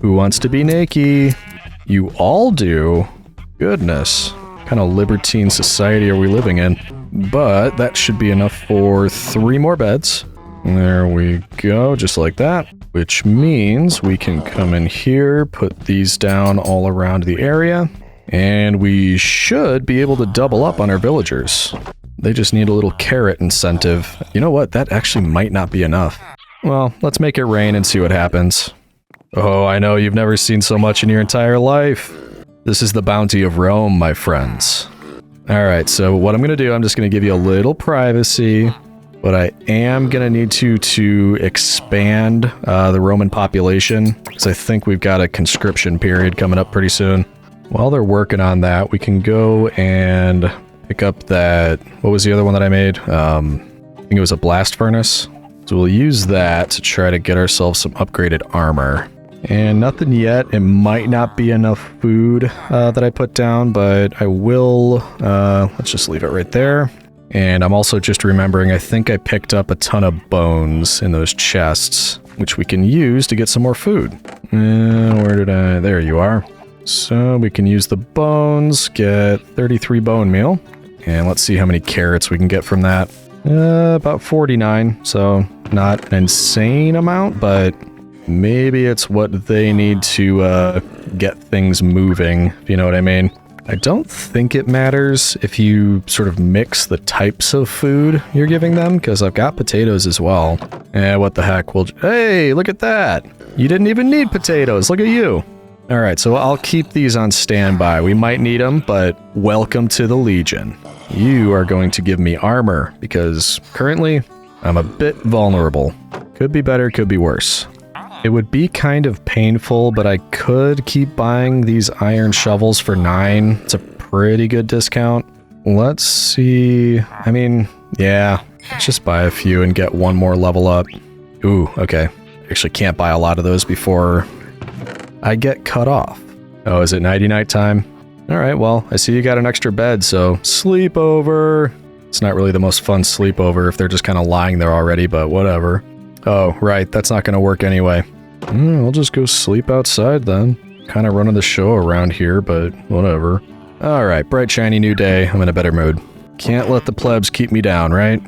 Who wants to be naked? You all do? Goodness. What kind of libertine society are we living in? But that should be enough for 3 more beds. There we go, just like that. Which means we can come in here, put these down all around the area. And we should be able to double up on our villagers. They just need a little carrot incentive. You know what? That actually might not be enough. Well, let's make it rain and see what happens. Oh, I know you've never seen so much in your entire life. This is the bounty of Rome, my friends. Alright, so what I'm going to do, I'm just going to give you a little privacy. But I am going to need to expand the Roman population. Because I think we've got a conscription period coming up pretty soon. While they're working on that, we can go and pick up that... What was the other one that I made? I think it was a blast furnace. So we'll use that to try to get ourselves some upgraded armor. And nothing yet. It might not be enough food that I put down, but I will... let's just leave it right there. And I'm also just remembering, I think I picked up a ton of bones in those chests, which we can use to get some more food. Where did I... There you are. So we can use the bones, get 33 bone meal, and let's see how many carrots we can get from that. About 49, so not an insane amount, but maybe it's what they need to get things moving, if you know what I mean. I don't think it matters if you sort of mix the types of food you're giving them, because I've got potatoes as well. What the heck, hey, look at that! You didn't even need potatoes, look at you! Alright, so I'll keep these on standby. We might need them, but welcome to the Legion. You are going to give me armor, because currently, I'm a bit vulnerable. Could be better, could be worse. It would be kind of painful, but I could keep buying these iron shovels for 9. It's a pretty good discount. Let's see... I mean, yeah. Let's just buy a few and get 1 more level up. Ooh, okay. Actually can't buy a lot of those before... I get cut off. Oh, is it nighty-night time? Alright, well, I see you got an extra bed, so sleepover. It's not really the most fun sleepover if they're just kind of lying there already, but whatever. Oh, right, that's not going to work anyway. I'll just go sleep outside then. Kind of running the show around here, but whatever. Alright, bright shiny new day. I'm in a better mood. Can't let the plebs keep me down, right?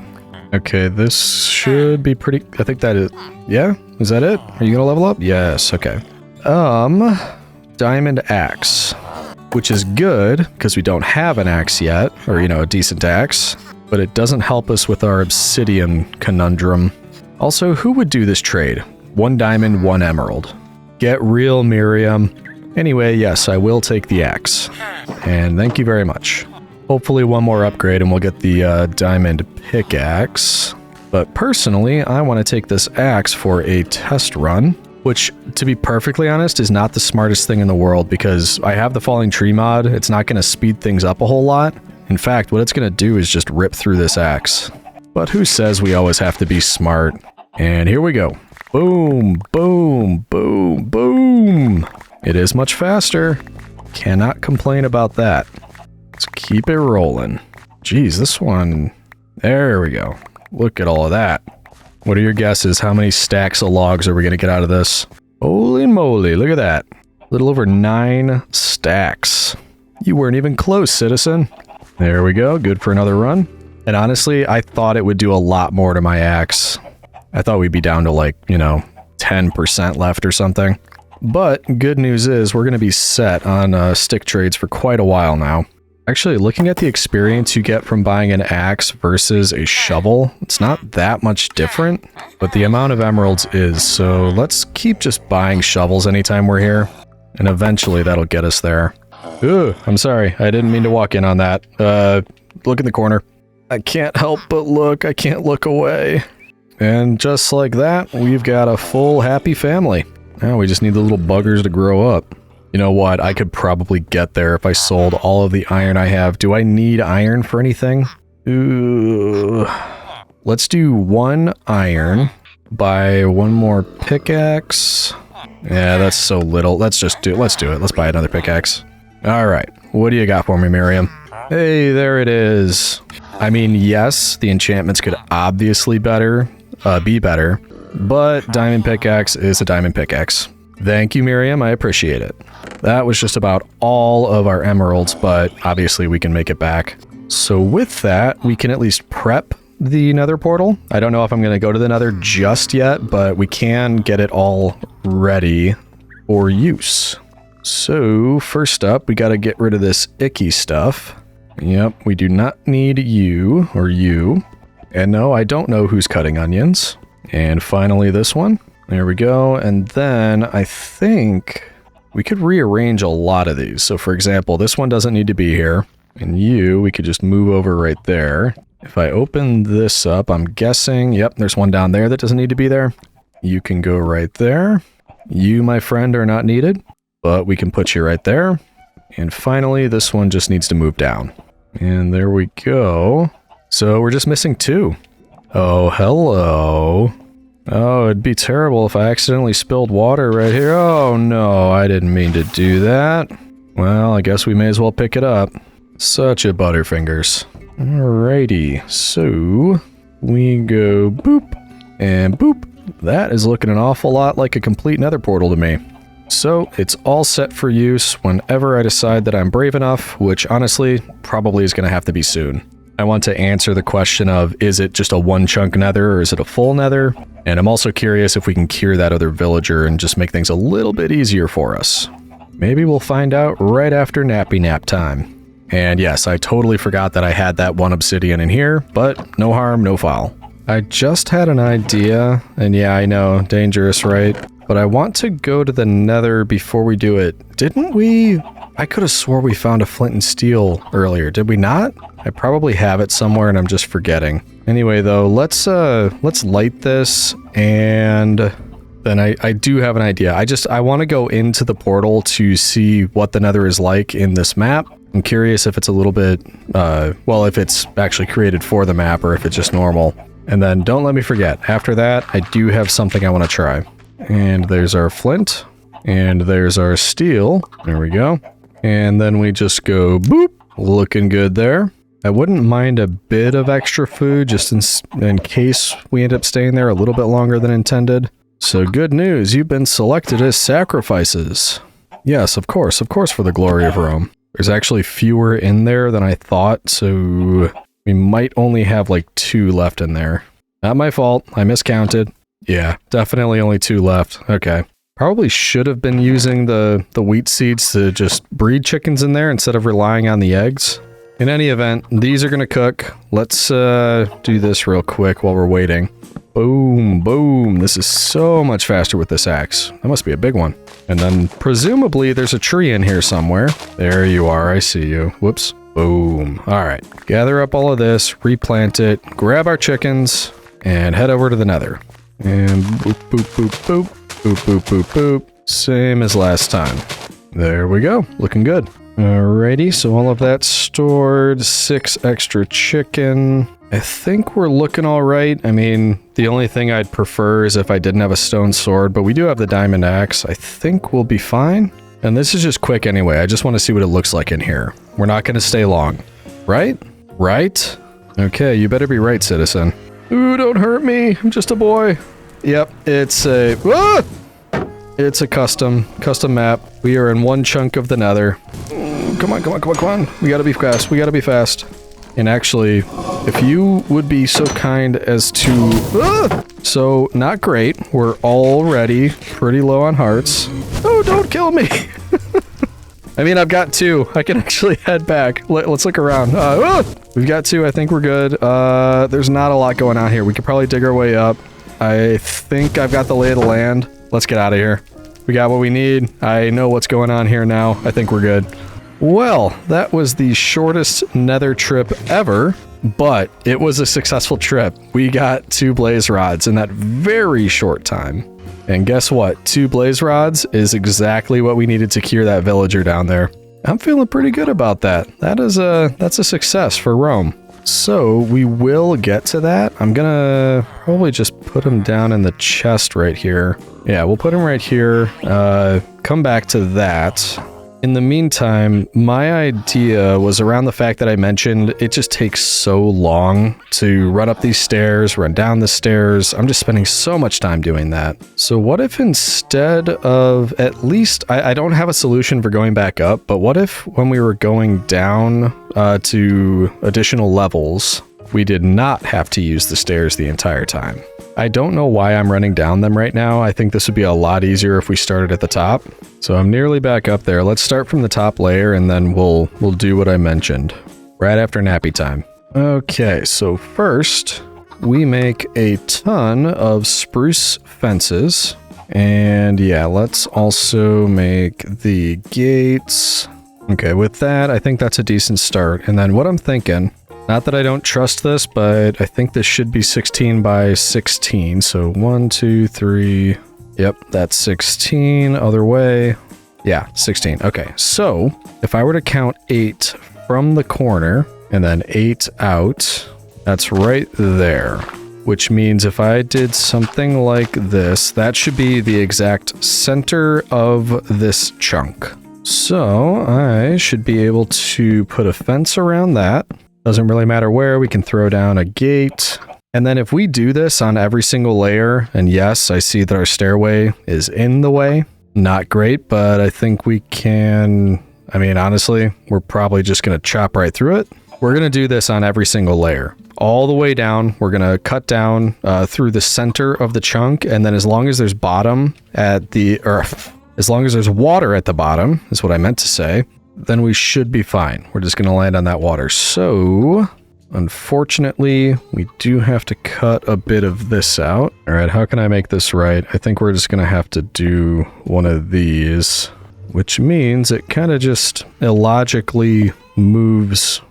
Okay, this should be pretty... I think that is... Yeah? Is that it? Are you going to level up? Yes, okay. Diamond axe, which is good because we don't have an axe yet, or, you know, a decent axe, but it doesn't help us with our obsidian conundrum. Also, who would do this trade? 1 diamond, 1 emerald. Get real, Miriam. Anyway, yes, I will take the axe. And thank you very much. Hopefully 1 more upgrade and we'll get the diamond pickaxe. But personally, I want to take this axe for a test run. Which, to be perfectly honest, is not the smartest thing in the world because I have the falling tree mod. It's not going to speed things up a whole lot. In fact, what it's going to do is just rip through this axe. But who says we always have to be smart? And here we go. Boom, boom, boom, boom. It is much faster. Cannot complain about that. Let's keep it rolling. Geez, this one... There we go. Look at all of that. What are your guesses? How many stacks of logs are we going to get out of this? Holy moly, look at that. A little over 9 stacks. You weren't even close, citizen. There we go, good for another run. And honestly, I thought it would do a lot more to my axe. I thought we'd be down to like, you know, 10% left or something. But good news is we're going to be set on stick trades for quite a while now. Actually, looking at the experience you get from buying an axe versus a shovel, it's not that much different, but the amount of emeralds is, so let's keep just buying shovels anytime we're here, and eventually that'll get us there. Ooh, I'm sorry, I didn't mean to walk in on that. Look in the corner. I can't help but look, I can't look away. And just like that, we've got a full happy family. Now we just need the little buggers to grow up. You know what? I could probably get there if I sold all of the iron I have. Do I need iron for anything? Ooh. Let's do 1 iron. Buy 1 more pickaxe. Yeah, that's so little. Let's do it. Let's buy another pickaxe. All right. What do you got for me, Miriam? Hey, there it is. I mean, yes, the enchantments could obviously be better, but diamond pickaxe is a diamond pickaxe. Thank you, Miriam. I appreciate it. That was just about all of our emeralds, but obviously we can make it back. So with that, we can at least prep the nether portal. I don't know if I'm going to go to the nether just yet, but we can get it all ready for use. So first up, we got to get rid of this icky stuff. Yep, we do not need you or you. And no, I don't know who's cutting onions. And finally this one. There we go. And then I think we could rearrange a lot of these. So for example, this one doesn't need to be here. And we could just move over right there. If I open this up, I'm guessing, yep, there's one down there that doesn't need to be there. You can go right there. You, my friend, are not needed, but we can put you right there. And finally, this one just needs to move down. And there we go. So we're just missing 2. Oh, hello. Oh, it'd be terrible if I accidentally spilled water right here. Oh no, I didn't mean to do that. Well, I guess we may as well pick it up. Such a butterfingers. Alrighty, so we go boop and boop. That is looking an awful lot like a complete nether portal to me. So it's all set for use whenever I decide that I'm brave enough, which honestly probably is going to have to be soon. I want to answer the question of, is it just a 1 chunk nether or is it a full nether? And I'm also curious if we can cure that other villager and just make things a little bit easier for us. Maybe we'll find out right after nappy nap time. And yes, I totally forgot that I had that 1 obsidian in here, but no harm, no foul. I just had an idea, and yeah, I know, dangerous, right? But I want to go to the nether before we do it. Didn't we? I could have swore we found a flint and steel earlier, did we not? I probably have it somewhere and I'm just forgetting. Anyway though, let's light this, and then I do have an idea. I want to go into the portal to see what the nether is like in this map. I'm curious if it's a little bit, well, if it's actually created for the map or if it's just normal. And then don't let me forget, after that, I do have something I want to try. And there's our flint, and there's our steel. There we go. And then we just go boop, looking good there. I wouldn't mind a bit of extra food just in case we end up staying there a little bit longer than intended. So good news, you've been selected as sacrifices. Yes, of course for the glory of Rome. There's actually fewer in there than I thought, so we might only have like 2 left in there. Not my fault, I miscounted. Yeah, definitely only 2 left. Okay. Probably should have been using the wheat seeds to just breed chickens in there instead of relying on the eggs. In any event, these are gonna cook. Let's do this real quick while we're waiting. Boom, boom. This is so much faster with this axe. That must be a big one. And then presumably there's a tree in here somewhere. There you are, I see you. Whoops. Boom. All right, gather up all of this, replant it, grab our chickens, and head over to the nether. And boop, boop, boop, boop, boop, boop, boop, boop. Same as last time. There we go, looking good. Alrighty, so all of that stored, 6 extra chicken. I think we're looking all right. I mean, the only thing I'd prefer is if I didn't have a stone sword, but we do have the diamond axe. I think we'll be fine. And this is just quick anyway. I just want to see what it looks like in here. We're not going to stay long. Right? Right? Okay, you better be right, citizen. Ooh, don't hurt me. I'm just a boy. Yep, it's a... Ah! It's a custom map. We are in 1 chunk of the nether. Come on. We gotta be fast. We gotta be fast. And actually, if you would be so kind as to... Ah! So, not great. We're already pretty low on hearts. Oh, don't kill me! I mean, I've got 2. I can actually head back. Let's look around. We've got 2. I think we're good. There's not a lot going on here. We could probably dig our way up. I think I've got the lay of the land. Let's get out of here. We got what we need. I know what's going on here now. I think we're good. Well, that was the shortest nether trip ever. but it was a successful trip. We got 2 blaze rods in that very short time. And guess what? 2 blaze rods is exactly what we needed to cure that villager down there. I'm feeling pretty good about that. That's a success for Rome. So we will get to that. I'm gonna probably just put him down in the chest right here. Yeah, we'll put him right here. Come back to that. In the meantime, my idea was around the fact that I mentioned it just takes so long to run up these stairs, run down the stairs. I'm just spending so much time doing that. So what if instead of at least, I don't have a solution for going back up, but what if when we were going down to additional levels, we did not have to use the stairs the entire time? I don't know why I'm running down them right now. I think this would be a lot easier if we started at the top. So I'm nearly back up there. Let's start from the top layer and then we'll do what I mentioned right after nappy time. Okay, so first we make a ton of spruce fences. And yeah, let's also make the gates. Okay, with that, I think that's a decent start. And then what I'm thinking, not that I don't trust this, but I think this should be 16 by 16. So 1, 2, 3. Yep, that's 16. Other way. Yeah, 16. Okay, so if I were to count 8 from the corner and then 8 out, that's right there. Which means if I did something like this, that should be the exact center of this chunk. So I should be able to put a fence around that. Doesn't really matter where, we can throw down a gate. And then if we do this on every single layer, and yes, I see that our stairway is in the way. Not great, but I think we can, I mean, honestly, we're probably just going to chop right through it. We're going to do this on every single layer. All the way down, we're going to cut down through the center of the chunk, and then as long as there's bottom at the, or as long as there's water at the bottom, is what I meant to say, then we should be fine. We're just going to land on that water. So, unfortunately, we do have to cut a bit of this out. All right, how can I make this right? I think we're just going to have to do one of these, which means it kind of just illogically moves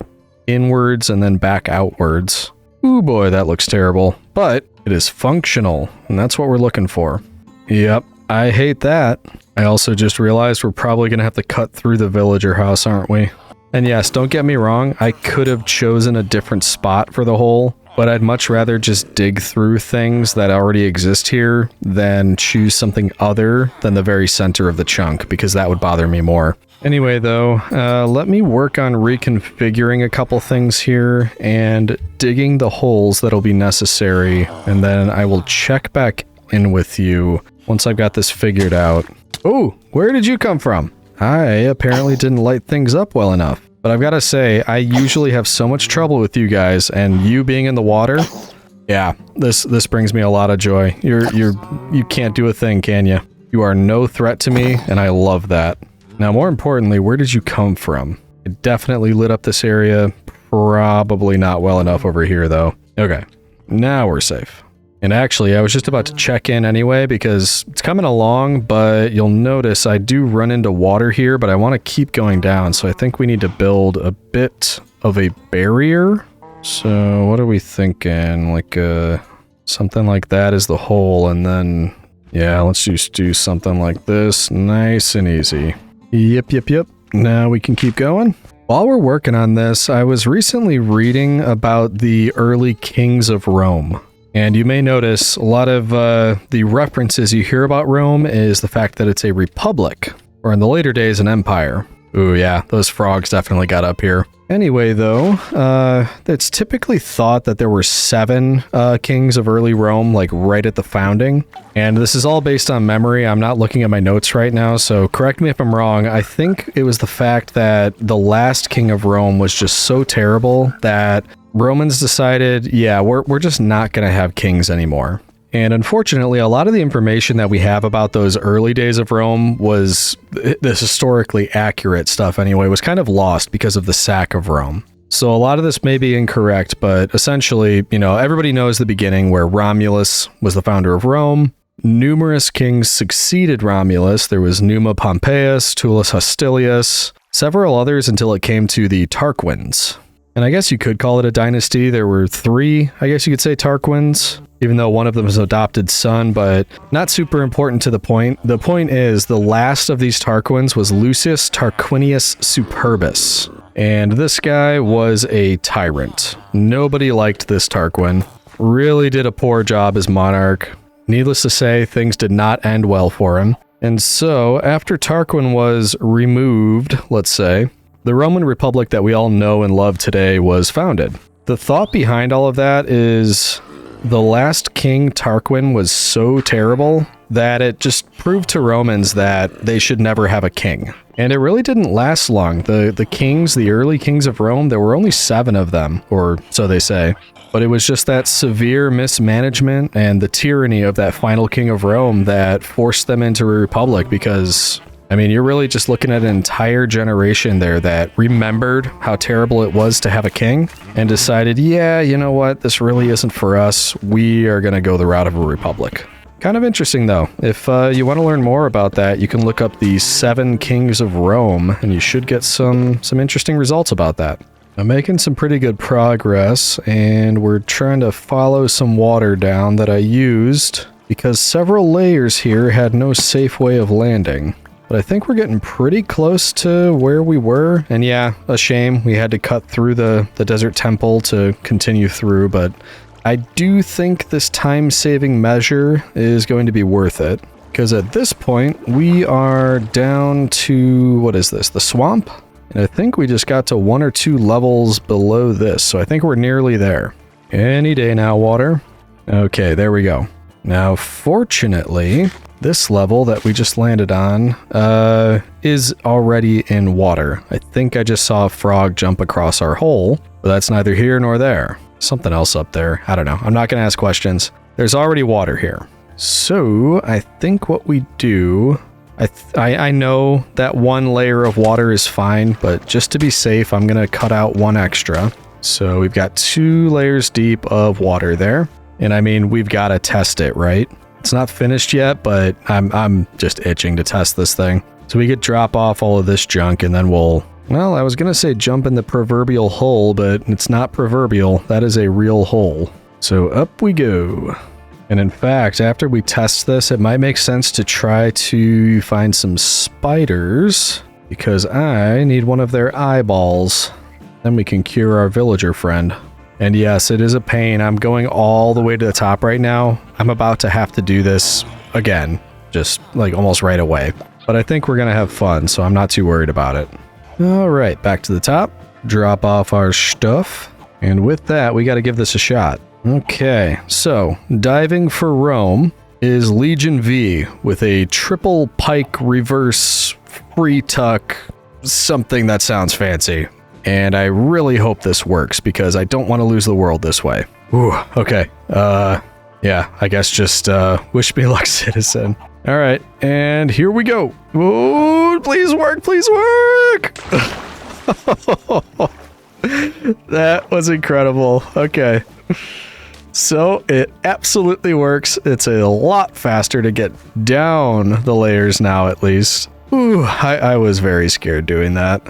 inwards and then back outwards. Ooh boy, that looks terrible, but it is functional, and that's what we're looking for. Yep, I hate that. I also just realized we're probably going to have to cut through the villager house, aren't we? And yes, don't get me wrong, I could have chosen a different spot for the hole, but I'd much rather just dig through things that already exist here than choose something other than the very center of the chunk, because that would bother me more. Anyway, though, let me work on reconfiguring a couple things here and digging the holes that'll be necessary, and then I will check back in with you once I've got this figured out. Oh, where did you come from? I apparently didn't light things up well enough. But I've got to say, I usually have so much trouble with you guys, and you being in the water, yeah, this brings me a lot of joy. You can't do a thing, can you? You are no threat to me, and I love that. Now, more importantly, where did you come from? It definitely lit up this area. Probably not well enough over here, though. Okay, now we're safe. And actually, I was just about to check in anyway because it's coming along, but you'll notice I do run into water here, but I want to keep going down. So I think we need to build a bit of a barrier. So what are we thinking? Like something like that is the hole. And then, yeah, let's just do something like this. Nice and easy. Yep. Now we can keep going. While we're working on this, I was recently reading about the early kings of Rome. And you may notice a lot of the references you hear about Rome is the fact that it's a republic, or in the later days, an empire. Ooh, yeah, those frogs definitely got up here. Anyway, though, it's typically thought that there were 7 kings of early Rome, like right at the founding. And this is all based on memory. I'm not looking at my notes right now, so correct me if I'm wrong. I think it was the fact that the last king of Rome was just so terrible that Romans decided, yeah, we're just not going to have kings anymore. And unfortunately, a lot of the information that we have about those early days of Rome was, this historically accurate stuff anyway, was kind of lost because of the sack of Rome. So a lot of this may be incorrect, but essentially, you know, everybody knows the beginning where Romulus was the founder of Rome. Numerous kings succeeded Romulus. There was Numa Pompeius, Tullus Hostilius, several others until it came to the Tarquins. And I guess you could call it a dynasty. There were 3, I guess you could say, Tarquins, even though one of them is adopted son, but not super important to the point. The point is, the last of these Tarquins was Lucius Tarquinius Superbus. And this guy was a tyrant. Nobody liked this Tarquin. Really did a poor job as monarch. Needless to say, things did not end well for him. And so, after Tarquin was removed, let's say, the Roman Republic that we all know and love today was founded. The thought behind all of that is the last king, Tarquin, was so terrible that it just proved to Romans that they should never have a king. And it really didn't last long. The kings, the early kings of Rome, there were only 7 of them, or so they say. But it was just that severe mismanagement and the tyranny of that final king of Rome that forced them into a republic because, I mean, you're really just looking at an entire generation there that remembered how terrible it was to have a king and decided, yeah, you know what, this really isn't for us. We are going to go the route of a republic. Kind of interesting, though. If you want to learn more about that, you can look up the 7 kings of Rome, and you should get some interesting results about that. I'm making some pretty good progress, and we're trying to follow some water down that I used because several layers here had no safe way of landing. But I think we're getting pretty close to where we were. And yeah, a shame we had to cut through the desert temple to continue through, but I do think this time-saving measure is going to be worth it. Because at this point, we are down to, what is this, the swamp? And I think we just got to 1 or 2 levels below this, so I think we're nearly there. Any day now, water. Okay, there we go. Now, fortunately, this level that we just landed on is already in water. I think I just saw a frog jump across our hole, but that's neither here nor there. Something else up there. I don't know. I'm not going to ask questions. There's already water here. So, I think what we do... I know that 1 layer of water is fine, but just to be safe, I'm going to cut out 1 extra. So we've got 2 layers deep of water there. And I mean, we've got to test it, right? It's not finished yet, but I'm just itching to test this thing. So we could drop off all of this junk and then well, I was going to say jump in the proverbial hole, but it's not proverbial. That is a real hole. So up we go. And in fact, after we test this, it might make sense to try to find some spiders because I need one of their eyeballs. Then we can cure our villager friend. And yes, it is a pain. I'm going all the way to the top right now. I'm about to have to do this again, just like almost right away. But I think we're going to have fun, so I'm not too worried about it. All right, back to the top. Drop off our stuff. And with that, we got to give this a shot. Okay, so diving for Rome is Legion V with a triple pike reverse free tuck, something that sounds fancy. And I really hope this works because I don't want to lose the world this way. Ooh, okay. Yeah, I guess just wish me luck, citizen. All right, and here we go. Oh, please work, please work. That was incredible. Okay. So it absolutely works. It's a lot faster to get down the layers now, at least. Ooh, I was very scared doing that.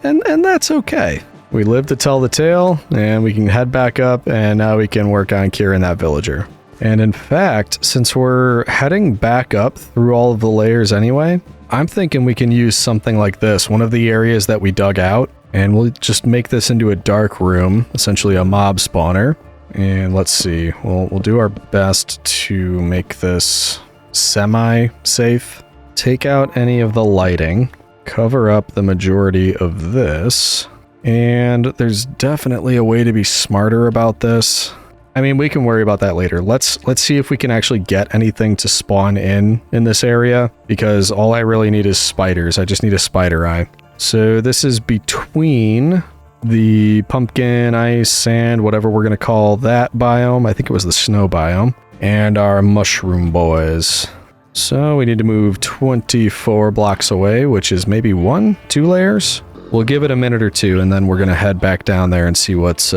And that's okay. We live to tell the tale, and we can head back up, and now we can work on curing that villager. And in fact, since we're heading back up through all of the layers anyway, I'm thinking we can use something like this, one of the areas that we dug out, and we'll just make this into a dark room, essentially a mob spawner. And let's see, we'll do our best to make this semi-safe. Take out any of the lighting, cover up the majority of this, and there's definitely a way to be smarter about this. I mean, we can worry about that later. Let's see if we can actually get anything to spawn in this area, because all I really need is spiders. I just need a spider eye. So this is between the pumpkin, ice, sand, whatever we're going to call that biome. I think it was the snow biome. And our mushroom boys. So we need to move 24 blocks away, which is maybe 1-2 layers. We'll give it a minute or 2, and then we're going to head back down there and see what's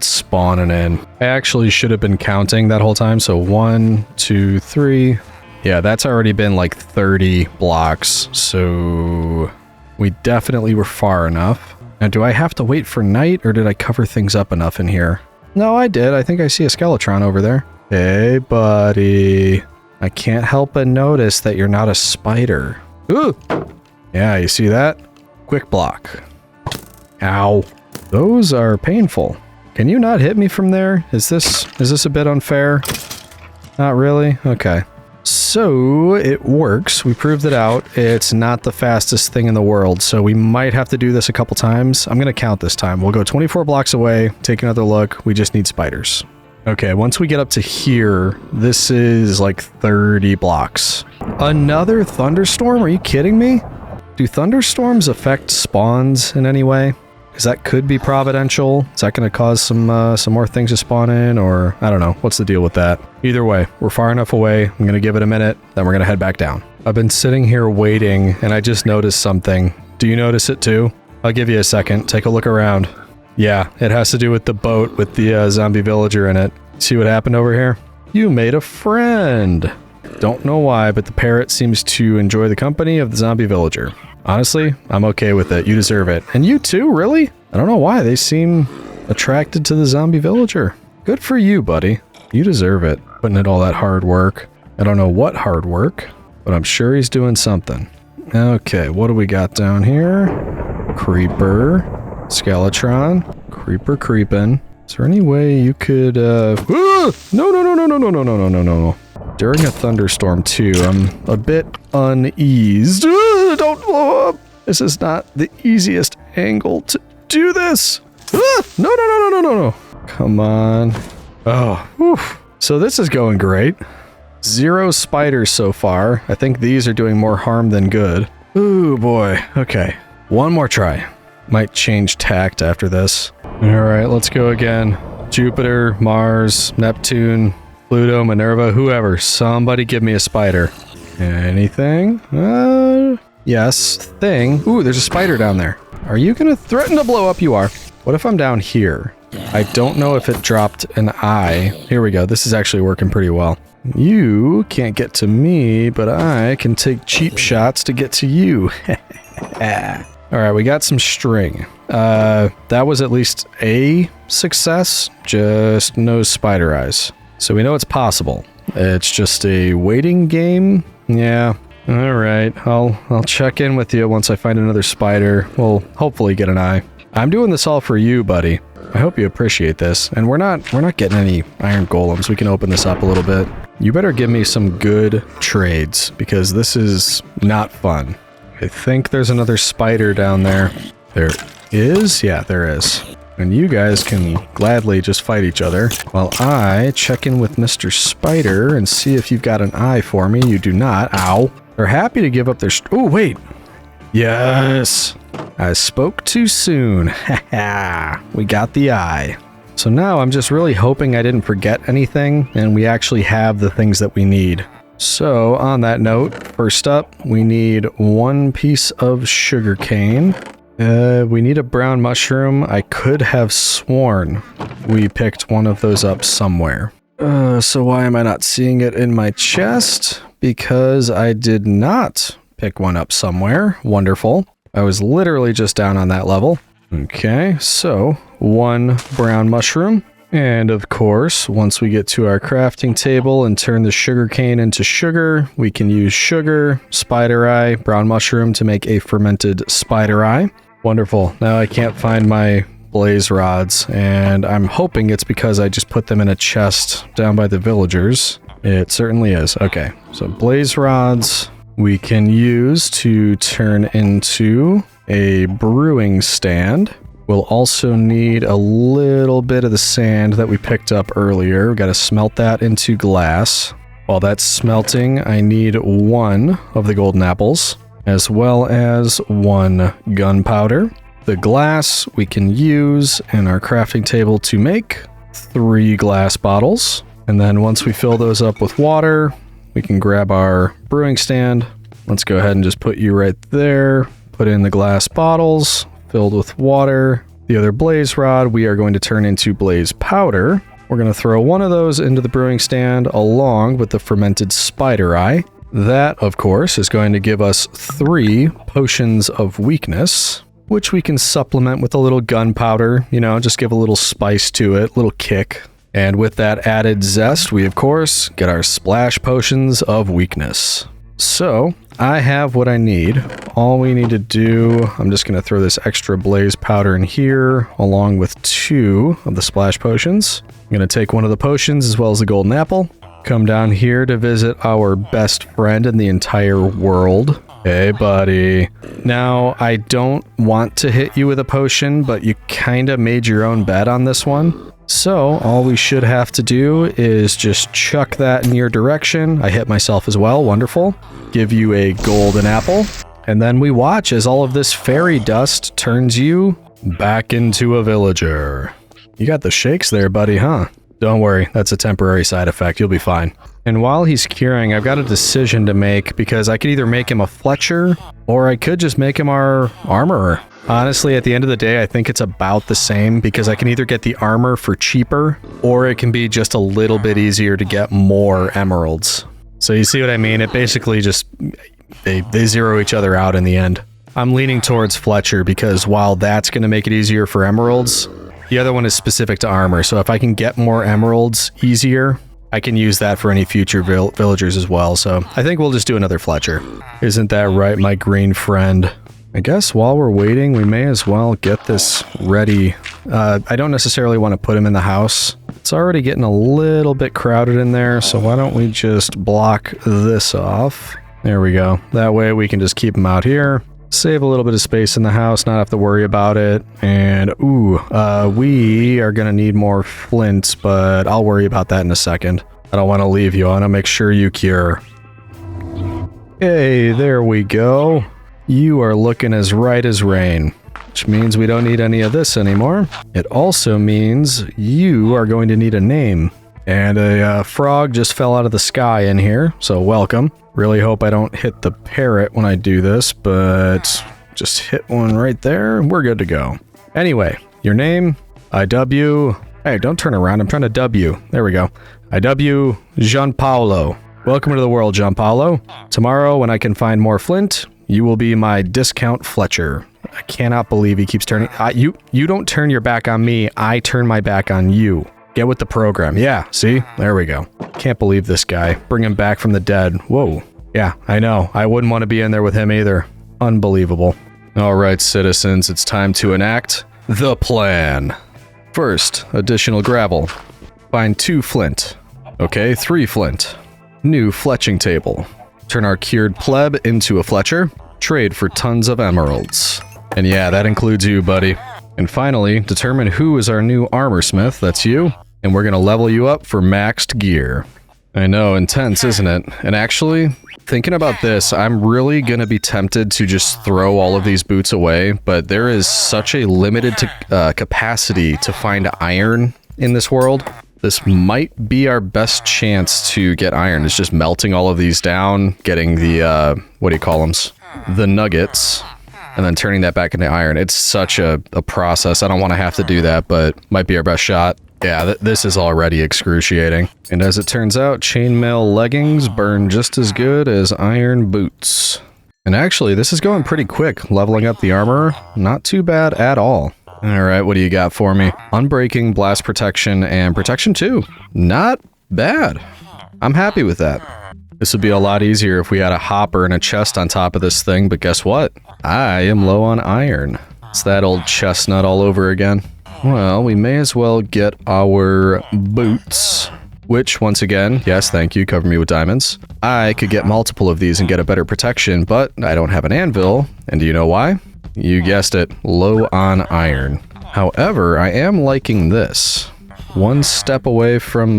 spawning in. I actually should have been counting that whole time. So 1, 2, 3. Yeah, that's already been like 30 blocks. So we definitely were far enough. Now, do I have to wait for night, or did I cover things up enough in here? No, I did. I think I see a Skeletron over there. Hey, buddy. I can't help but notice that you're not a spider. Ooh! Yeah, you see that? Quick block. Ow. Those are painful. Can you not hit me from there? Is this a bit unfair? Not really? Okay. So, it works. We proved it out. It's not the fastest thing in the world, so we might have to do this a couple times. I'm gonna count this time. We'll go 24 blocks away, take another look. We just need spiders. Okay, once we get up to here, this is like 30 blocks. Another thunderstorm? Are you kidding me? Do thunderstorms affect spawns in any way? Because that could be providential. Is that going to cause some more things to spawn in? Or, I don't know. What's the deal with that? Either way, we're far enough away. I'm going to give it a minute, then we're going to head back down. I've been sitting here waiting, and I just noticed something. Do you notice it too? I'll give you a second. Take a look around. Yeah, it has to do with the boat with the zombie villager in it. See what happened over here? You made a friend. Don't know why, but the parrot seems to enjoy the company of the zombie villager. Honestly, I'm okay with it. You deserve it. And you too, really? I don't know why. They seem attracted to the zombie villager. Good for you, buddy. You deserve it. Putting in all that hard work. I don't know what hard work, but I'm sure he's doing something. Okay, what do we got down here? Creeper. Skeletron. Creeper creeping. Is there any way you could, No. During a thunderstorm, too, I'm a bit uneased. Don't blow up! This is not the easiest angle to do this! No. Come on. Oh, whew. So this is going great. 0 spiders so far. I think these are doing more harm than good. Ooh, boy. Okay. One more try. Might change tact after this. Alright, let's go again. Jupiter, Mars, Neptune, Pluto, Minerva, whoever. Somebody give me a spider. Anything? Yes. Thing. Ooh, there's a spider down there. Are you gonna threaten to blow up? You are. What if I'm down here? I don't know if it dropped an eye. Here we go. This is actually working pretty well. You can't get to me, but I can take cheap shots to get to you. Alright, we got some string. That was at least a success, just no spider eyes. So we know it's possible. It's just a waiting game? Yeah. Alright, I'll check in with you once I find another spider. We'll hopefully get an eye. I'm doing this all for you, buddy. I hope you appreciate this. And we're not getting any iron golems. We can open this up a little bit. You better give me some good trades, because this is not fun. I think there's another spider down there. There is? Yeah, there is. And you guys can gladly just fight each other while I check in with Mr. Spider and see if you've got an eye for me. You do not. Ow. They're happy to give up their... Oh, wait. Yes. I spoke too soon. Haha. We got the eye. So now I'm just really hoping I didn't forget anything and we actually have the things that we need. So, on that note, first up, we need 1 piece of sugarcane. We need a brown mushroom. I could have sworn we picked one of those up somewhere. So why am I not seeing it in my chest? Because I did not pick one up somewhere. Wonderful. I was literally just down on that level. Okay, so 1 brown mushroom. And of course, once we get to our crafting table and turn the sugarcane into sugar, we can use sugar, spider eye, brown mushroom to make a fermented spider eye. Wonderful. Now I can't find my blaze rods, and I'm hoping it's because I just put them in a chest down by the villagers. It certainly is. Okay, so blaze rods we can use to turn into a brewing stand. We'll also need a little bit of the sand that we picked up earlier. We've got to smelt that into glass. While that's smelting, I need 1 of the golden apples, as well as 1 gunpowder. The glass we can use in our crafting table to make 3 glass bottles. And then once we fill those up with water, we can grab our brewing stand. Let's go ahead and just put you right there. Put in the glass bottles filled with water. The other blaze rod we are going to turn into blaze powder. We're going to throw 1 of those into the brewing stand along with the fermented spider eye. That, of course, is going to give us 3 potions of weakness. which we can supplement with a little gunpowder, you know, just give a little spice to it, little kick. And with that added zest, we of course get our splash potions of weakness. So, I have what I need. All we need to do, I'm just going to throw this extra blaze powder in here, along with 2 of the splash potions. I'm going to take one of the potions as well as the golden apple. Come down here to visit our best friend in the entire world. Hey, buddy. Now, I don't want to hit you with a potion, but you kind of made your own bet on this one. So, all we should have to do is just chuck that in your direction. I hit myself as well, wonderful. Give you a golden apple, and then we watch as all of this fairy dust turns you back into a villager. You got the shakes there, buddy, huh? Don't worry, that's a temporary side effect, you'll be fine. And while he's curing, I've got a decision to make, because I could either make him a Fletcher, or I could just make him our armorer. Honestly, at the end of the day, I think it's about the same, because I can either get the armor for cheaper, or it can be just a little bit easier to get more emeralds. So you see what I mean? It basically just, they zero each other out in the end. I'm leaning towards Fletcher, because while that's going to make it easier for emeralds, the other one is specific to armor. So if I can get more emeralds easier, I can use that for any future villagers as well. So I think we'll just do another Fletcher. Isn't that right, my green friend? I guess while we're waiting, we may as well get this ready. I don't necessarily want to put him in the house. It's already getting a little bit crowded in there, so why don't we just block this off? There we go. That way we can just keep him out here. Save a little bit of space in the house, not have to worry about it. And, we are going to need more flint, but I'll worry about that in a second. I don't want to leave you. I want to make sure you cure. Hey, there we go. You are looking as right as rain, which means we don't need any of this anymore. It also means you are going to need a name. And a frog just fell out of the sky in here, so welcome. Really hope I don't hit the parrot when I do this, but just hit one right there and we're good to go. Anyway, your name, IW. Hey, don't turn around, I'm trying to W. There we go. IW Gianpaolo. Welcome to the world, Gianpaolo. Tomorrow, when I can find more flint, you will be my discount Fletcher. I cannot believe he keeps turning... You don't turn your back on me, I turn my back on you. Get with the program. Yeah, see? There we go. Can't believe this guy. Bring him back from the dead. Whoa. Yeah, I know. I wouldn't want to be in there with him either. Unbelievable. Alright, citizens, it's time to enact the plan. First, additional gravel. Find 2 flint. Okay, 3 flint. New fletching table. Turn our cured pleb into a Fletcher. Trade for tons of emeralds. And yeah, that includes you, buddy. And finally, determine who is our new armor smith. That's you. And we're gonna level you up for maxed gear. I know, intense, isn't it? And actually, thinking about this, I'm really gonna be tempted to just throw all of these boots away, but there is such a limited capacity to find iron in this world. This might be our best chance to get iron. It's just melting all of these down, getting the, what do you call them? The nuggets, and then turning that back into iron. It's such a process. I don't want to have to do that, but might be our best shot. Yeah, this is already excruciating. And as it turns out, chainmail leggings burn just as good as iron boots. And actually, this is going pretty quick. Leveling up the armor, not too bad at all. Alright, what do you got for me? Unbreaking, blast protection, and protection 2. Not bad. I'm happy with that. This would be a lot easier if we had a hopper and a chest on top of this thing, but guess what? I am low on iron. It's that old chestnut all over again. Well, we may as well get our boots, which, once again, yes, thank you, cover me with diamonds. I could get multiple of these and get a better protection, but I don't have an anvil, and do you know why? You guessed it, low on iron. However, I am liking this. One step away from,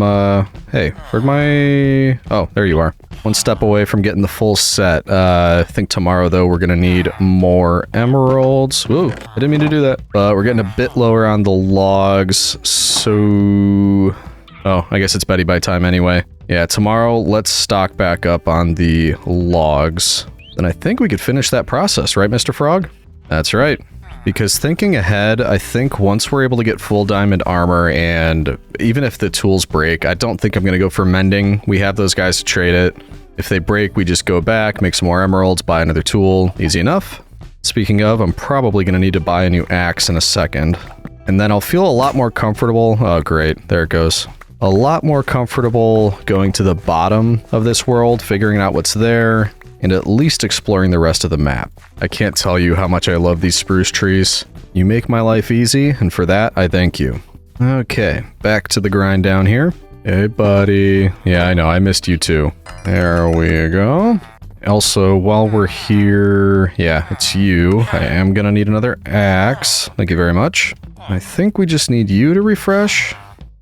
hey, where'd my... Oh, there you are. One step away from getting the full set. I think tomorrow, though, we're gonna need more emeralds. Ooh, I didn't mean to do that. But we're getting a bit lower on the logs, so... Oh, I guess it's Betty by time anyway. Yeah, tomorrow, let's stock back up on the logs. Then I think we could finish that process, right, Mr. Frog? That's right. Because thinking ahead, I think once we're able to get full diamond armor, and even if the tools break, I don't think I'm going to go for mending. We have those guys to trade it. If they break, we just go back, make some more emeralds, buy another tool. Easy enough. Speaking of, I'm probably going to need to buy a new axe in a second. And then I'll feel a lot more comfortable. Oh, great. There it goes. A lot more comfortable going to the bottom of this world, figuring out what's there, and at least exploring the rest of the map. I can't tell you how much I love these spruce trees. You make my life easy, and for that, I thank you. Okay, back to the grind down here. Hey, buddy. Yeah, I know, I missed you too. There we go. Also, while we're here, yeah, it's you. I am gonna need another axe. Thank you very much. I think we just need you to refresh.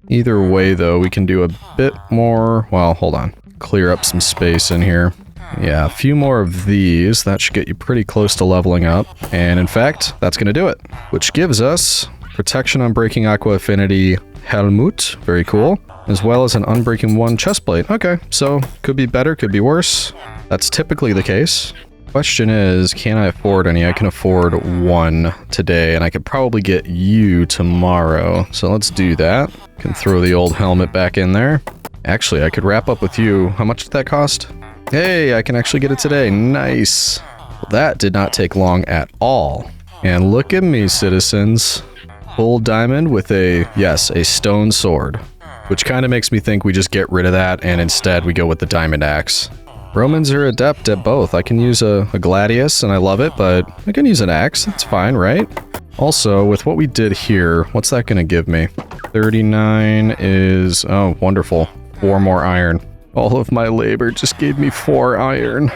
Either way, though, we can do a bit more. Well, hold on. Clear up some space in here. Yeah, a few more of these. That should get you pretty close to leveling up. And in fact, that's going to do it. Which gives us protection on Breaking Aqua Affinity Helmut. Very cool. As well as an Unbreaking 1 chestplate. Okay, so could be better, could be worse. That's typically the case. Question is, can I afford any? I can afford 1 today, and I could probably get you tomorrow. So let's do that. Can throw the old helmet back in there. Actually, I could wrap up with you. How much did that cost? Hey, I can actually get it today. Nice. Well, that did not take long at all. And look at me, citizens. Full diamond with a stone sword. Which kind of makes me think we just get rid of that, and instead we go with the diamond axe. Romans are adept at both. I can use a gladius, and I love it, but I can use an axe. That's fine, right? Also, with what we did here, what's that going to give me? 39 is... oh, wonderful. 4 more iron. All of my labor just gave me 4 iron.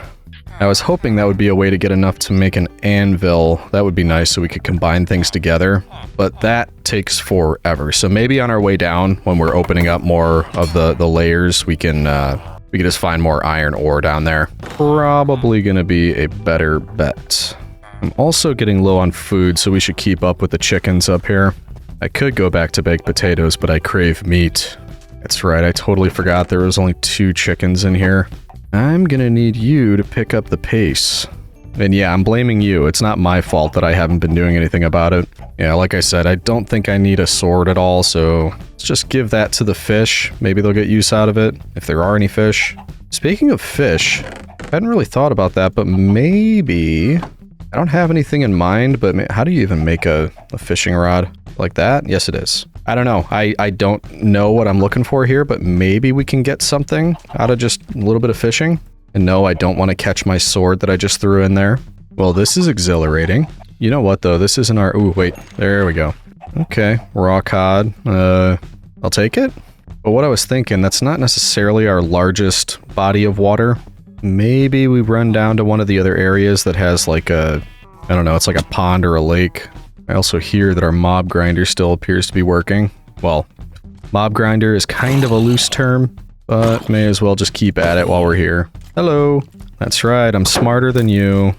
I was hoping that would be a way to get enough to make an anvil. That would be nice so we could combine things together, but that takes forever. So maybe on our way down, when we're opening up more of the layers, we can just find more iron ore down there. Probably gonna be a better bet. I'm also getting low on food, so we should keep up with the chickens up here. I could go back to baked potatoes, but I crave meat. That's right, I totally forgot there was only 2 chickens in here. I'm gonna need you to pick up the pace. And yeah, I'm blaming you. It's not my fault that I haven't been doing anything about it. Yeah, like I said, I don't think I need a sword at all, so let's just give that to the fish. Maybe they'll get use out of it, if there are any fish. Speaking of fish, I hadn't really thought about that, but maybe... I don't have anything in mind, but how do you even make a fishing rod? Like that? Yes, it is. I don't know. I don't know what I'm looking for here, but maybe we can get something out of just a little bit of fishing. And no, I don't want to catch my sword that I just threw in there. Well, this is exhilarating. You know what, though? This isn't our... ooh, wait. There we go. Okay. Raw cod. I'll take it. But what I was thinking, that's not necessarily our largest body of water. Maybe we run down to one of the other areas that has like a... I don't know, it's like a pond or a lake. I also hear that our mob grinder still appears to be working. Well, mob grinder is kind of a loose term, but may as well just keep at it while we're here. Hello. That's right, I'm smarter than you.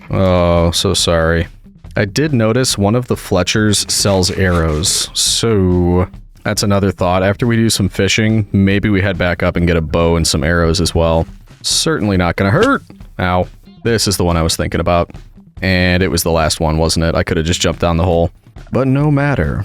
Oh, so sorry. I did notice one of the Fletchers sells arrows, so that's another thought. After we do some fishing, maybe we head back up and get a bow and some arrows as well. Certainly not gonna hurt. Ow. This is the one I was thinking about. And it was the last one, wasn't it? I could have just jumped down the hole. But no matter.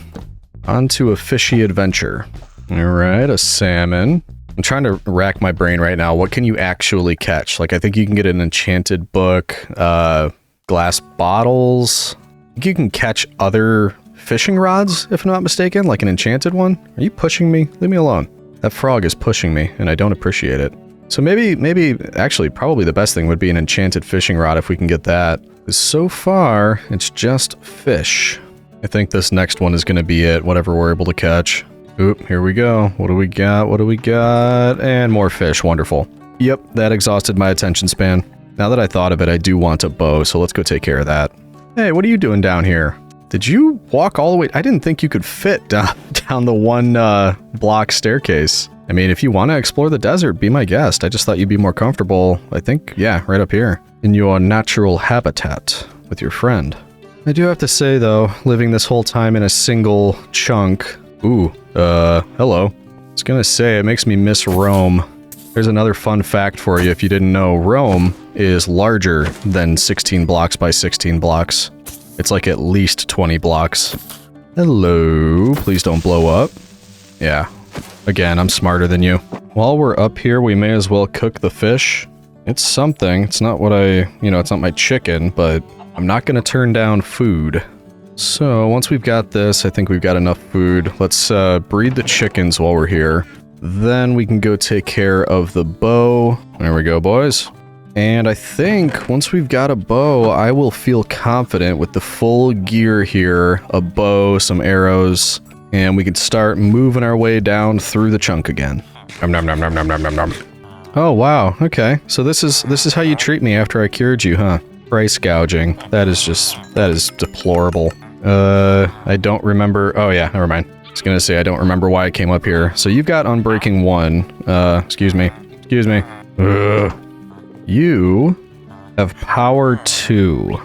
On to a fishy adventure. Alright, a salmon. I'm trying to rack my brain right now. What can you actually catch? Like, I think you can get an enchanted book, glass bottles. I think you can catch other fishing rods, if I'm not mistaken, like an enchanted one. Are you pushing me? Leave me alone. That frog is pushing me, and I don't appreciate it. So maybe, actually, probably the best thing would be an enchanted fishing rod if we can get that. So far, it's just fish. I think this next one is going to be it, whatever we're able to catch. Oop, here we go. What do we got? What do we got? And more fish. Wonderful. Yep, that exhausted my attention span. Now that I thought of it, I do want a bow, so let's go take care of that. Hey, what are you doing down here? Did you walk all the way? I didn't think you could fit down the one block staircase. I mean, if you want to explore the desert, be my guest. I just thought you'd be more comfortable, I think, yeah, right up here. In your natural habitat with your friend. I do have to say, though, living this whole time in a single chunk... Ooh, hello. I was gonna say, it makes me miss Rome. There's another fun fact for you if you didn't know. Rome is larger than 16 blocks by 16 blocks. It's like at least 20 blocks. Hello, please don't blow up. Yeah. Again, I'm smarter than you. While we're up here, we may as well cook the fish. It's something. It's not what it's not my chicken, but I'm not going to turn down food. So once we've got this, I think we've got enough food. Let's breed the chickens while we're here. Then we can go take care of the bow. There we go, boys. And I think once we've got a bow, I will feel confident with the full gear here, a bow, some arrows, and we can start moving our way down through the chunk again. Nom nom nom nom nom nom nom nom. Oh wow, okay. So this is how you treat me after I cured you, huh? Price gouging. That is deplorable. I don't remember. Oh yeah, never mind. I was gonna say I don't remember why I came up here. So you've got Unbreaking 1. Excuse me. Excuse me. You have Power 2.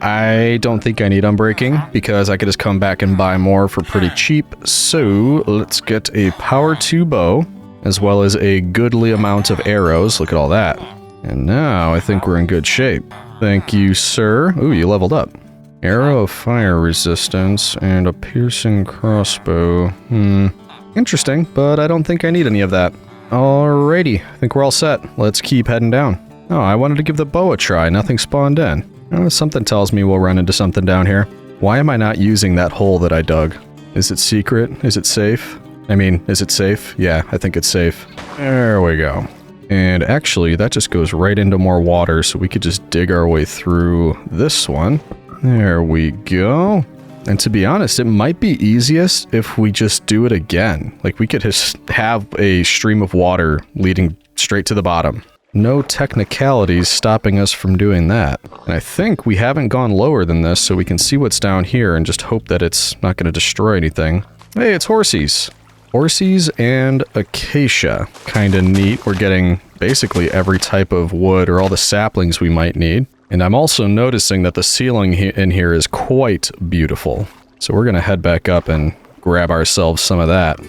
I don't think I need Unbreaking because I could just come back and buy more for pretty cheap. So let's get a Power 2 bow as well as a goodly amount of arrows. Look at all that. And now I think we're in good shape. Thank you, sir. Ooh, you leveled up. Arrow of fire resistance and a piercing crossbow. Interesting, but I don't think I need any of that. Alrighty, I think we're all set. Let's keep heading down. Oh, I wanted to give the bow a try. Nothing spawned in. Oh, something tells me we'll run into something down here. Why am I not using that hole that I dug? Is it secret? Is it safe? I mean, is it safe? Yeah, I think it's safe. There we go. And actually, that just goes right into more water, so we could just dig our way through this one. There we go. And to be honest, it might be easiest if we just do it again. Like, we could just have a stream of water leading straight to the bottom. No technicalities stopping us from doing that. And I think we haven't gone lower than this, so we can see what's down here and just hope that it's not going to destroy anything. Hey, it's horsies. Horsies and acacia. Kinda neat. We're getting basically every type of wood or all the saplings we might need. And I'm also noticing that the ceiling in here is quite beautiful. So we're gonna head back up and grab ourselves some of that.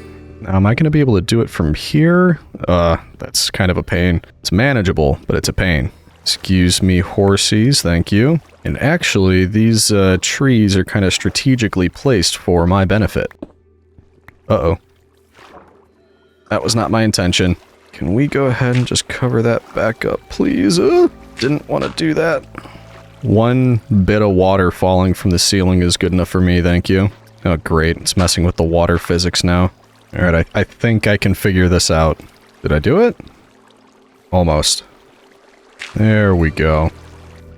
Now, am I gonna be able to do it from here? That's kind of a pain. It's manageable, but it's a pain. Excuse me, horsies, thank you. And actually, these trees are kind of strategically placed for my benefit. Uh-oh. That was not my intention. Can we go ahead and just cover that back up, please? Didn't want to do that. One bit of water falling from the ceiling is good enough for me, thank you. Oh, great. It's messing with the water physics now. Alright, I think I can figure this out. Did I do it? Almost. There we go.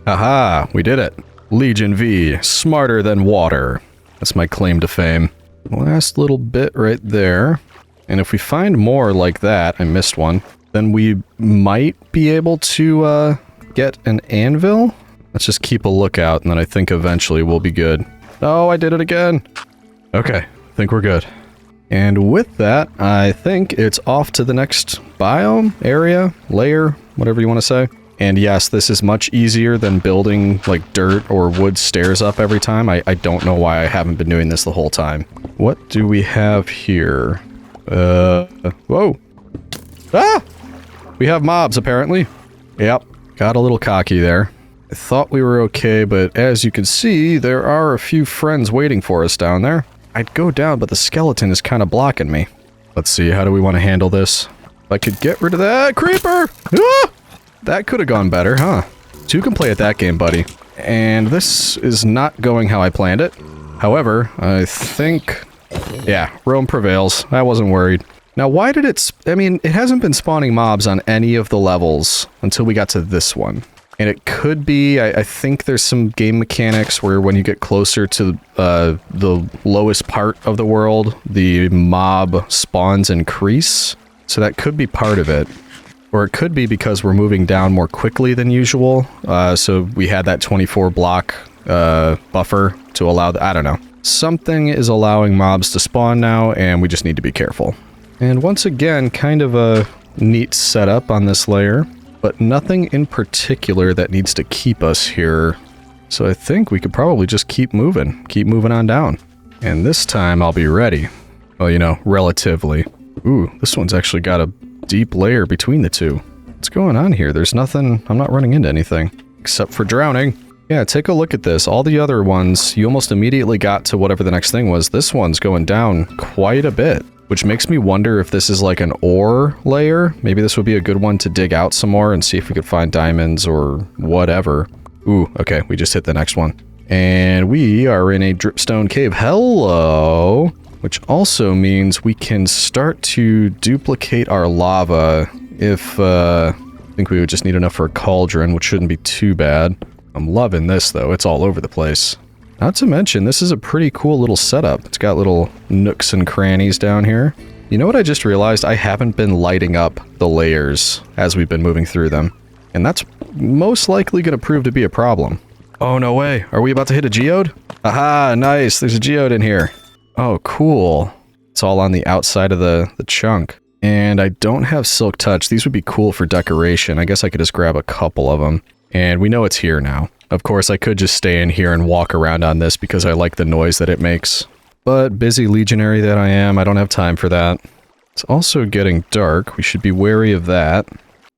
Haha, we did it. Legion V, smarter than water. That's my claim to fame. Last little bit right there. And if we find more like that, I missed one, then we might be able to get an anvil? Let's just keep a lookout, and then I think eventually we'll be good. Oh, I did it again! Okay, I think we're good. And with that, I think it's off to the next biome, area, layer, whatever you want to say. And yes, this is much easier than building like dirt or wood stairs up every time. I don't know why I haven't been doing this the whole time. What do we have here? Whoa. Ah! We have mobs, apparently. Yep, got a little cocky there. I thought we were okay, but as you can see, there are a few friends waiting for us down there. I'd go down, but the skeleton is kind of blocking me. Let's see, how do we want to handle this? If I could get rid of that creeper! Ah! That could have gone better, huh? Two can play at that game, buddy. And this is not going how I planned it. However, I think... yeah, Rome prevails. I wasn't worried. Now, why did it... I mean, it hasn't been spawning mobs on any of the levels until we got to this one. And it could be... I think there's some game mechanics where when you get closer to the lowest part of the world, the mob spawns increase. So that could be part of it. Or it could be because we're moving down more quickly than usual. So we had that 24 block buffer to allow... I don't know. Something is allowing mobs to spawn now, and we just need to be careful. And once again, kind of a neat setup on this layer, but nothing in particular that needs to keep us here. So I think we could probably just keep moving on down. And this time I'll be ready. Well, you know, relatively. Ooh, this one's actually got a deep layer between the two. What's going on here? There's nothing, I'm not running into anything. Except for drowning. Yeah, take a look at this. All the other ones, you almost immediately got to whatever the next thing was. This one's going down quite a bit, which makes me wonder if this is like an ore layer. Maybe this would be a good one to dig out some more and see if we could find diamonds or whatever. Ooh, okay, we just hit the next one. And we are in a dripstone cave. Hello! Which also means we can start to duplicate our lava if, I think we would just need enough for a cauldron, which shouldn't be too bad. I'm loving this, though. It's all over the place. Not to mention, this is a pretty cool little setup. It's got little nooks and crannies down here. You know what I just realized? I haven't been lighting up the layers as we've been moving through them. And that's most likely going to prove to be a problem. Oh, no way. Are we about to hit a geode? Aha, nice. There's a geode in here. Oh, cool. It's all on the outside of the chunk. And I don't have silk touch. These would be cool for decoration. I guess I could just grab a couple of them. And we know it's here now. Of course, I could just stay in here and walk around on this because I like the noise that it makes. But busy legionary that I am, I don't have time for that. It's also getting dark. We should be wary of that.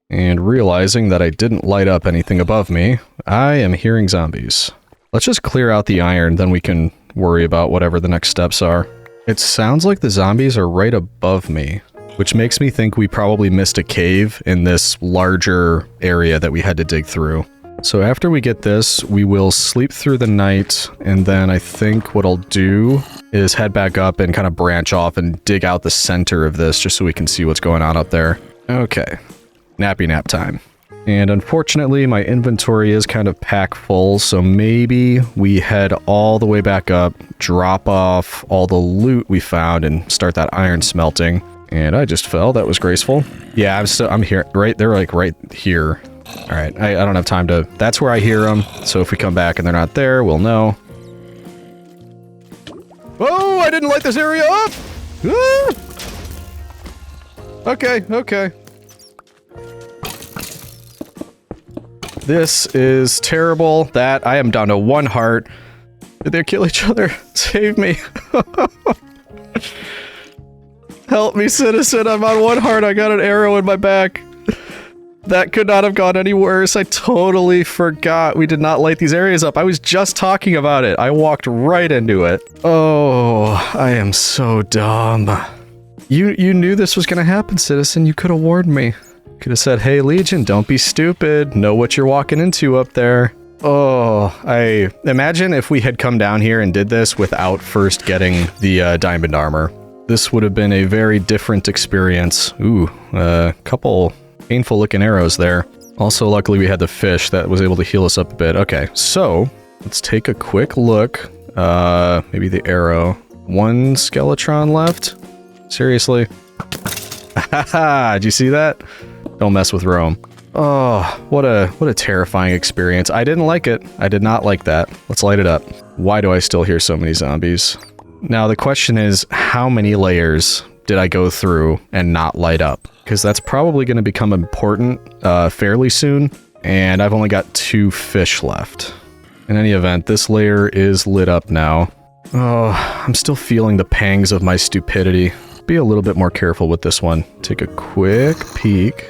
And realizing that I didn't light up anything above me, I am hearing zombies. Let's just clear out the iron, then we can worry about whatever the next steps are. It sounds like the zombies are right above me, which makes me think we probably missed a cave in this larger area that we had to dig through. So after we get this, we will sleep through the night, and then I think what I'll do is head back up and kind of branch off and dig out the center of this just so we can see what's going on up there. Okay, nappy nap time. And unfortunately, my inventory is kind of packed full, so maybe we head all the way back up, drop off all the loot we found, and start that iron smelting. And I just fell. That was graceful. Yeah, I'm here. Right, they're like right here. All right, I don't have time to... That's where I hear them, so if we come back and they're not there, we'll know. Oh, I didn't light this area up! Ah! Okay, okay. This is terrible. That, I am down to 1 heart. Did they kill each other? Save me. Help me, citizen. I'm on 1 heart. I got an arrow in my back. That could not have gone any worse. I totally forgot we did not light these areas up. I was just talking about it. I walked right into it. Oh, I am so dumb. You knew this was gonna happen, citizen. You could have warned me. Could have said, hey, Legion, don't be stupid. Know what you're walking into up there. Oh, I imagine if we had come down here and did this without first getting the diamond armor. This would have been a very different experience. Ooh, a couple painful looking arrows there. Also, luckily we had the fish that was able to heal us up a bit. Okay, so let's take a quick look. Maybe the arrow. 1 skeletron left? Seriously? Haha, did you see that? Don't mess with Rome. Oh, what a terrifying experience. I didn't like it. I did not like that. Let's light it up. Why do I still hear so many zombies? Now the question is, how many layers did I go through and not light up? Because that's probably going to become important fairly soon, and I've only got 2 fish left. In any event, this layer is lit up now. Oh, I'm still feeling the pangs of my stupidity. Be a little bit more careful with this one. Take a quick peek.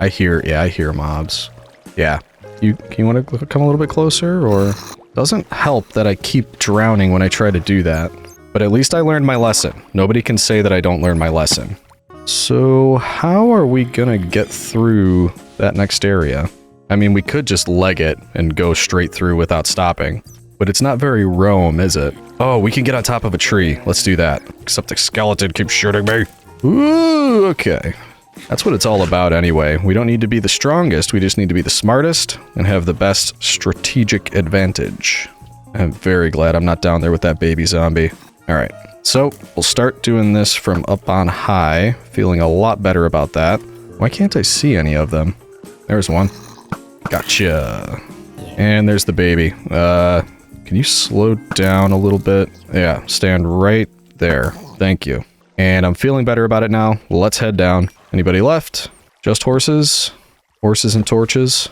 I hear mobs. Yeah. You want to come a little bit closer, or... Doesn't help that I keep drowning when I try to do that. But at least I learned my lesson. Nobody can say that I don't learn my lesson. So, how are we gonna get through that next area? I mean, we could just leg it and go straight through without stopping. But it's not very Rome, is it? Oh, we can get on top of a tree. Let's do that. Except the skeleton keeps shooting me. Ooh, okay. That's what it's all about anyway. We don't need to be the strongest, we just need to be the smartest and have the best strategic advantage. I'm very glad I'm not down there with that baby zombie. Alright, so we'll start doing this from up on high, feeling a lot better about that. Why can't I see any of them? There's one. Gotcha. And there's the baby. Can you slow down a little bit? Yeah, stand right there. Thank you. And I'm feeling better about it now. Let's head down. Anybody left? Just horses? Horses and torches?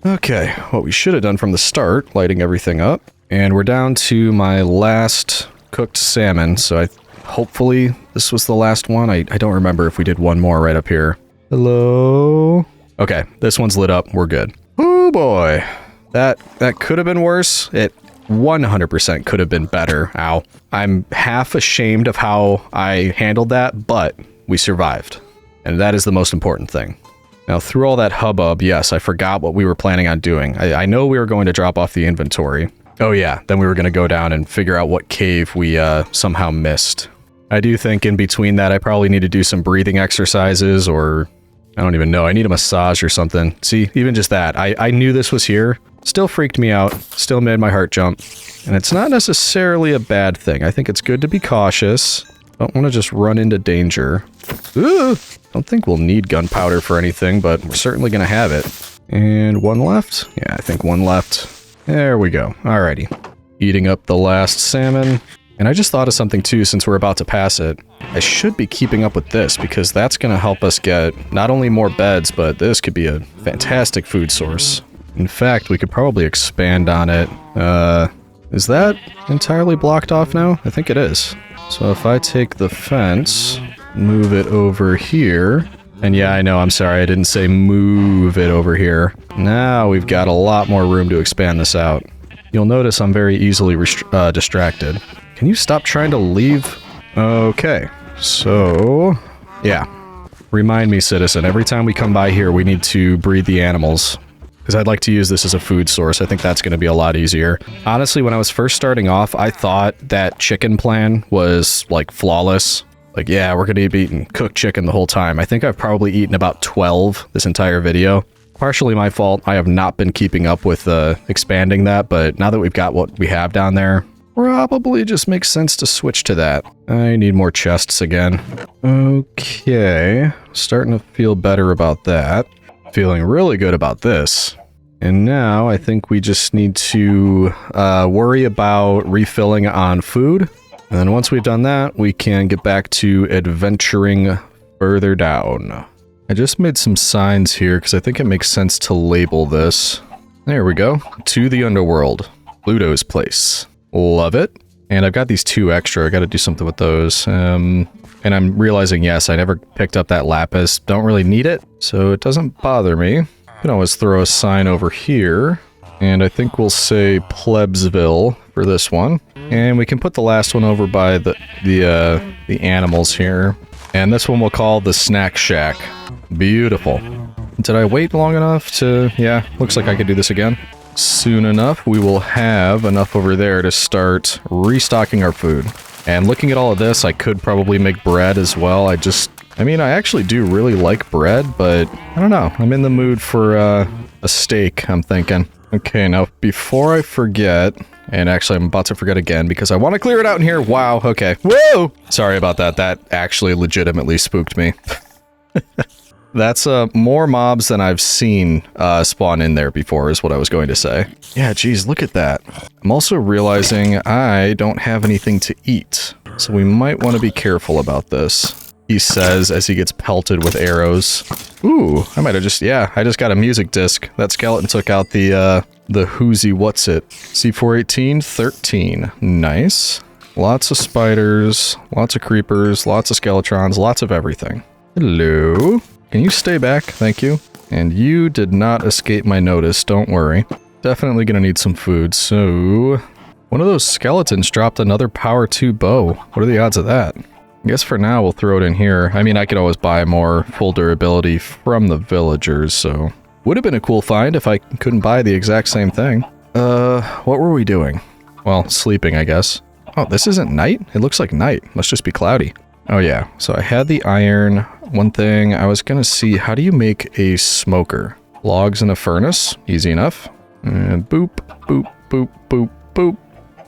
Okay, what we should have done from the start, lighting everything up. And we're down to my last cooked salmon, so hopefully this was the last one. I don't remember if we did one more right up here. Hello? Okay, this one's lit up. We're good. Oh boy. That could have been worse. It 100% could have been better. Ow. I'm half ashamed of how I handled that, but we survived. And that is the most important thing. Now, through all that hubbub, yes, I forgot what we were planning on doing. I know we were going to drop off the inventory. Oh yeah, then we were going to go down and figure out what cave we somehow missed. I do think in between that I probably need to do some breathing exercises, or I don't even know. I need a massage or something. See, even just that. I knew this was here. Still freaked me out. Still made my heart jump. And it's not necessarily a bad thing. I think it's good to be cautious. Don't want to just run into danger. Ooh! Don't think we'll need gunpowder for anything, but we're certainly going to have it. And one left? Yeah, I think one left. There we go. Alrighty. Eating up the last salmon. And I just thought of something too, since we're about to pass it. I should be keeping up with this, because that's going to help us get not only more beds, but this could be a fantastic food source. In fact, we could probably expand on it. Is that entirely blocked off now? I think it is. So if I take the fence, move it over here, and yeah, I know, I'm sorry, I didn't say move it over here. Now we've got a lot more room to expand this out. You'll notice I'm very easily distracted. Can you stop trying to leave? Okay, so yeah. Remind me, citizen, every time we come by here, we need to breed the animals. Because I'd like to use this as a food source. I think that's going to be a lot easier. Honestly, when I was first starting off, I thought that chicken plan was, like, flawless. Like, yeah, we're going to be eating cooked chicken the whole time. I think I've probably eaten about 12 this entire video. Partially my fault. I have not been keeping up with expanding that, but now that we've got what we have down there, probably just makes sense to switch to that. I need more chests again. Okay, starting to feel better about that. Feeling really good about this. And now I think we just need to worry about refilling on food. And then once we've done that, we can get back to adventuring further down. I just made some signs here because I think it makes sense to label this. There we go. To the underworld. Pluto's place. Love it. And I've got these 2 extra. I got to do something with those. And I'm realizing, yes, I never picked up that lapis. Don't really need it, so it doesn't bother me. You can always throw a sign over here. And I think we'll say Plebsville for this one. And we can put the last one over by the animals here. And this one we'll call the Snack Shack. Beautiful. Did I wait long enough to... Yeah, looks like I could do this again. Soon enough, we will have enough over there to start restocking our food. And looking at all of this, I could probably make bread as well. I mean, I actually do really like bread, but I don't know. I'm in the mood for a steak, I'm thinking. Okay, now before I forget, and actually I'm about to forget again because I want to clear it out in here. Wow, okay. Whoa! Sorry about that. That actually legitimately spooked me. That's more mobs than I've seen spawn in there before is what I was going to say. Yeah, geez, look at that. I'm also realizing I don't have anything to eat, so we might want to be careful about this. He says as he gets pelted with arrows. Ooh, I might have just, yeah, I just got a music disc. That skeleton took out the whoozy what's it. C418, 13. Nice. Lots of spiders, lots of creepers, lots of skeletrons, lots of everything. Hello. Can you stay back? Thank you. And you did not escape my notice, don't worry. Definitely gonna need some food, so... One of those skeletons dropped another power 2 bow. What are the odds of that? I guess for now we'll throw it in here. I mean, I could always buy more full durability from the villagers, so... Would have been a cool find if I couldn't buy the exact same thing. What were we doing? Well, sleeping, I guess. Oh, this isn't night? It looks like night. Must just be cloudy. Oh yeah, so I had the iron. One thing, I was gonna see, how do you make a smoker? Logs in a furnace, easy enough. And boop, boop, boop, boop, boop.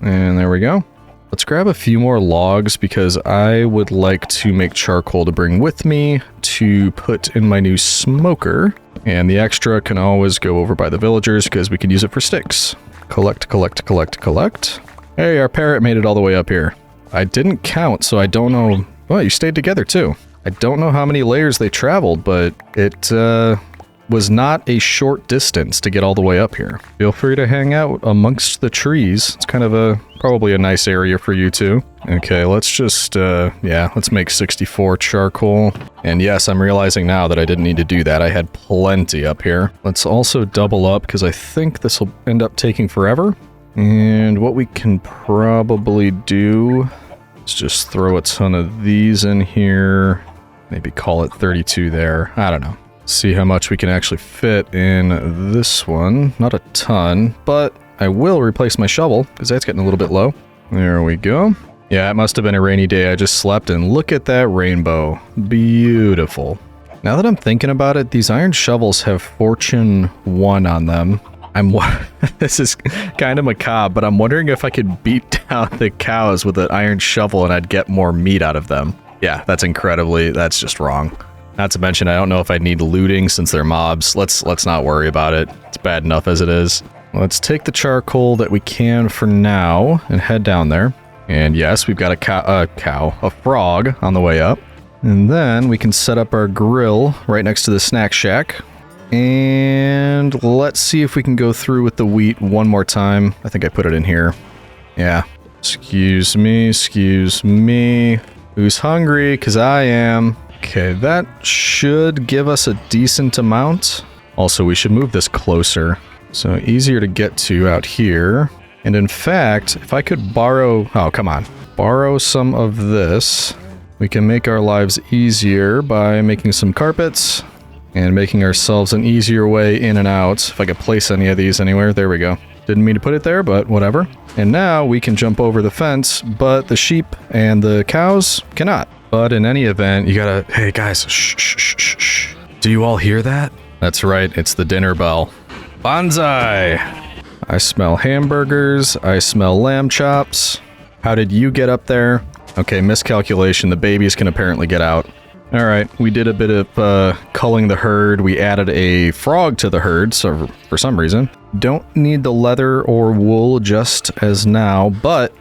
And there we go. Let's grab a few more logs because I would like to make charcoal to bring with me to put in my new smoker. And the extra can always go over by the villagers because we can use it for sticks. Collect, collect, collect, collect. Hey, our parrot made it all the way up here. I didn't count, so I don't know... Well, you stayed together too. I don't know how many layers they traveled, but it was not a short distance to get all the way up here. Feel free to hang out amongst the trees. It's kind of probably a nice area for you too. Okay, let's just, yeah, let's make 64 charcoal. And yes, I'm realizing now that I didn't need to do that. I had plenty up here. Let's also double up because I think this will end up taking forever. And what we can probably do... Let's just throw a ton of these in here. Maybe call it 32 there. I don't know. See how much we can actually fit in this one. Not a ton, but I will replace my shovel because that's getting a little bit low. There we go. Yeah, it must have been a rainy day. I just slept and look at that rainbow. Beautiful. Now that I'm thinking about it, these iron shovels have Fortune 1 on them. This is kind of macabre, but I'm wondering if I could beat down the cows with an iron shovel and I'd get more meat out of them. Yeah, that's just wrong. Not to mention, I don't know if I'd need looting since they're mobs. Let's not worry about it. It's bad enough as it is. Let's take the charcoal that we can for now and head down there. And yes, we've got a frog on the way up. And then we can set up our grill right next to the snack shack. And let's see if we can go through with the wheat one more time. I think I put it in here. Yeah. Excuse me. Who's hungry? Because I am. Okay, that should give us a decent amount. Also, we should move this closer. So easier to get to out here. And in fact, if I could borrow some of this, we can make our lives easier by making some carpets and making ourselves an easier way in and out. If I could place any of these anywhere, there we go. Didn't mean to put it there, but whatever. And now we can jump over the fence, but the sheep and the cows cannot. But in any event, you gotta, hey guys, shh. Do you all hear that? That's right, it's the dinner bell. Bonsai! I smell hamburgers, I smell lamb chops. How did you get up there? Okay, miscalculation, the babies can apparently get out. Alright, we did a bit of culling the herd. We added a frog to the herd, so for some reason. Don't need the leather or wool just as now, but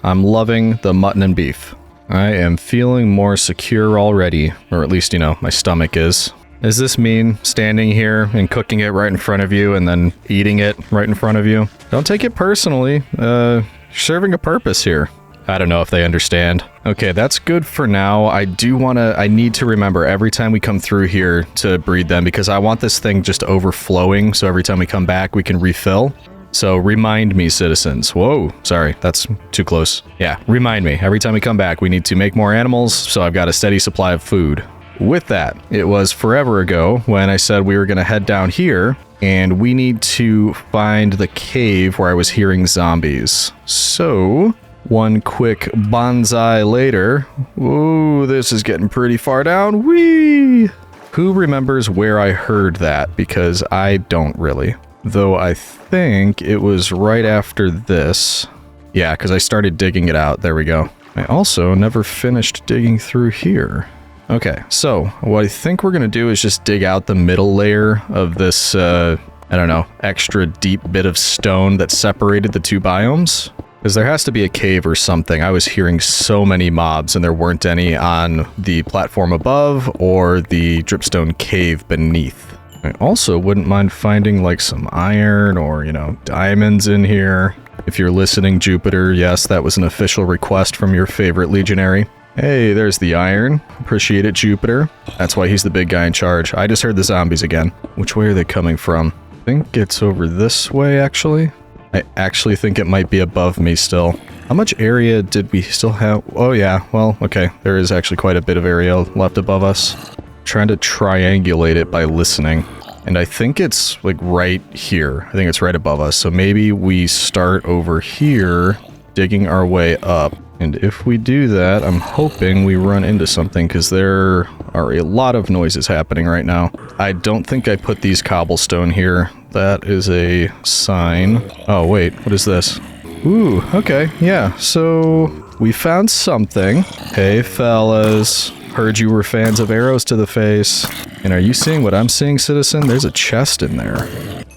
I'm loving the mutton and beef. I am feeling more secure already, or at least, my stomach is. Does this mean standing here and cooking it right in front of you and then eating it right in front of you? Don't take it personally. You're serving a purpose here. I don't know if they understand. Okay, that's good for now. I need to remember every time we come through here to breed them because I want this thing just overflowing so every time we come back we can refill. So remind me, citizens. Whoa, sorry, that's too close. Yeah, remind me. Every time we come back, we need to make more animals, so I've got a steady supply of food. With that, it was forever ago when I said we were going to head down here, and we need to find the cave where I was hearing zombies. So, one quick bonsai later. Ooh, this is getting pretty far down. Whee! Who remembers where I heard that? Because I don't really. Though I think it was right after this. Yeah, because I started digging it out. There we go. I also never finished digging through here. Okay, so what I think we're going to do is just dig out the middle layer of this, extra deep bit of stone that separated the two biomes. Because there has to be a cave or something. I was hearing so many mobs and there weren't any on the platform above or the dripstone cave beneath. I also wouldn't mind finding like some iron or, diamonds in here. If you're listening, Jupiter, yes, that was an official request from your favorite legionary. Hey, there's the iron. Appreciate it, Jupiter. That's why he's the big guy in charge. I just heard the zombies again. Which way are they coming from? I think it's over this way, actually. I actually think it might be above me still. How much area did we still have? Oh yeah, well, okay. There is actually quite a bit of area left above us. Trying to triangulate it by listening. And I think it's like right here. I think it's right above us. So maybe we start over here, digging our way up. And if we do that, I'm hoping we run into something because there are a lot of noises happening right now. I don't think I put these cobblestone here. That is a sign. Oh, wait, what is this? Ooh, okay, yeah, so we found something. Hey, fellas. Heard you were fans of arrows to the face. And are you seeing what I'm seeing, citizen? There's a chest in there.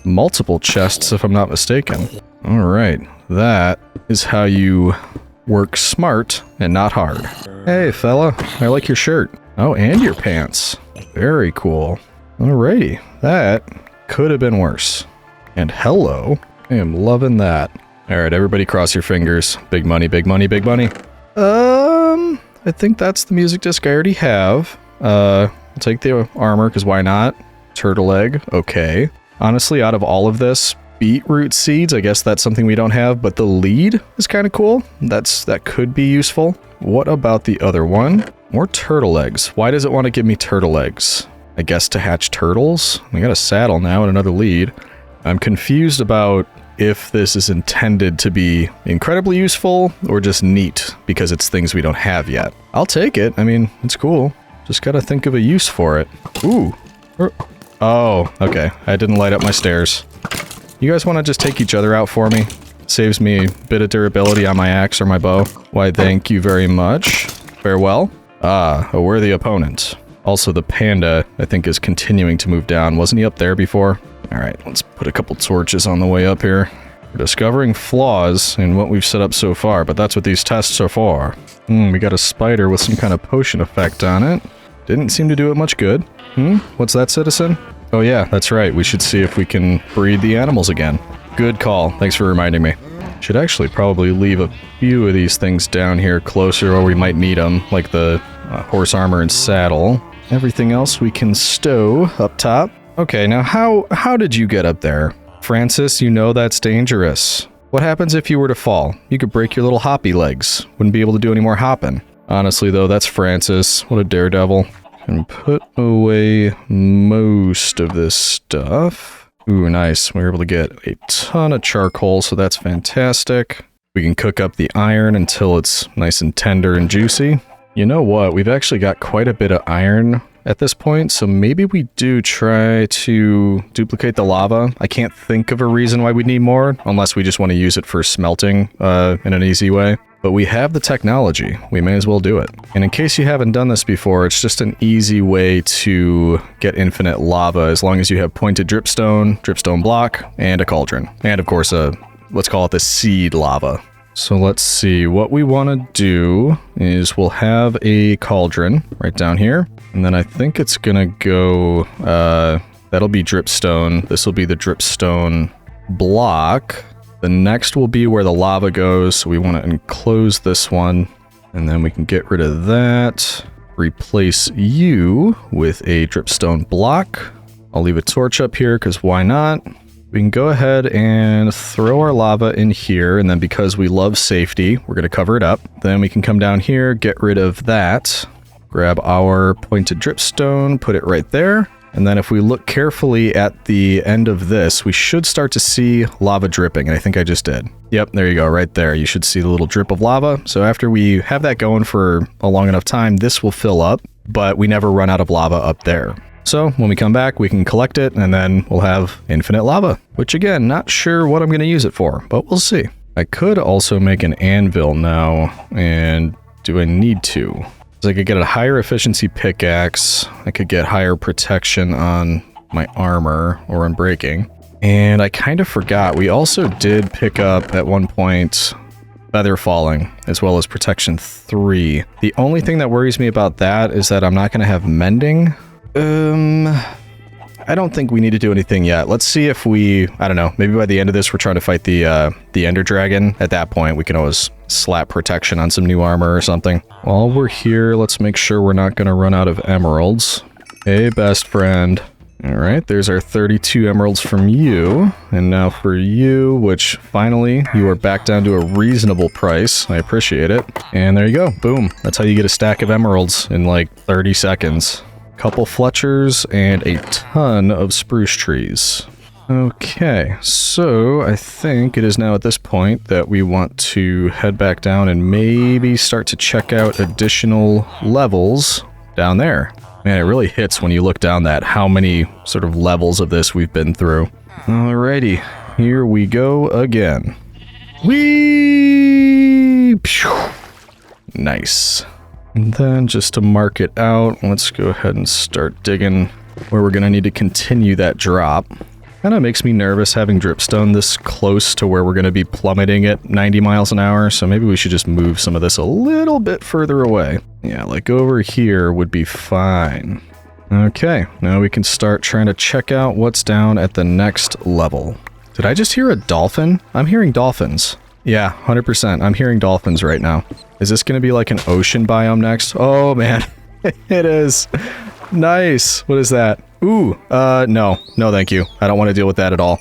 Multiple chests, if I'm not mistaken. All right, that is how you work smart and not hard. Hey, fella, I like your shirt. Oh, and your pants. Very cool. Alrighty, that could have been worse. And hello, I am loving that. Alright, everybody cross your fingers. Big money, big money, big money. I think that's the music disc I already have. I'll take the armor, because why not? Turtle egg, okay. Honestly, out of all of this, beetroot seeds, I guess that's something we don't have, but the lead is kind of cool. That could be useful. What about the other one? More turtle eggs. Why does it want to give me turtle eggs? I guess to hatch turtles. We got a saddle now and another lead. I'm confused about if this is intended to be incredibly useful or just neat because it's things we don't have yet. I'll take it. I mean, it's cool. Just gotta think of a use for it. Ooh. Oh, okay. I didn't light up my stairs. You guys want to just take each other out for me? Saves me a bit of durability on my axe or my bow. Why, thank you very much. Farewell. Ah, a worthy opponent. Also, the panda, I think, is continuing to move down. Wasn't he up there before? Alright, let's put a couple torches on the way up here. We're discovering flaws in what we've set up so far, but that's what these tests are for. We got a spider with some kind of potion effect on it. Didn't seem to do it much good. What's that, citizen? Oh yeah, that's right. We should see if we can breed the animals again. Good call. Thanks for reminding me. Should actually probably leave a few of these things down here closer where we might need them, like the horse armor and saddle. Everything else we can stow up top. Okay, now how did you get up there? Francis, you know that's dangerous. What happens if you were to fall? You could break your little hoppy legs. Wouldn't be able to do any more hopping. Honestly though, that's Francis. What a daredevil. And put away most of this stuff. Ooh, nice. We were able to get a ton of charcoal, so that's fantastic. We can cook up the iron until it's nice and tender and juicy. You know what? We've actually got quite a bit of iron at this point, so maybe we do try to duplicate the lava. I can't think of a reason why we'd need more, unless we just want to use it for smelting in an easy way. But we have the technology. We may as well do it. And in case you haven't done this before, it's just an easy way to get infinite lava as long as you have pointed dripstone block, and a cauldron. And of course, let's call it the seed lava. So let's see, what we want to do is we'll have a cauldron right down here. And then I think it's gonna go, that'll be dripstone. This will be the dripstone block. The next will be where the lava goes, so we want to enclose this one. And then we can get rid of that. Replace you with a dripstone block. I'll leave a torch up here, because why not? We can go ahead and throw our lava in here, and then because we love safety, we're going to cover it up. Then we can come down here, get rid of that. Grab our pointed dripstone, put it right there. And then if we look carefully at the end of this, we should start to see lava dripping, and I think I just did. Yep, there you go, right there. You should see the little drip of lava. So after we have that going for a long enough time, this will fill up, but we never run out of lava up there. So when we come back, we can collect it, and then we'll have infinite lava, which again, not sure what I'm going to use it for, but we'll see. I could also make an anvil now, and do I need to? So I could get a higher efficiency pickaxe, I could get higher protection on my armor, or on breaking. And I kind of forgot, we also did pick up at one point feather falling, as well as protection 3. The only thing that worries me about that is that I'm not going to have mending. I don't think we need to do anything yet. Let's see if we, I don't know, maybe by the end of this we're trying to fight the Ender Dragon. At that point, we can always slap protection on some new armor or something. While we're here, let's make sure we're not going to run out of emeralds. Hey, best friend. Alright, there's our 32 emeralds from you. And now for you, which finally, you are back down to a reasonable price. I appreciate it. And there you go. Boom. That's how you get a stack of emeralds in like 30 seconds. Couple Fletchers, and a ton of spruce trees. Okay, so I think it is now at this point that we want to head back down and maybe start to check out additional levels down there. Man, it really hits when you look down that how many sort of levels of this we've been through. Alrighty, here we go again. Whee! Nice. And then just to mark it out, let's go ahead and start digging where we're going to need to continue that drop. Kind of makes me nervous having dripstone this close to where we're going to be plummeting at 90 miles an hour, so maybe we should just move some of this a little bit further away. Yeah, like over here would be fine. Okay, now we can start trying to check out what's down at the next level. Did I just hear a dolphin? I'm hearing dolphins. Yeah, 100%. I'm hearing dolphins right now. Is this going to be like an ocean biome next? Oh, man. It is. Nice. What is that? Ooh, no. No, thank you. I don't want to deal with that at all.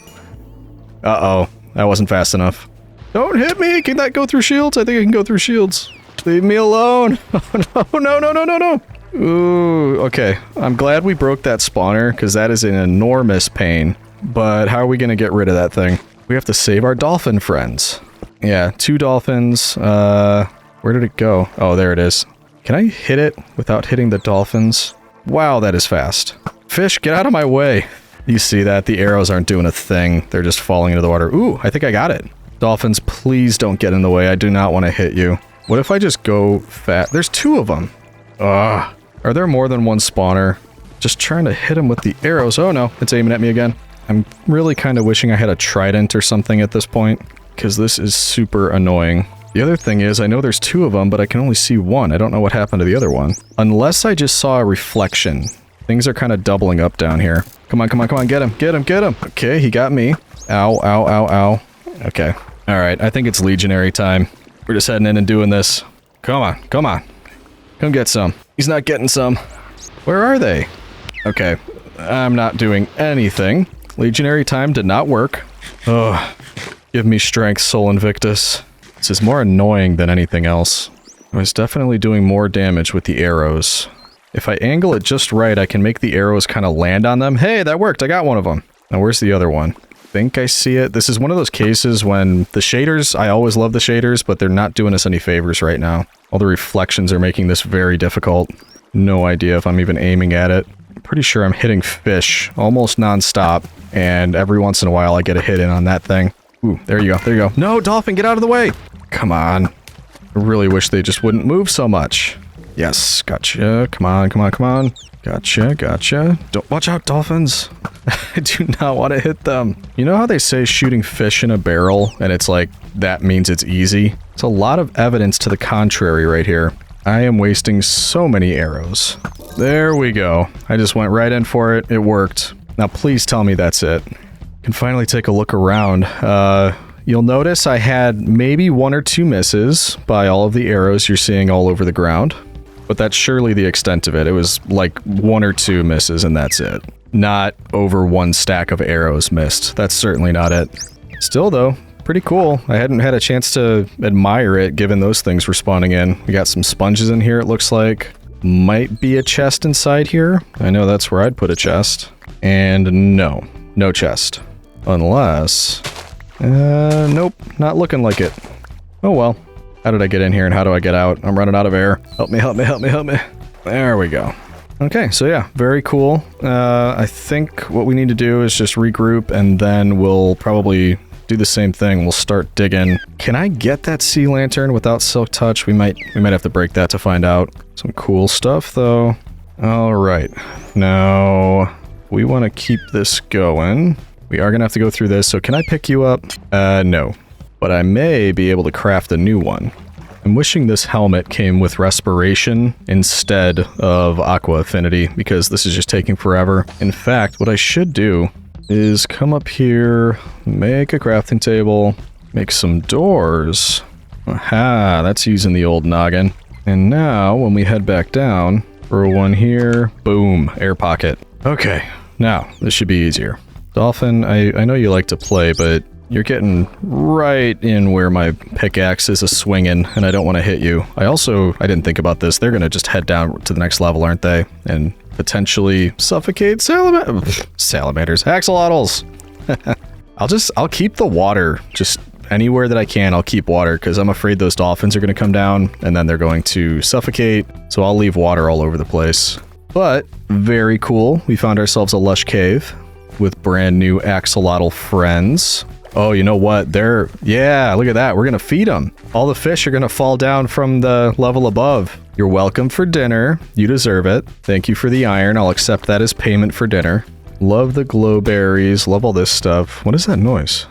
Uh-oh. That wasn't fast enough. Don't hit me! Can that go through shields? I think I can go through shields. Leave me alone. Oh, no, no, no, no, no, no. Ooh, okay. I'm glad we broke that spawner, because that is an enormous pain. But how are we going to get rid of that thing? We have to save our dolphin friends. Yeah, 2 dolphins. Where did it go? Oh, there it is. Can I hit it without hitting the dolphins? Wow, that is fast. Fish, get out of my way. You see that? The arrows aren't doing a thing. They're just falling into the water. Ooh, I think I got it. Dolphins, please don't get in the way. I do not want to hit you. What if I just go fat? There's 2 of them. Ugh. Are there more than one spawner? Just trying to hit him with the arrows. Oh no, it's aiming at me again. I'm really kind of wishing I had a trident or something at this point, because this is super annoying. The other thing is, I know there's 2 of them, but I can only see 1. I don't know what happened to the other one. Unless I just saw a reflection. Things are kind of doubling up down here. Come on, come on, come on, get him, get him, get him! Okay, he got me. Ow, ow, ow, ow. Okay. Alright, I think it's legionary time. We're just heading in and doing this. Come on, come on. Come get some. He's not getting some. Where are they? Okay, I'm not doing anything. Legionary time did not work. Ugh. Give me strength, Sol Invictus. This is more annoying than anything else. I was definitely doing more damage with the arrows. If I angle it just right, I can make the arrows kind of land on them. Hey, that worked! I got one of them! Now where's the other one? I think I see it. This is one of those cases when the shaders, I always love the shaders, but they're not doing us any favors right now. All the reflections are making this very difficult. No idea if I'm even aiming at it. I'm pretty sure I'm hitting fish almost non-stop, and every once in a while I get a hit in on that thing. Ooh, there you go, there you go. No, dolphin, get out of the way! Come on. I really wish they just wouldn't move so much. Yes, gotcha. Come on, come on, come on. Gotcha, gotcha. Don't watch out, dolphins. I do not want to hit them. You know how they say shooting fish in a barrel, and it's like, that means it's easy? It's a lot of evidence to the contrary right here. I am wasting so many arrows. There we go. I just went right in for it. It worked. Now please tell me that's it. Can finally take a look around. You'll notice I had maybe 1 or 2 misses by all of the arrows you're seeing all over the ground. But that's surely the extent of it. It was like 1 or 2 misses and that's it. Not over 1 stack of arrows missed. That's certainly not it. Still though, pretty cool. I hadn't had a chance to admire it given those things were spawning in. We got some sponges in here, it looks like. Might be a chest inside here. I know that's where I'd put a chest. And no. No chest. Unless... nope. Not looking like it. Oh well. How did I get in here and how do I get out? I'm running out of air. Help me, help me, help me, help me. There we go. Okay, so yeah, very cool. I think what we need to do is just regroup and then we'll probably do the same thing. We'll start digging. Can I get that sea lantern without silk touch? We might have to break that to find out. Some cool stuff though. All right, now we want to keep this going. We are gonna have to go through this, so can I pick you up? No. But I may be able to craft a new one. I'm wishing this helmet came with respiration instead of aqua affinity, because this is just taking forever. In fact, what I should do is come up here, make a crafting table, make some doors. Aha, that's using the old noggin. And now, when we head back down, throw one here, boom, air pocket. Okay, now, this should be easier. Dolphin, I know you like to play, but you're getting right in where my pickaxe is a-swinging, and I don't want to hit you. I didn't think about this, they're gonna just head down to the next level, aren't they? And potentially suffocate salamanders, axolotls! I'll keep the water, just anywhere that I can, I'll keep water, because I'm afraid those dolphins are gonna come down, and then they're going to suffocate, so I'll leave water all over the place. But, very cool, we found ourselves a lush cave with brand new axolotl friends. Oh, you know what? Yeah, look at that. We're gonna feed them. All the fish are gonna fall down from the level above. You're welcome for dinner. You deserve it. Thank you for the iron. I'll accept that as payment for dinner. Love the glowberries. Love all this stuff. What is that noise?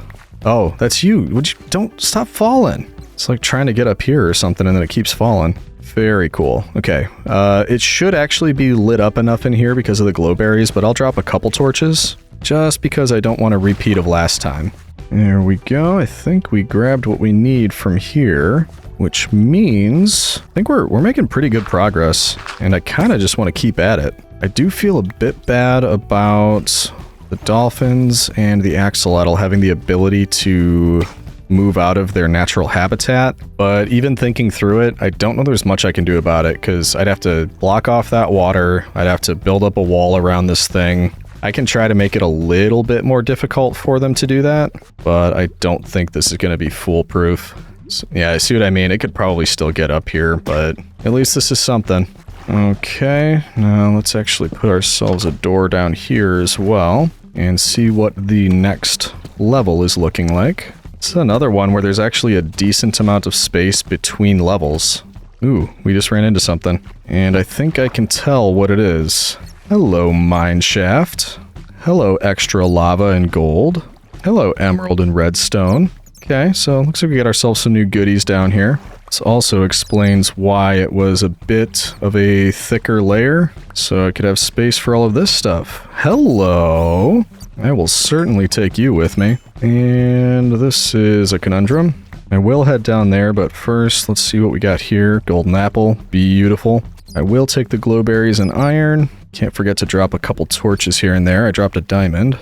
Oh, that's you. Don't stop falling. It's like trying to get up here or something and then it keeps falling. Very cool. Okay. It should actually be lit up enough in here because of the glowberries, but I'll drop a couple torches just because I don't want a repeat of last time. There we go. I think we grabbed what we need from here, which means I think we're making pretty good progress, and I kind of just want to keep at it. I do feel a bit bad about the dolphins and the axolotl having the ability to move out of their natural habitat. But even thinking through it, I don't know there's much I can do about it, because I'd have to block off that water. I'd have to build up a wall around this thing. I can try to make it a little bit more difficult for them to do that, but I don't think this is going to be foolproof. So, yeah, I see what I mean. It could probably still get up here, but at least this is something. Okay, now let's actually put ourselves a door down here as well and see what the next level is looking like. This is another one where there's actually a decent amount of space between levels. Ooh, we just ran into something. And I think I can tell what it is. Hello, mine shaft. Hello, extra lava and gold. Hello, emerald and redstone. Okay, so looks like we got ourselves some new goodies down here. This also explains why it was a bit of a thicker layer, so I could have space for all of this stuff. Hello! I will certainly take you with me. And this is a conundrum. I will head down there, but first, let's see what we got here. Golden apple, beautiful. I will take the glowberries and iron. Can't forget to drop a couple torches here and there. I dropped a diamond.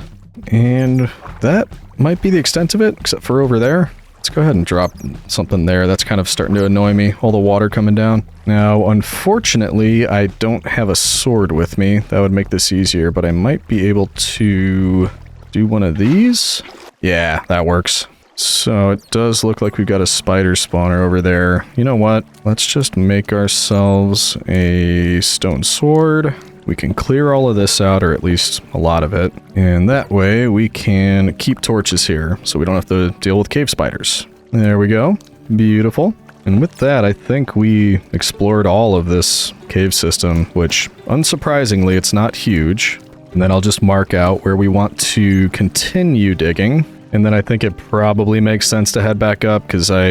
And that might be the extent of it, except for over there. Let's go ahead and drop something there. That's kind of starting to annoy me, all the water coming down. Now, unfortunately, I don't have a sword with me. That would make this easier, but I might be able to do one of these. Yeah, that works. So it does look like we've got a spider spawner over there. You know what? Let's just make ourselves a stone sword. We can clear all of this out, or at least a lot of it. And that way we can keep torches here, so we don't have to deal with cave spiders. There we go. Beautiful. And with that, I think we explored all of this cave system, which, unsurprisingly, it's not huge. And then I'll just mark out where we want to continue digging. And then I think it probably makes sense to head back up, because I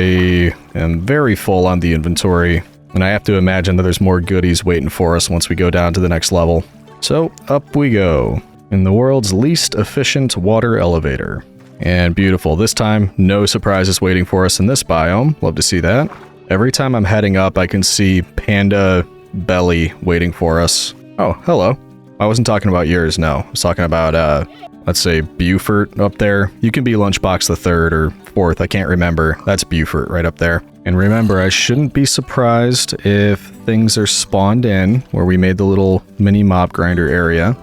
am very full on the inventory. And I have to imagine that there's more goodies waiting for us once we go down to the next level. So, up we go. In the world's least efficient water elevator. And beautiful. This time, no surprises waiting for us in this biome. Love to see that. Every time I'm heading up, I can see Panda Belly waiting for us. Oh, hello. I wasn't talking about yours, no. I was talking about, let's say, Beaufort up there. You can be Lunchbox the 3rd or 4th, I can't remember. That's Beaufort right up there. And remember, I shouldn't be surprised if things are spawned in where we made the little mini mob grinder area.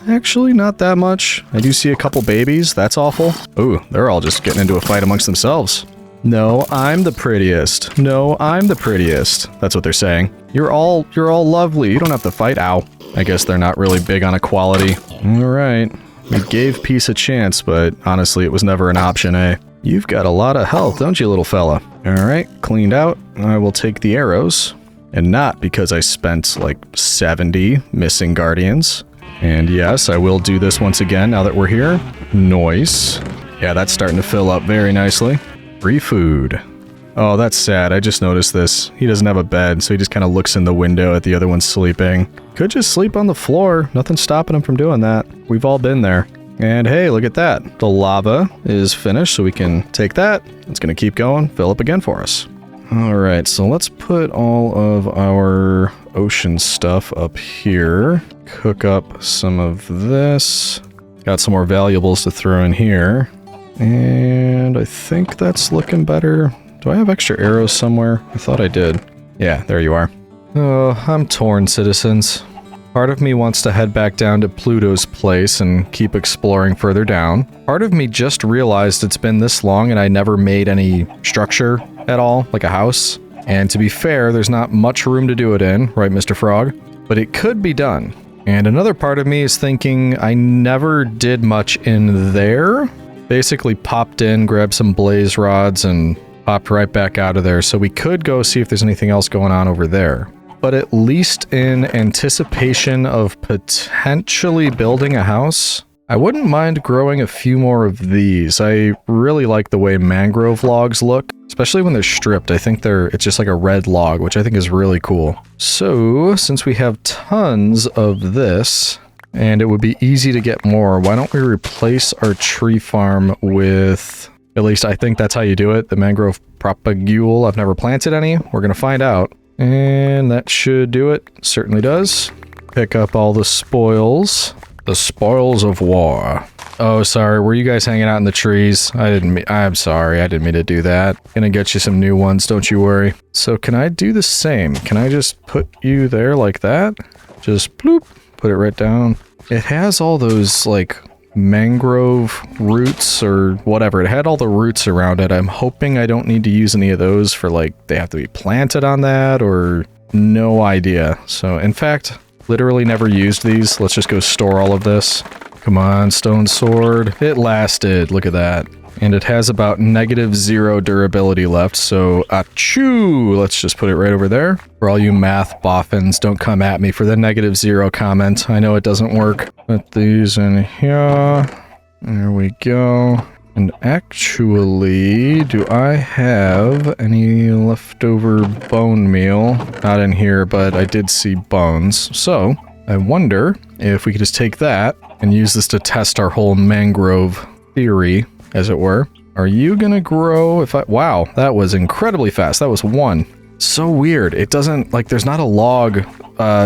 Actually not that much. I do see a couple babies, that's awful. Ooh, they're all just getting into a fight amongst themselves. No, I'm the prettiest. No, I'm the prettiest. That's what they're saying. You're all lovely. You don't have to fight. Ow. I guess they're not really big on equality. Alright. We gave peace a chance, but honestly, it was never an option, eh? You've got a lot of health, don't you, little fella? Alright, cleaned out. I will take the arrows. And not because I spent, like, 70 missing guardians. And yes, I will do this once again now that we're here. Nice. Yeah, that's starting to fill up very nicely. Free food. Oh, that's sad. I just noticed this. He doesn't have a bed, so he just kind of looks in the window at the other one sleeping. Could just sleep on the floor. Nothing's stopping him from doing that. We've all been there. And hey, look at that. The lava is finished, so we can take that. It's going to keep going, fill up again for us. Alright, so let's put all of our ocean stuff up here. Cook up some of this. Got some more valuables to throw in here. And I think that's looking better. Do I have extra arrows somewhere? I thought I did. Yeah, there you are. Oh, I'm torn, citizens. Part of me wants to head back down to Pluto's place and keep exploring further down. Part of me just realized it's been this long and I never made any structure at all, like a house. And to be fair, there's not much room to do it in, right, Mr. Frog? But it could be done. And another part of me is thinking I never did much in there. Basically popped in, grabbed some blaze rods, and popped right back out of there. So we could go see if there's anything else going on over there. But at least in anticipation of potentially building a house, I wouldn't mind growing a few more of these. I really like the way mangrove logs look, especially when they're stripped. I think it's just like a red log, which I think is really cool. So, since we have tons of this, and it would be easy to get more, why don't we replace our tree farm with, at least I think that's how you do it, the mangrove propagule. I've never planted any. We're going to find out. And that should do it. Certainly does. Pick up all the spoils. The spoils of war. Oh, sorry. Were you guys hanging out in the trees? I'm sorry. I didn't mean to do that. Gonna get you some new ones, don't you worry. So can I do the same? Can I just put you there like that? Just bloop. Put it right down. It has all those, like, mangrove roots or whatever. It had all the roots around it. I'm hoping I don't need to use any of those for, like, they have to be planted on that or no idea. So, in fact, literally never used these. Let's just go store all of this. Come on, stone sword. It lasted. Look at that. And it has about -0 durability left, so achoo! Let's just put it right over there. For all you math boffins, don't come at me for the -0 comment. I know it doesn't work. Put these in here. There we go. And actually, do I have any leftover bone meal? Not in here, but I did see bones. So, I wonder if we could just take that and use this to test our whole mangrove theory, as it were. Are you gonna grow if I... Wow, that was incredibly fast. That was 1. So weird. It doesn't, like, there's not a log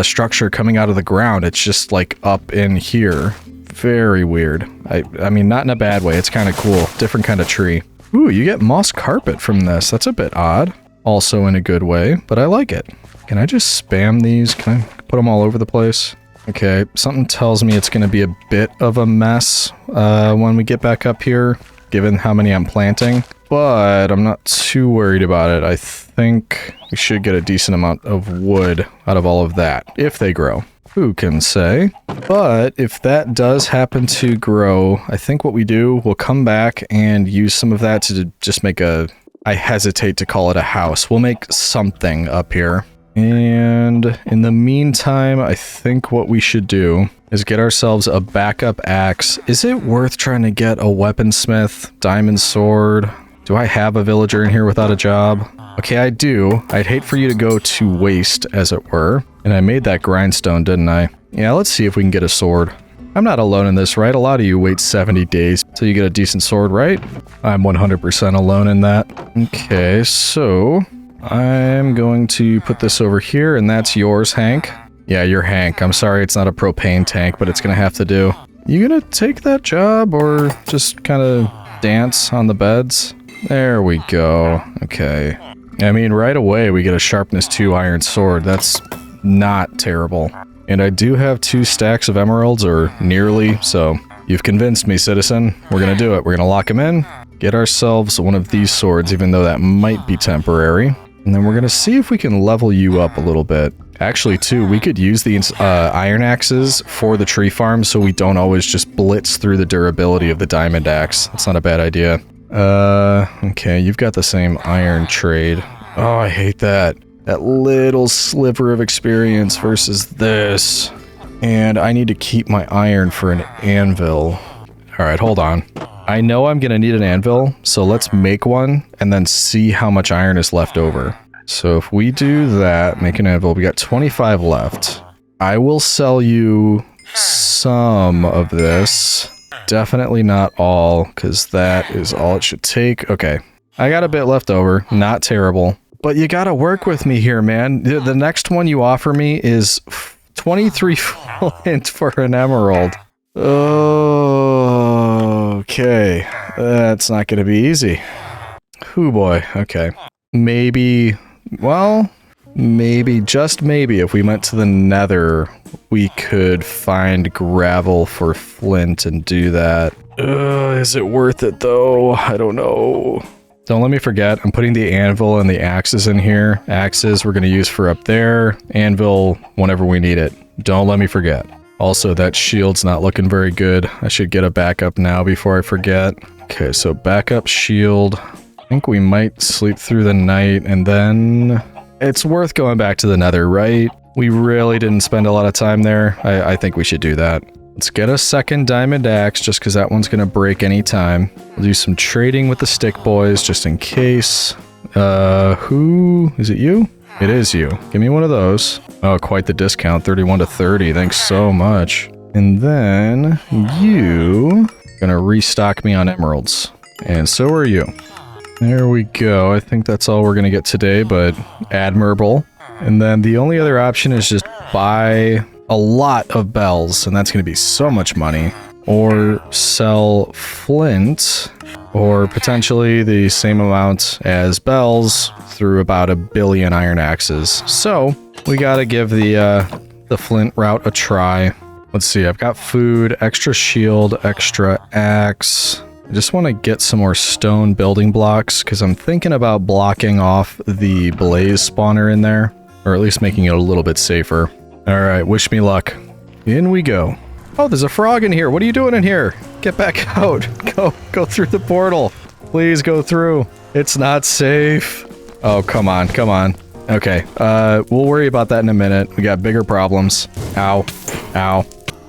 structure coming out of the ground. It's just, like, up in here. Very weird. I mean, not in a bad way. It's kind of cool. Different kind of tree. Ooh, you get moss carpet from this. That's a bit odd. Also in a good way, but I like it. Can I just spam these? Can I put them all over the place? Okay, something tells me it's going to be a bit of a mess when we get back up here, given how many I'm planting. But I'm not too worried about it. I think we should get a decent amount of wood out of all of that, if they grow. Who can say? But if that does happen to grow, I think what we do, we'll come back and use some of that to just make a... I hesitate to call it a house. We'll make something up here. And in the meantime, I think what we should do is get ourselves a backup axe. Is it worth trying to get a weaponsmith, diamond sword? Do I have a villager in here without a job? Okay, I do. I'd hate for you to go to waste, as it were. And I made that grindstone, didn't I? Yeah, let's see if we can get a sword. I'm not alone in this, right? A lot of you wait 70 days till you get a decent sword, right? I'm 100% alone in that. Okay, so... I'm going to put this over here, and that's yours, Hank. Yeah, you're Hank. I'm sorry it's not a propane tank, but it's gonna have to do. You gonna take that job, or just kind of dance on the beds? There we go. Okay. I mean, right away we get a sharpness 2 iron sword. That's not terrible. And I do have 2 stacks of emeralds, or nearly, so you've convinced me, citizen. We're gonna do it. We're gonna lock him in, get ourselves one of these swords, even though that might be temporary. And then we're going to see if we can level you up a little bit. Actually, too, we could use the iron axes for the tree farm so we don't always just blitz through the durability of the diamond axe. That's not a bad idea. Okay, you've got the same iron trade. Oh, I hate that. That little sliver of experience versus this. And I need to keep my iron for an anvil. Alright, hold on. I know I'm gonna need an anvil, so let's make one and then see how much iron is left over. So if we do that, make an anvil, we got 25 left. I will sell you some of this. Definitely not all, because that is all it should take. Okay, I got a bit left over, not terrible. But you gotta work with me here, man. The next one you offer me is 23 flint for an emerald. Okay, that's not going to be easy. Hoo boy, okay. Maybe, well, maybe, just maybe, if we went to the nether, we could find gravel for flint and do that. Is it worth it though? I don't know. Don't let me forget, I'm putting the anvil and the axes in here. Axes we're going to use for up there, anvil whenever we need it. Don't let me forget. Also, that shield's not looking very good. I should get a backup now before I forget. Okay, so backup shield. I think we might sleep through the night, and then... It's worth going back to the nether, right? We really didn't spend a lot of time there. I think we should do that. Let's get a second diamond axe, just because that one's going to break any time. We'll do some trading with the stick boys, just in case. Who? Is it you? It is you. Give me one of those. Oh, quite the discount. 31 to 30. Thanks so much. And then you gonna restock me on emeralds. And so are you. There we go. I think that's all we're gonna get today, but admirable. And then the only other option is just buy a lot of bells, and that's gonna be so much money. or sell flint, or potentially the same amount as bells through about 1 billion iron axes. So we gotta give the flint route a try. Let's see, I've got food, extra shield, extra axe. I just want to get some more stone building blocks because I'm thinking about blocking off the blaze spawner in there, or at least making it a little bit safer. All right, wish me luck. In we go. Oh, there's a frog in here. What are you doing in here? Get back out. Go through the portal. Please go through. It's not safe. Oh, come on. Okay, we'll worry about that in a minute. We got bigger problems. Ow.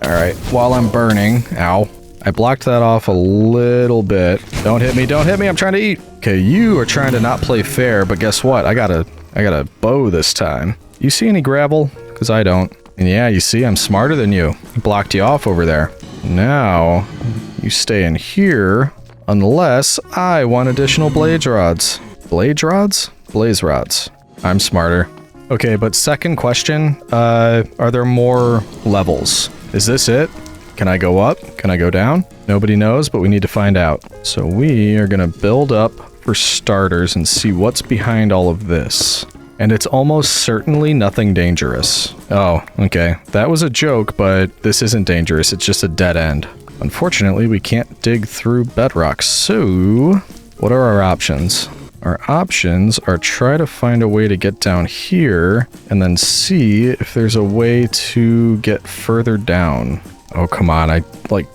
All right, while I'm burning, ow. I blocked that off a little bit. Don't hit me, I'm trying to eat. Okay, you are trying to not play fair, but guess what? I got a bow this time. You see any gravel? Because I don't. And yeah, you see, I'm smarter than you. Blocked you off over there. Now, you stay in here, unless I want additional blaze rods. Blaze rods? Blaze rods. I'm smarter. Okay, but second question, are there more levels? Is this it? Can I go up? Can I go down? Nobody knows, but we need to find out. So we are gonna build up for starters and see what's behind all of this. And it's almost certainly nothing dangerous. Oh, okay. That was a joke, but this isn't dangerous. It's just a dead end. Unfortunately, we can't dig through bedrock. So, what are our options? Our options are try to find a way to get down here and then see if there's a way to get further down. Oh, come on. I,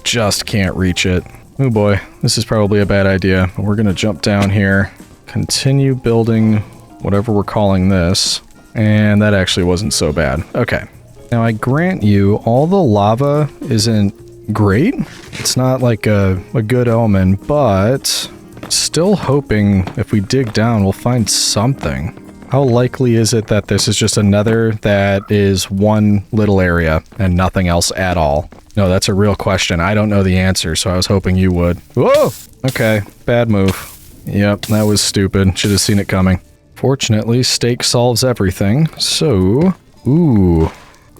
just can't reach it. Oh boy, this is probably a bad idea. We're gonna jump down here, continue building whatever we're calling this, and that actually wasn't so bad. Okay. Now, I grant you, all the lava isn't great. It's not like a good omen, but still hoping if we dig down, we'll find something. How likely is it that this is just another that is one little area and nothing else at all? No, that's a real question. I don't know the answer, so I was hoping you would. Whoa! Okay, bad move. Yep, that was stupid. Should have seen it coming. Fortunately, steak solves everything, so... Ooh.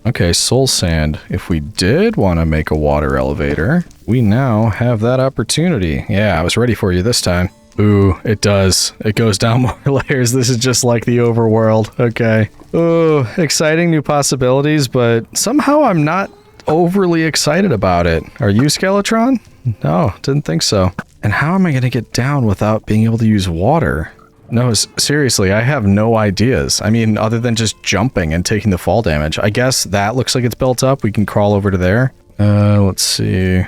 Okay, soul sand. If we did want to make a water elevator, we now have that opportunity. Yeah, I was ready for you this time. Ooh, it does. It goes down more layers. This is just like the overworld. Okay. Ooh, exciting new possibilities, but somehow I'm not overly excited about it. Are you, Skeletron? No, didn't think so. And how am I going to get down without being able to use water? No, seriously, I have no ideas. I mean, other than just jumping and taking the fall damage. I guess that looks like it's built up. We can crawl over to there. Let's see.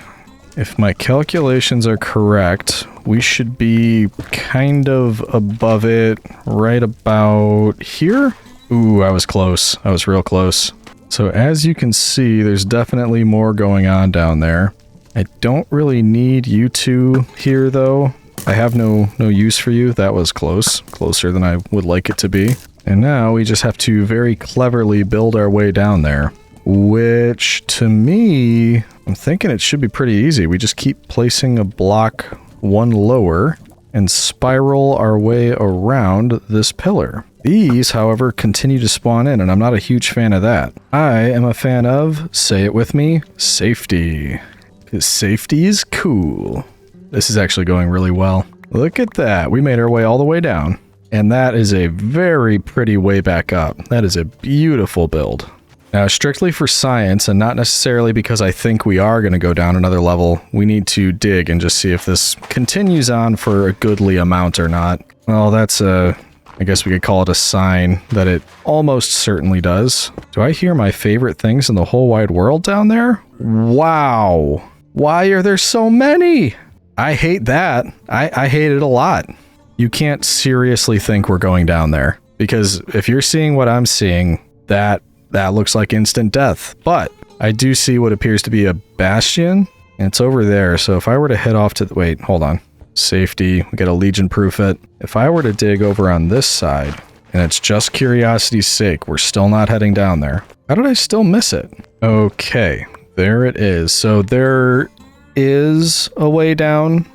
If my calculations are correct, we should be kind of above it right about here. Ooh, I was close. I was real close. So as you can see, there's definitely more going on down there. I don't really need you two here, though. I have no use for you. That was close. Closer than I would like it to be. And now we just have to very cleverly build our way down there. Which, to me, I'm thinking it should be pretty easy. We just keep placing a block one lower and spiral our way around this pillar. These, however, continue to spawn in, and I'm not a huge fan of that. I am a fan of, say it with me, safety. Because safety is cool. This is actually going really well. Look at that. We made our way all the way down. And that is a very pretty way back up. That is a beautiful build. Now, strictly for science, and not necessarily because I think we are going to go down another level, we need to dig and just see if this continues on for a goodly amount or not. Well, that's I guess we could call it a sign that it almost certainly does. Do I hear my favorite things in the whole wide world down there? Wow. Why are there so many? I hate that. I hate it a lot. You can't seriously think we're going down there. Because if you're seeing what I'm seeing, that looks like instant death. But I do see what appears to be a bastion, and it's over there. So if I were to head off to the... Wait, hold on. Safety. We gotta Legion proof it. If I were to dig over on this side, and it's just curiosity's sake, we're still not heading down there. How did I still miss it? Okay, there it is. So there is a way down.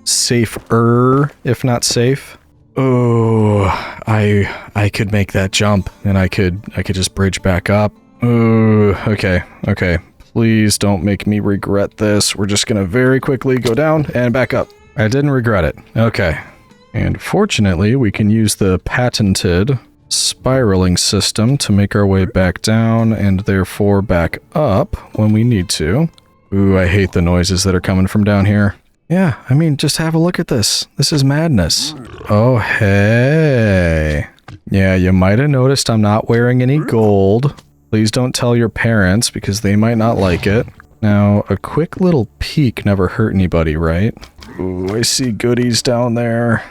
Safer, if not safe. Oh, I could make that jump, and I could just bridge back up. Oh, okay. Please don't make me regret this. We're just gonna very quickly go down and back up. I didn't regret it. Okay. And fortunately, we can use the patented spiraling system to make our way back down and therefore back up when we need to. Ooh, I hate the noises that are coming from down here. Yeah, I mean, just have a look at this. This is madness. Oh, hey. Yeah, you might have noticed I'm not wearing any gold. Please don't tell your parents because they might not like it. Now, a quick little peek never hurt anybody, right? Ooh, I see goodies down there.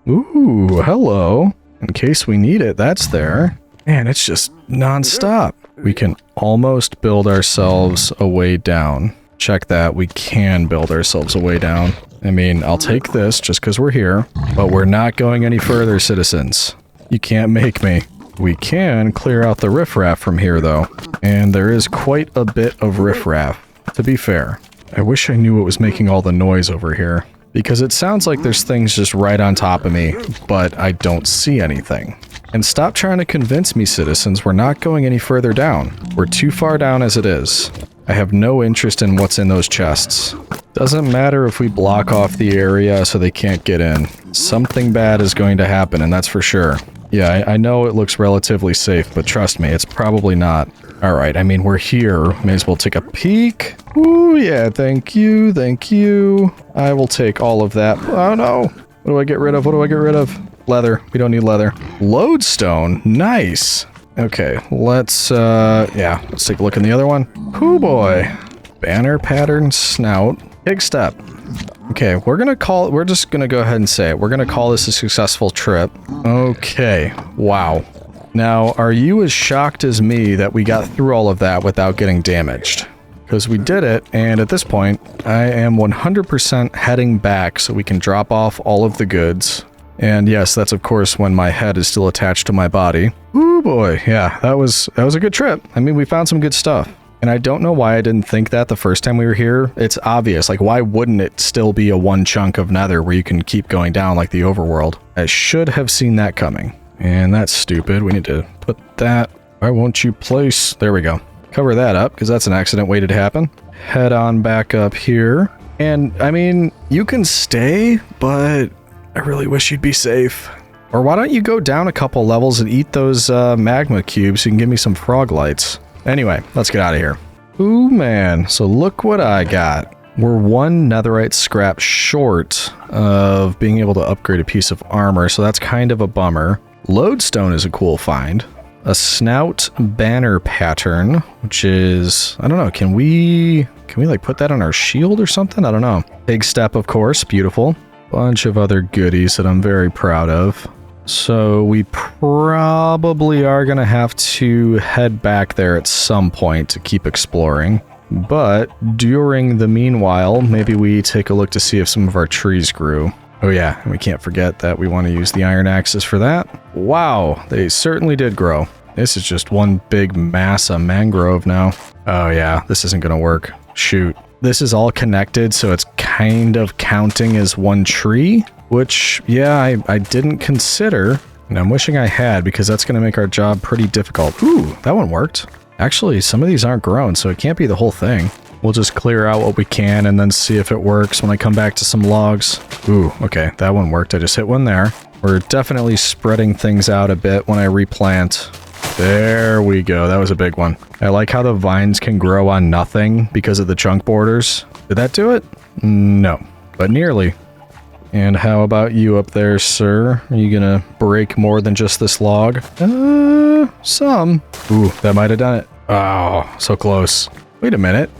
Ooh, hello. In case we need it, that's there. Man, it's just non-stop. We can almost build ourselves a way down. Check that, we can build ourselves a way down. I mean, I'll take this just because we're here, but we're not going any further, citizens. You can't make me. We can clear out the riffraff from here, though. And there is quite a bit of riffraff, to be fair. I wish I knew what was making all the noise over here, because it sounds like there's things just right on top of me, but I don't see anything. And stop trying to convince me, citizens, we're not going any further down. We're too far down as it is. I have no interest in what's in those chests. Doesn't matter if we block off the area so they can't get in. Something bad is going to happen, and that's for sure. Yeah, I know it looks relatively safe, but trust me, it's probably not. Alright, I mean, we're here. May as well take a peek. Ooh, yeah, thank you, thank you. I will take all of that. Oh no! What do I get rid of? What do I get rid of? Leather. We don't need leather. Lodestone. Nice. Okay, let's take a look in the other one. Hoo boy. Banner pattern snout. Big step. Okay, we're just gonna go ahead and say it. We're gonna call this a successful trip. Okay, wow. Now, are you as shocked as me that we got through all of that without getting damaged? Because we did it, and at this point, I am 100% heading back so we can drop off all of the goods. And yes, that's of course when my head is still attached to my body. Ooh boy, yeah, that was a good trip. I mean, we found some good stuff. And I don't know why I didn't think that the first time we were here. It's obvious, like why wouldn't it still be a one chunk of nether where you can keep going down like the overworld? I should have seen that coming. And that's stupid, we need to put that, why won't you place, there we go. Cover that up, because that's an accident waiting to happen. Head on back up here. And I mean, you can stay, but I really wish you'd be safe. Or why don't you go down a couple levels and eat those magma cubes so you can give me some frog lights. Anyway, let's get out of here. Ooh man, so look what I got. We're one netherite scrap short of being able to upgrade a piece of armor, so that's kind of a bummer. Lodestone is a cool find. A snout banner pattern, which is, I don't know, can we like put that on our shield or something? I don't know. Big step, of course, beautiful. Bunch of other goodies that I'm very proud of. So we probably are going to have to head back there at some point to keep exploring. But during the meanwhile, maybe we take a look to see if some of our trees grew. Oh yeah, and we can't forget that we want to use the iron axes for that. Wow, they certainly did grow. This is just one big mass of mangrove now. Oh yeah, this isn't going to work. Shoot. This is all connected, so it's kind of counting as one tree. Which, yeah, I didn't consider, and I'm wishing I had, because that's going to make our job pretty difficult. Ooh, that one worked. Actually, some of these aren't grown, so it can't be the whole thing. We'll just clear out what we can and then see if it works when I come back to some logs. Ooh, okay, that one worked. I just hit one there. We're definitely spreading things out a bit when I replant. There we go, that was a big one. I like how the vines can grow on nothing because of the chunk borders. Did that do it? No, but nearly. And how about you up there, sir? Are you gonna break more than just this log? Some. Ooh, that might have done it. Oh, so close. Wait a minute.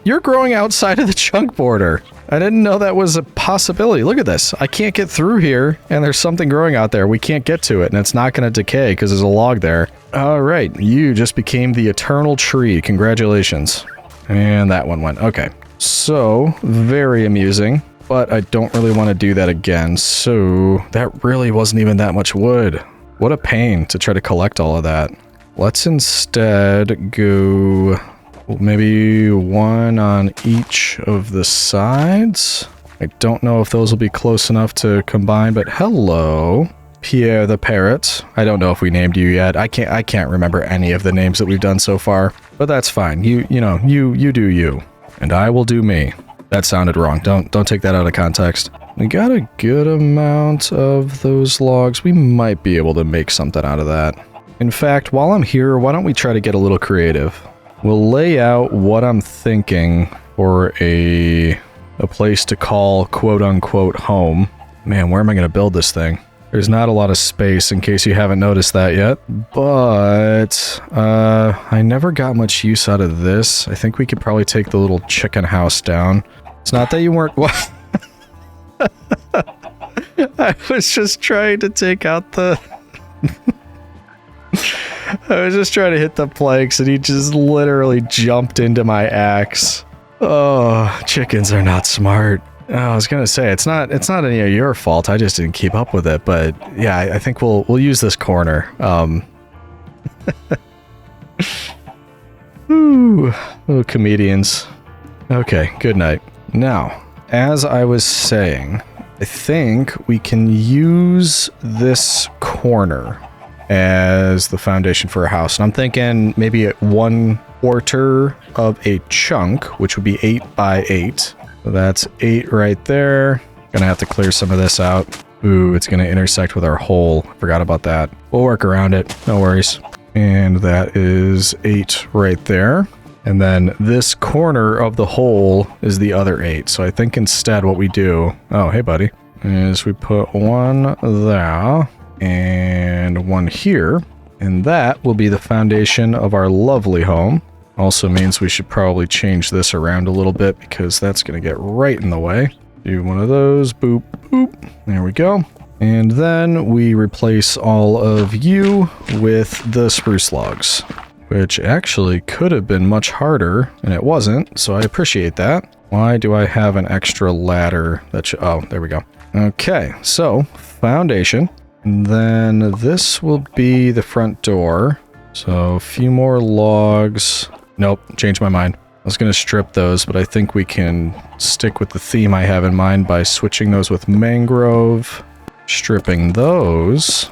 You're growing outside of the chunk border. I didn't know that was a possibility. Look at this. I can't get through here, and there's something growing out there. We can't get to it, and it's not gonna decay because there's a log there. All right, you just became the eternal tree. Congratulations. And that one went. Okay. So, very amusing. But I don't really want to do that again, so that really wasn't even that much wood. What a pain to try to collect all of that. Let's instead go maybe one on each of the sides. I don't know if those will be close enough to combine, but hello. Pierre the Parrot. I don't know if we named you yet. I can't remember any of the names that we've done so far, but that's fine. You do you, and I will do me. That sounded wrong. Don't take that out of context. We got a good amount of those logs. We might be able to make something out of that. In fact, while I'm here, why don't we try to get a little creative? We'll lay out what I'm thinking for a place to call quote-unquote home. Man, where am I going to build this thing? There's not a lot of space, in case you haven't noticed that yet. But, I never got much use out of this. I think we could probably take the little chicken house down. It's not that you weren't... What? I was just trying to take out the... I was just trying to hit the planks, and he just literally jumped into my axe. Oh, chickens are not smart. I was gonna say, it's not any of your fault. I just didn't keep up with it, but yeah, I think we'll use this corner. Ooh, little comedians. Okay, good night. Now, as I was saying, I think we can use this corner as the foundation for a house. And I'm thinking maybe 1/4 of a chunk, which would be 8 by 8. So that's 8 right there. Gonna have to clear some of this out. Ooh, it's gonna intersect with our hole. Forgot about that. We'll work around it, no worries. And that is 8 right there. And then this corner of the hole is the other 8. So I think instead what we do, oh, hey buddy, is we put 1 there and 1 here. And that will be the foundation of our lovely home. Also means we should probably change this around a little bit because that's going to get right in the way. Do one of those, boop, boop. There we go. And then we replace all of you with the spruce logs, which actually could have been much harder, and it wasn't, so I appreciate that. Why do I have an extra ladder that oh, there we go. Okay, so foundation. And then this will be the front door. So a few more logs. Nope, changed my mind. I was going to strip those, but I think we can stick with the theme I have in mind by switching those with mangrove. Stripping those.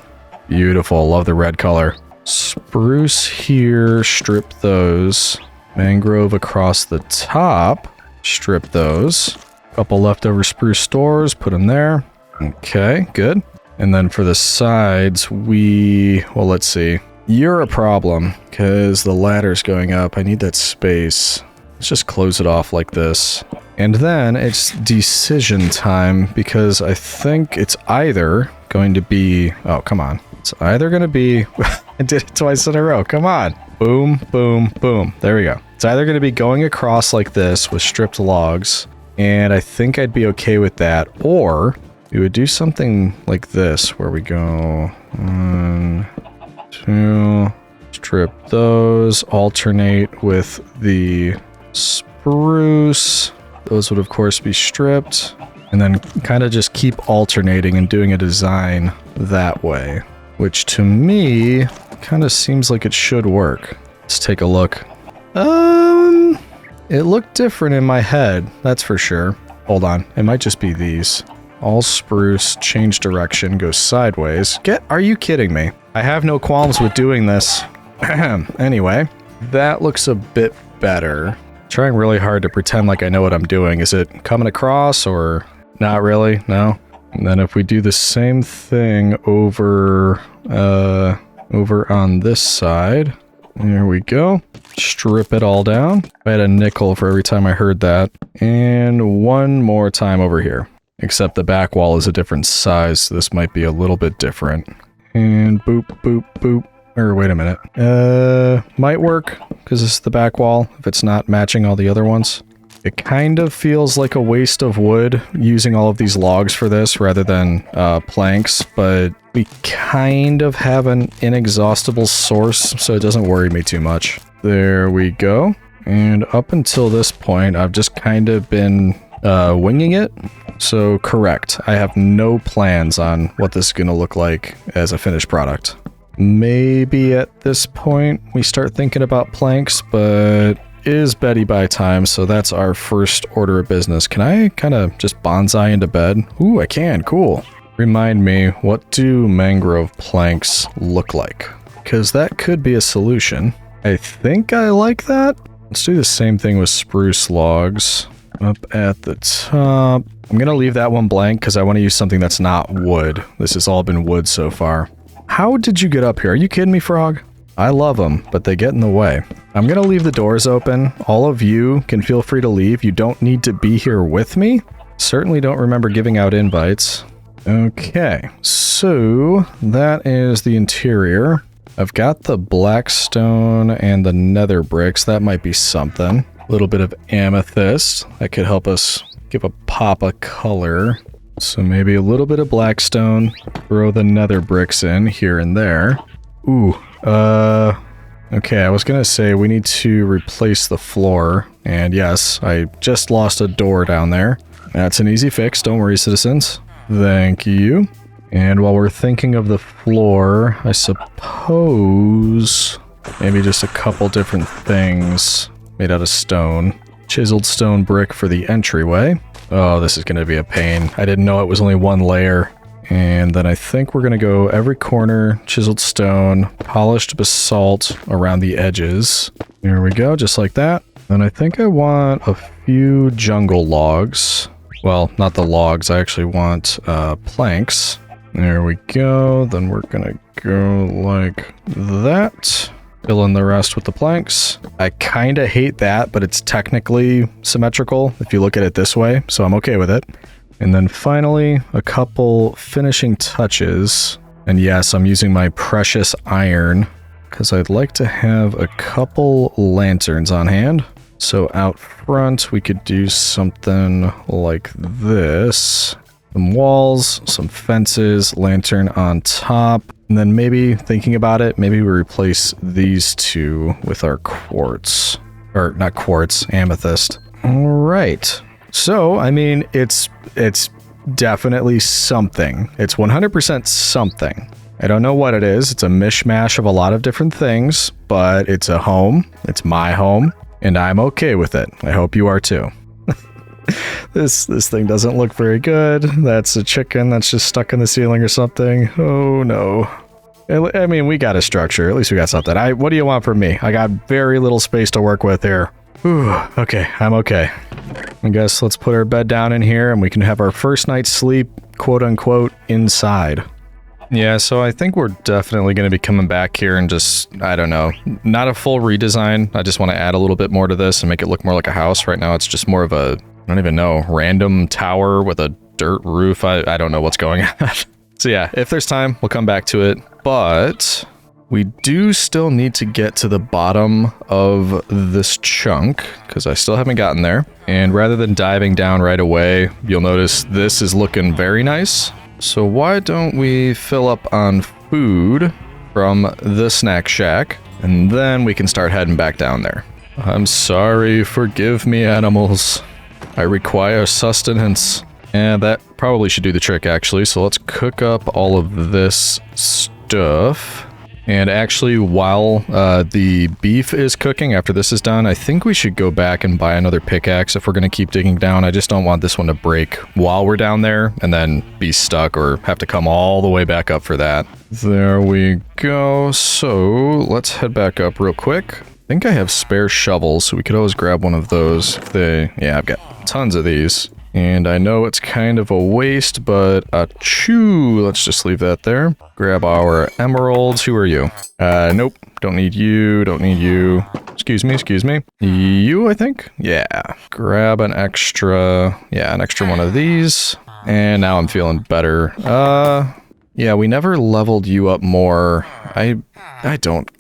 Beautiful, love the red color. Spruce here, strip those. Mangrove across the top, strip those. Couple leftover spruce stores, put them there. Okay, good. And then for the sides, well, let's see. You're a problem, because the ladder's going up. I need that space. Let's just close it off like this. And then it's decision time, because I think it's either going to be... Oh, come on. It's either going to be... I did it twice in a row. Come on. Boom, boom, boom. There we go. It's either going to be going across like this with stripped logs, and I think I'd be okay with that, or we would do something like this, where we go 1, 2, strip those, alternate with the spruce. Those would of course be stripped, and then kind of just keep alternating and doing a design that way, which to me kind of seems like it should work. Let's take a look. It looked different in my head, that's for sure. Hold on, it might just be these. All spruce, change direction, go sideways. Are you kidding me? I have no qualms with doing this. Anyway, that looks a bit better. Trying really hard to pretend like I know what I'm doing. Is it coming across or not really? No? And then if we do the same thing over on this side, there we go. Strip it all down. I had a nickel for every time I heard that. And one more time over here. Except the back wall is a different size, so this might be a little bit different. And boop, boop, boop. Or wait a minute. Might work, because this is the back wall, if it's not matching all the other ones. It kind of feels like a waste of wood using all of these logs for this rather than planks, but we kind of have an inexhaustible source, so it doesn't worry me too much. There we go. And up until this point, I've just kind of been winging it. So correct, I have no plans on what this is going to look like as a finished product. Maybe at this point we start thinking about planks, but it is beddy by time, so that's our first order of business. Can I kind of just bonsai into bed? Ooh, I can, cool. Remind me, what do mangrove planks look like? Because that could be a solution. I think I like that. Let's do the same thing with spruce logs. Up at the top. I'm going to leave that one blank because I want to use something that's not wood. This has all been wood so far. How did you get up here? Are you kidding me, Frog? I love them, but they get in the way. I'm going to leave the doors open. All of you can feel free to leave. You don't need to be here with me. Certainly don't remember giving out invites. Okay, so that is the interior. I've got the black stone and the nether bricks. That might be something. A little bit of amethyst. That could help us give a pop of color. So maybe a little bit of black stone. Throw the nether bricks in here and there. Ooh, okay, I was gonna say we need to replace the floor. And yes, I just lost a door down there. That's an easy fix. Don't worry, citizens. Thank you. And while we're thinking of the floor, I suppose maybe just a couple different things made out of stone. Chiseled stone brick for the entryway. Oh, this is going to be a pain. I didn't know it was only one layer. And then I think we're going to go every corner, chiseled stone, polished basalt around the edges. There we go, just like that. Then I think I want a few jungle logs. Well, not the logs, I actually want planks. There we go, then we're gonna go like that. Fill in the rest with the planks. I kinda hate that, but it's technically symmetrical if you look at it this way, so I'm okay with it. And then finally, a couple finishing touches. And yes, I'm using my precious iron, because I'd like to have a couple lanterns on hand. So out front, we could do something like this. Some walls, some fences, lantern on top. And then maybe, thinking about it, maybe we replace these two with our quartz. Or not quartz, amethyst. All right. So, I mean, it's definitely something. It's 100% something. I don't know what it is. It's a mishmash of a lot of different things, but it's a home. It's my home. And I'm okay with it. I hope you are too. This thing doesn't look very good. That's a chicken that's just stuck in the ceiling or something. Oh no. I mean, we got a structure. At least we got something. What do you want from me? I got very little space to work with here. Whew, okay, I'm okay. I guess let's put our bed down in here and we can have our first night's sleep, quote unquote, inside. Yeah, so I think we're definitely going to be coming back here and just, I don't know, not a full redesign. I just want to add a little bit more to this and make it look more like a house. Right now it's just more of a, I don't even know, random tower with a dirt roof. I don't know what's going on. So yeah, if there's time, we'll come back to it. But we do still need to get to the bottom of this chunk because I still haven't gotten there. And rather than diving down right away, you'll notice this is looking very nice. So why don't we fill up on food from the snack shack, and then we can start heading back down there. I'm sorry, forgive me, animals. I require sustenance. And that probably should do the trick, actually. So let's cook up all of this stuff. And actually, while the beef is cooking, after this is done, I think we should go back and buy another pickaxe if we're going to keep digging down. I just don't want this one to break while we're down there and then be stuck or have to come all the way back up for that. There we go. So let's head back up real quick. I think I have spare shovels, so we could always grab one of those. Yeah, I've got tons of these. And I know it's kind of a waste, but achoo, let's just leave that there. Grab our emeralds. Who are you? Nope, don't need you, don't need you. Excuse me. You, I think? Yeah. Grab an extra one of these. And now I'm feeling better. Yeah, we never leveled you up more. I don't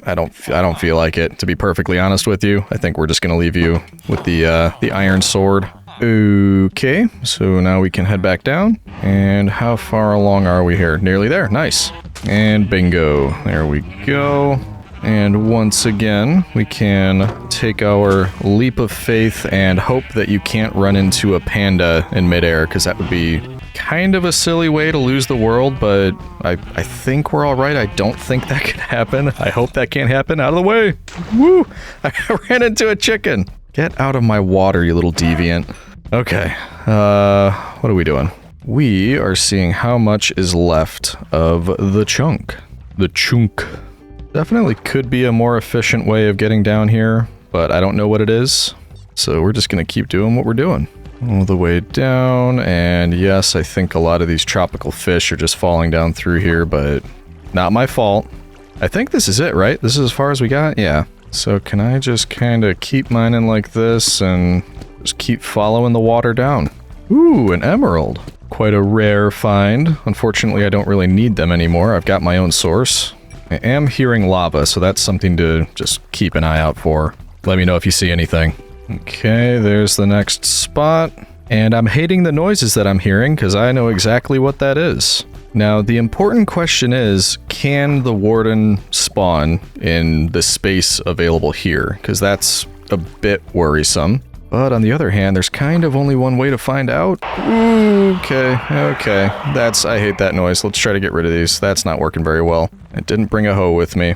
feel like it, to be perfectly honest with you. I think we're just gonna leave you with the iron sword. Okay, so now we can head back down. And how far along are we here? Nearly there, nice. And bingo, there we go. And once again, we can take our leap of faith and hope that you can't run into a panda in midair, because that would be kind of a silly way to lose the world, but I think we're all right. I don't think that could happen. I hope that can't happen. Out of the way. Woo! I ran into a chicken. Get out of my water, you little deviant. Okay, what are we doing? we are seeing how much is left of the chunk. The chunk. Definitely could be a more efficient way of getting down here, but I don't know what it is. So we're just going to keep doing what we're doing. All the way down, and yes, I think a lot of these tropical fish are just falling down through here, but not my fault. I think this is it, right? This is as far as we got? Yeah. So can I just kind of keep mining like this and just keep following the water down? Ooh, an emerald. Quite a rare find. Unfortunately, I don't really need them anymore. I've got my own source. I am hearing lava, so that's something to just keep an eye out for. Let me know if you see anything. Okay, there's the next spot. And I'm hating the noises that I'm hearing because I know exactly what that is. Now, the important question is, can the warden spawn in the space available here? Because that's a bit worrisome. But on the other hand, there's kind of only one way to find out. Okay. I hate that noise. Let's try to get rid of these. That's not working very well. I didn't bring a hoe with me.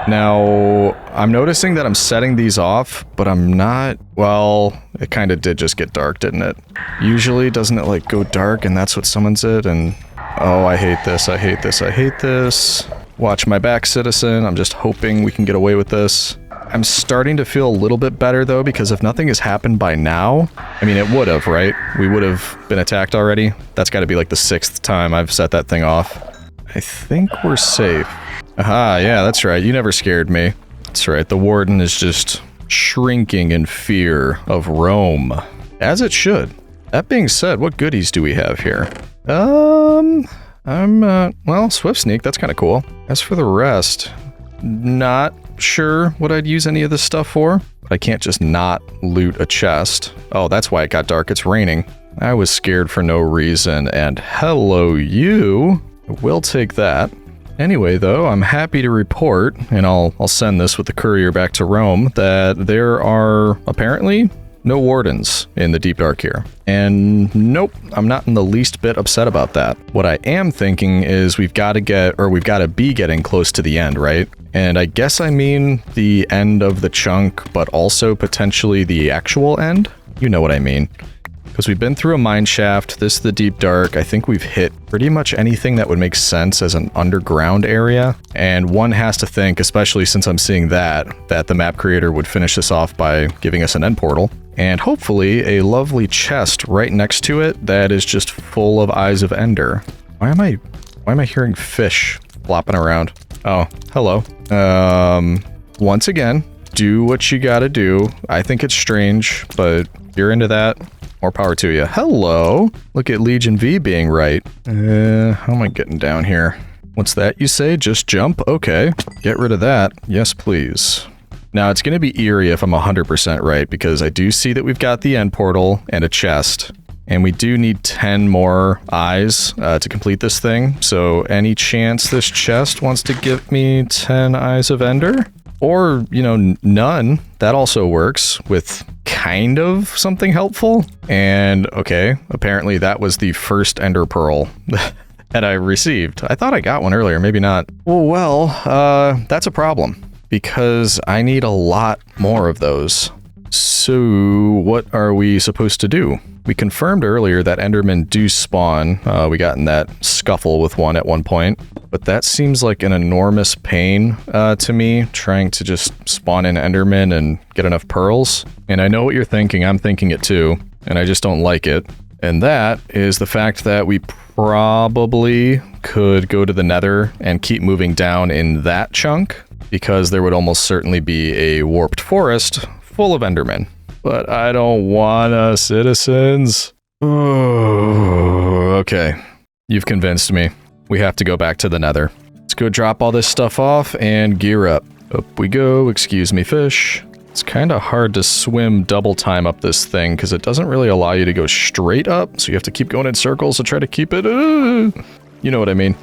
Now, I'm noticing that I'm setting these off, but I'm not... Well, it kind of did just get dark, didn't it? Usually, doesn't it like go dark and that's what summons it? And oh, I hate this. Watch my back, citizen. I'm just hoping we can get away with this. I'm starting to feel a little bit better, though, because if nothing has happened by now... I mean, it would have, right? We would have been attacked already. That's got to be like the 6th time I've set that thing off. I think we're safe. Aha, yeah, that's right. You never scared me. That's right. The warden is just shrinking in fear of Rome. As it should. That being said, what goodies do we have here? Well, Swift Sneak, that's kind of cool. As for the rest, not sure what I'd use any of this stuff for. I can't just not loot a chest. Oh, that's why it got dark. It's raining. I was scared for no reason, and hello you. We'll take that. Anyway, though, I'm happy to report, and I'll send this with the courier back to Rome, that there are apparently no wardens in the Deep Dark here. And nope, I'm not in the least bit upset about that. What I am thinking is we've got to be getting close to the end, right? And I guess I mean the end of the chunk, but also potentially the actual end? You know what I mean. Because we've been through a mine shaft, this is the Deep Dark. I think we've hit pretty much anything that would make sense as an underground area. And one has to think, especially since I'm seeing that the map creator would finish this off by giving us an end portal. And hopefully a lovely chest right next to it that is just full of Eyes of Ender. Why am I hearing fish flopping around? Oh, hello. Once again, do what you gotta do. I think it's strange, but if you're into that, more power to you. Hello! Look at Legion V being right. How am I getting down here? What's that you say? Just jump? Okay. Get rid of that. Yes, please. Now, it's going to be eerie if I'm 100% right, because I do see that we've got the end portal and a chest. And we do need 10 more eyes to complete this thing. So, any chance this chest wants to give me 10 Eyes of Ender? Or, you know, none. That also works with kind of something helpful. And, okay, apparently that was the first Ender Pearl that I received. I thought I got one earlier, maybe not. Well, that's a problem, because I need a lot more of those. So, what are we supposed to do? We confirmed earlier that Endermen do spawn. We got in that scuffle with one at one point. But that seems like an enormous pain to me, trying to just spawn in Endermen and get enough pearls. And I know what you're thinking. I'm thinking it too. And I just don't like it. And that is the fact that we probably could go to the Nether and keep moving down in that chunk, because there would almost certainly be a warped forest full of Endermen. But I don't wanna, citizens. Oh, okay. You've convinced me. We have to go back to the Nether. Let's go drop all this stuff off and gear up. Up we go. Excuse me, fish. It's kind of hard to swim double time up this thing because it doesn't really allow you to go straight up, so you have to keep going in circles to try to keep it. You know what I mean.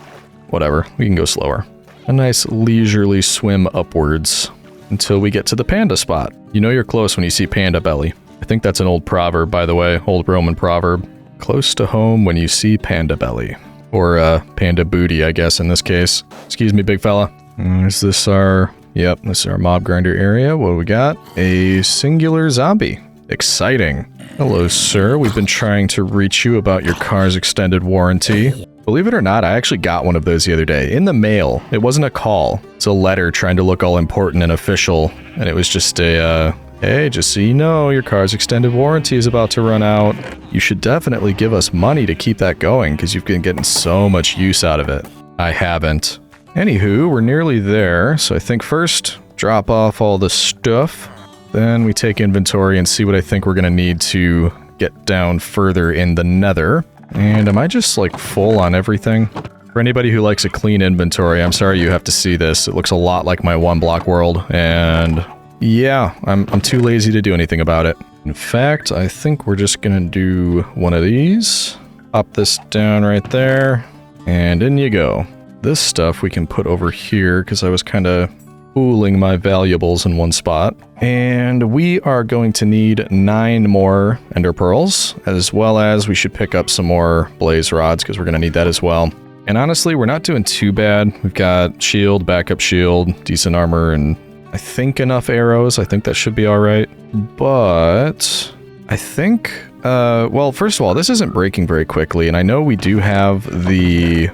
Whatever. We can go slower. A nice leisurely swim upwards until we get to the panda spot. You know you're close when you see panda belly. I think that's an old proverb, by the way. Old Roman proverb. Close to home when you see panda belly. Or panda booty, I guess, in this case. Excuse me, big fella. Is this our... Yep, this is our mob grinder area. What do we got? A singular zombie. Exciting. Hello, sir. We've been trying to reach you about your car's extended warranty. Believe it or not, I actually got one of those the other day. In the mail. It wasn't a call. It's a letter trying to look all important and official. And it was just a, hey, just so you know, your car's extended warranty is about to run out. You should definitely give us money to keep that going, because you've been getting so much use out of it. I haven't. Anywho, we're nearly there, so I think first, drop off all the stuff. Then we take inventory and see what I think we're going to need to get down further in the nether. And am I just like full on everything? For anybody who likes a clean inventory, I'm sorry you have to see this. It looks a lot like my one block world, and yeah, I'm too lazy to do anything about it. In fact, I think we're just going to do one of these. Pop this down right there, and in you go. This stuff we can put over here because I was kind of pooling my valuables in one spot. And we are going to need 9 more ender pearls, as well as we should pick up some more blaze rods because we're going to need that as well. And honestly, we're not doing too bad. We've got shield, backup shield, decent armor, and I think enough arrows. I think that should be all right. But I think, well, first of all, this isn't breaking very quickly. And I know we do have the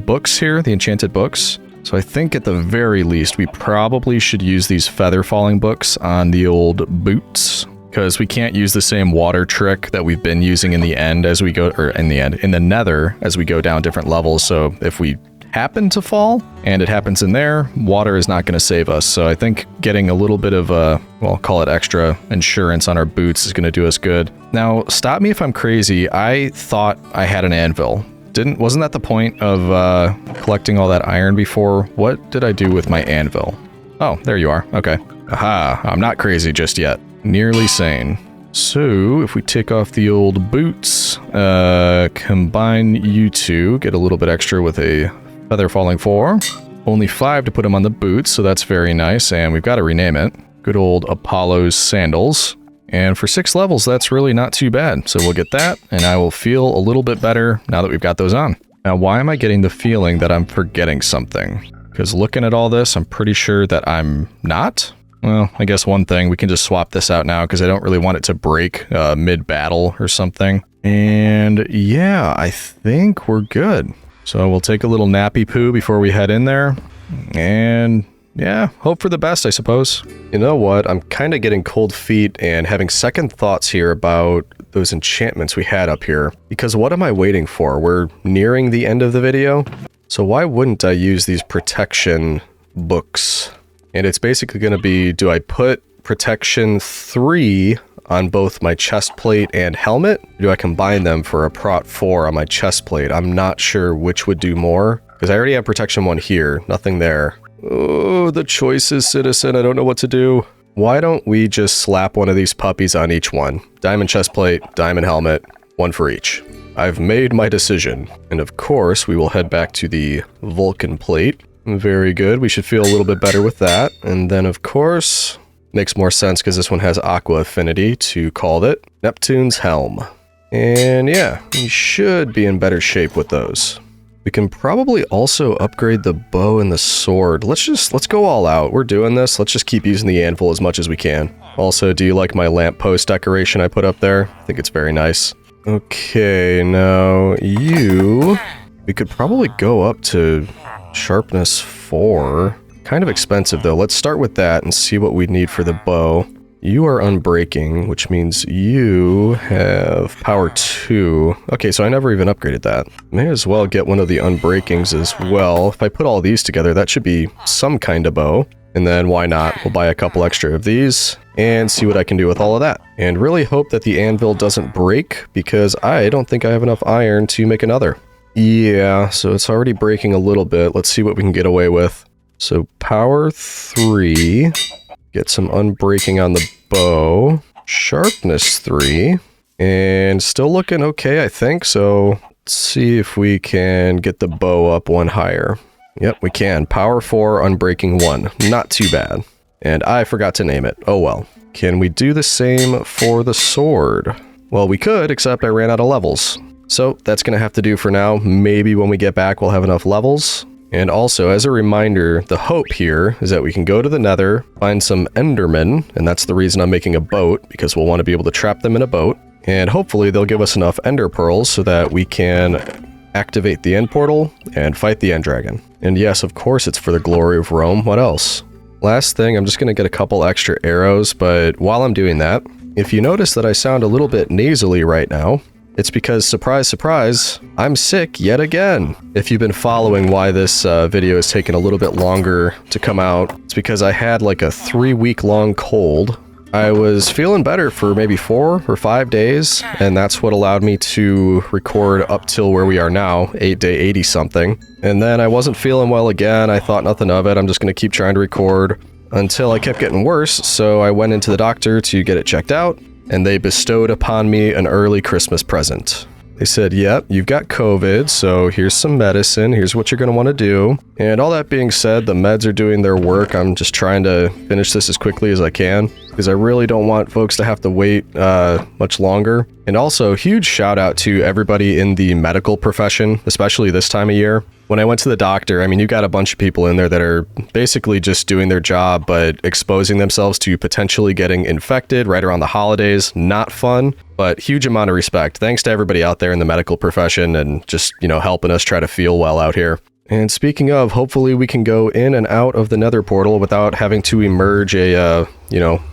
books here, the enchanted books. So I think at the very least, we probably should use these feather falling books on the old boots, because we can't use the same water trick that we've been using in the end as we go, or in the nether as we go down different levels. So if we happen to fall and it happens in there, water is not going to save us. So I think getting a little bit of well, call it extra insurance on our boots is going to do us good. Now, stop me if I'm crazy. I thought I had an anvil. Wasn't that the point of collecting all that iron before? What did I do with my anvil? Oh, there you are. Okay. Aha, I'm not crazy just yet. Nearly sane. So, if we take off the old boots, combine you two, get a little bit extra with a feather falling 4. Only 5 to put them on the boots, so that's very nice, and we've got to rename it. Good old Apollo's sandals. And for 6 levels, that's really not too bad. So we'll get that, and I will feel a little bit better now that we've got those on. Now, why am I getting the feeling that I'm forgetting something? Because looking at all this, I'm pretty sure that I'm not. Well, I guess one thing, we can just swap this out now because I don't really want it to break mid-battle or something. And yeah, I think we're good. So we'll take a little nappy poo before we head in there. And yeah, hope for the best, I suppose. You know what? I'm kind of getting cold feet and having second thoughts here about those enchantments we had up here. Because what am I waiting for? We're nearing the end of the video. So why wouldn't I use these protection books? And it's basically going to be, do I put protection 3 on both my chest plate and helmet? Or do I combine them for a prot 4 on my chest plate? I'm not sure which would do more. Because I already have protection 1 here, nothing there. Oh, the choices, citizen. I don't know what to do. Why don't we just slap one of these puppies on each one? Diamond chest plate, diamond helmet, 1 for each. I've made my decision. And of course, we will head back to the Vulcan plate. Very good. We should feel a little bit better with that. And then, of course, makes more sense because this one has aqua affinity to call it Neptune's helm. And yeah, we should be in better shape with those. We can probably also upgrade the bow and the sword. Let's go all out. We're doing this. Let's just keep using the anvil as much as we can. Also, do you like my lamppost decoration I put up there? I think it's very nice. Okay, now we could probably go up to sharpness 4. Kind of expensive though. Let's start with that and see what we need for the bow. You are unbreaking, which means you have power 2. Okay, so I never even upgraded that. May as well get one of the unbreakings as well. If I put all these together, that should be some kind of bow. And then why not? We'll buy a couple extra of these and see what I can do with all of that. And really hope that the anvil doesn't break because I don't think I have enough iron to make another. Yeah, so it's already breaking a little bit. Let's see what we can get away with. So power 3... Get some unbreaking on the bow. Sharpness 3. And still looking okay, I think. So let's see if we can get the bow up 1 higher. Yep, we can. Power 4, unbreaking 1. Not too bad. And I forgot to name it. Oh well. Can we do the same for the sword? Well, we could, except I ran out of levels. So that's going to have to do for now. Maybe when we get back, we'll have enough levels. And also, as a reminder, the hope here is that we can go to the nether, find some endermen, and that's the reason I'm making a boat, because we'll want to be able to trap them in a boat. And hopefully they'll give us enough ender pearls so that we can activate the end portal and fight the end dragon. And yes, of course it's for the glory of Rome. What else? Last thing, I'm just going to get a couple extra arrows, but while I'm doing that, if you notice that I sound a little bit nasally right now, it's because, surprise, surprise, I'm sick yet again. If you've been following why this video has taken a little bit longer to come out, it's because I had like a 3-week-long cold. I was feeling better for maybe 4 or 5 days, and that's what allowed me to record up till where we are now, 8 day 80 something. And then I wasn't feeling well again. I thought nothing of it. I'm just going to keep trying to record until I kept getting worse. So I went into the doctor to get it checked out, and they bestowed upon me an early Christmas present. They said, yep, you've got COVID, so here's some medicine, here's what you're going to want to do. And all that being said, the meds are doing their work. I'm just trying to finish this as quickly as I can, because I really don't want folks to have to wait much longer. And also, huge shout out to everybody in the medical profession, especially this time of year. When I went to the doctor, I mean, you got a bunch of people in there that are basically just doing their job, but exposing themselves to potentially getting infected right around the holidays. Not fun, but huge amount of respect. Thanks to everybody out there in the medical profession and just, you know, helping us try to feel well out here. And speaking of, hopefully we can go in and out of the nether portal without having to emerge a,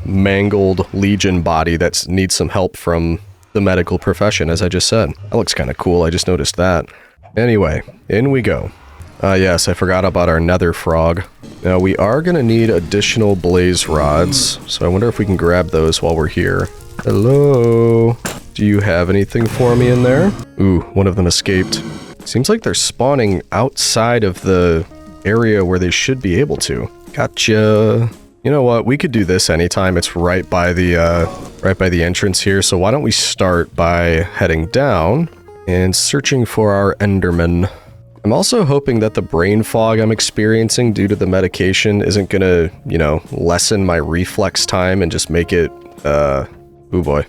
mangled legion body that needs some help from the medical profession, as I just said. That looks kind of cool. I just noticed that. Anyway, in we go. Yes, I forgot about our nether frog. Now, we are going to need additional blaze rods, so I wonder if we can grab those while we're here. Hello? Do you have anything for me in there? Ooh, one of them escaped. Seems like they're spawning outside of the area where they should be able to. Gotcha. You know what? We could do this anytime. It's right by the entrance here, so why don't we start by heading down and searching for our Enderman. I'm also hoping that the brain fog I'm experiencing due to the medication isn't gonna, lessen my reflex time and just make it, oh boy.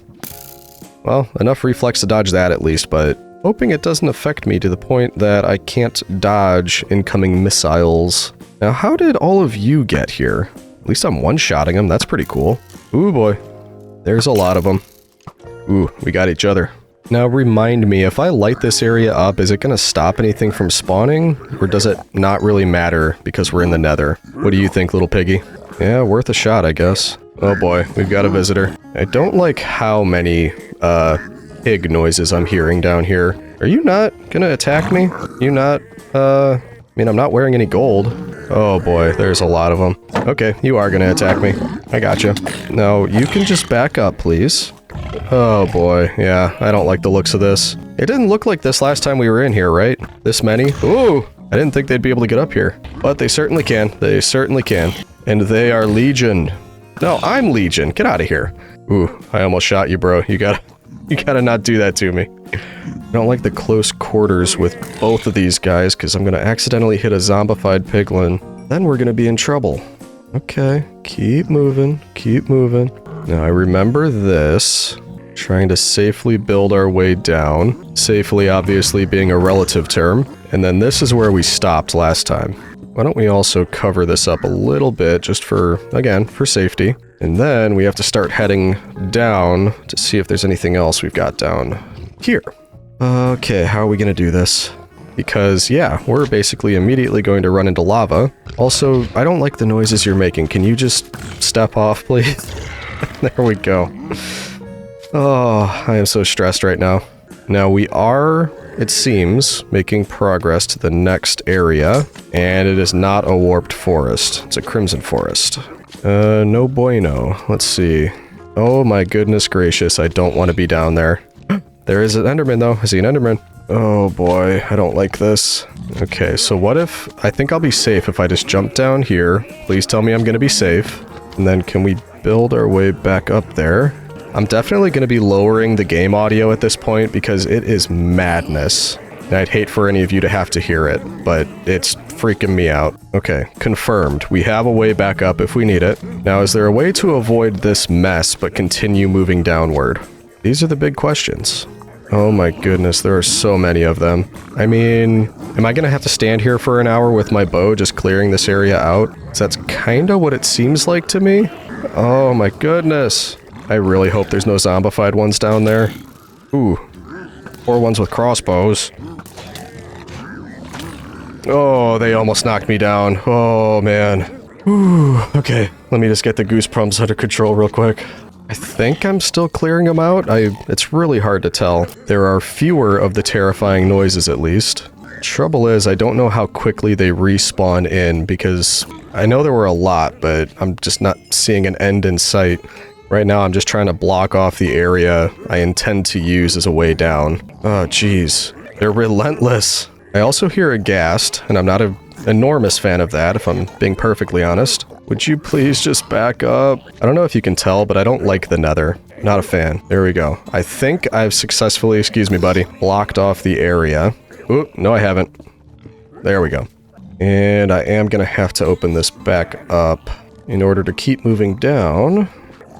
Well, enough reflex to dodge that at least, but hoping it doesn't affect me to the point that I can't dodge incoming missiles. Now, how did all of you get here? At least I'm one-shotting them, that's pretty cool. Ooh boy, there's a lot of them. Ooh, we got each other. Now remind me, if I light this area up, is it going to stop anything from spawning? Or does it not really matter because we're in the nether? What do you think, little piggy? Yeah, worth a shot, I guess. Oh boy, we've got a visitor. I don't like how many, pig noises I'm hearing down here. Are you not going to attack me? You not, I'm not wearing any gold. Oh boy, there's a lot of them. Okay, you are going to attack me. I gotcha. Now, you can just back up, please. Oh boy, yeah, I don't like the looks of this. It didn't look like this last time we were in here, right? This many? Ooh, I didn't think they'd be able to get up here. But they certainly can. They certainly can. And they are Legion. No, I'm Legion. Get out of here. Ooh, I almost shot you, bro. You gotta not do that to me. I don't like the close quarters with both of these guys because I'm gonna accidentally hit a zombified piglin. Then we're gonna be in trouble. Okay, keep moving, keep moving. Now, I remember this, trying to safely build our way down, safely obviously being a relative term, and then this is where we stopped last time. Why don't we also cover this up a little bit, just for, again, for safety, and then we have to start heading down to see if there's anything else we've got down here. Okay, how are we gonna do this? Because, yeah, we're basically immediately going to run into lava. Also, I don't like the noises you're making. Can you just step off, please? There we go. Oh, I am so stressed right now. Now we are, it seems, making progress to the next area, and it is not a warped forest. It's a crimson forest. No bueno. Let's see. Oh my goodness gracious, I don't want to be down there. There is an Enderman though. I see an Enderman. Oh boy, I don't like this. Okay, so what if, I think I'll be safe if I just jump down here. Please tell me I'm gonna be safe. And then can we build our way back up there? I'm definitely going to be lowering the game audio at this point because it is madness. And I'd hate for any of you to have to hear it, but it's freaking me out. Okay, confirmed. We have a way back up if we need it. Now, is there a way to avoid this mess but continue moving downward? These are the big questions. Oh my goodness, there are so many of them. I mean, am I gonna have to stand here for an hour with my bow just clearing this area out? 'Cause that's kinda what it seems like to me. Oh my goodness. I really hope there's no zombified ones down there. Ooh. 4 ones with crossbows. Oh, they almost knocked me down. Oh, man. Ooh, okay. Let me just get the goosebumps under control real quick. I think I'm still clearing them out. It's really hard to tell. There are fewer of the terrifying noises, at least. Trouble is, I don't know how quickly they respawn in, because I know there were a lot, but I'm just not seeing an end in sight. Right now, I'm just trying to block off the area I intend to use as a way down. Oh, jeez. They're relentless. I also hear a ghast, and I'm not an enormous fan of that, if I'm being perfectly honest. Would you please just back up? I don't know if you can tell, but I don't like the nether. Not a fan. There we go. I think I've successfully, excuse me, buddy, blocked off the area. Ooh, no, I haven't. There we go. And I am gonna have to open this back up in order to keep moving down.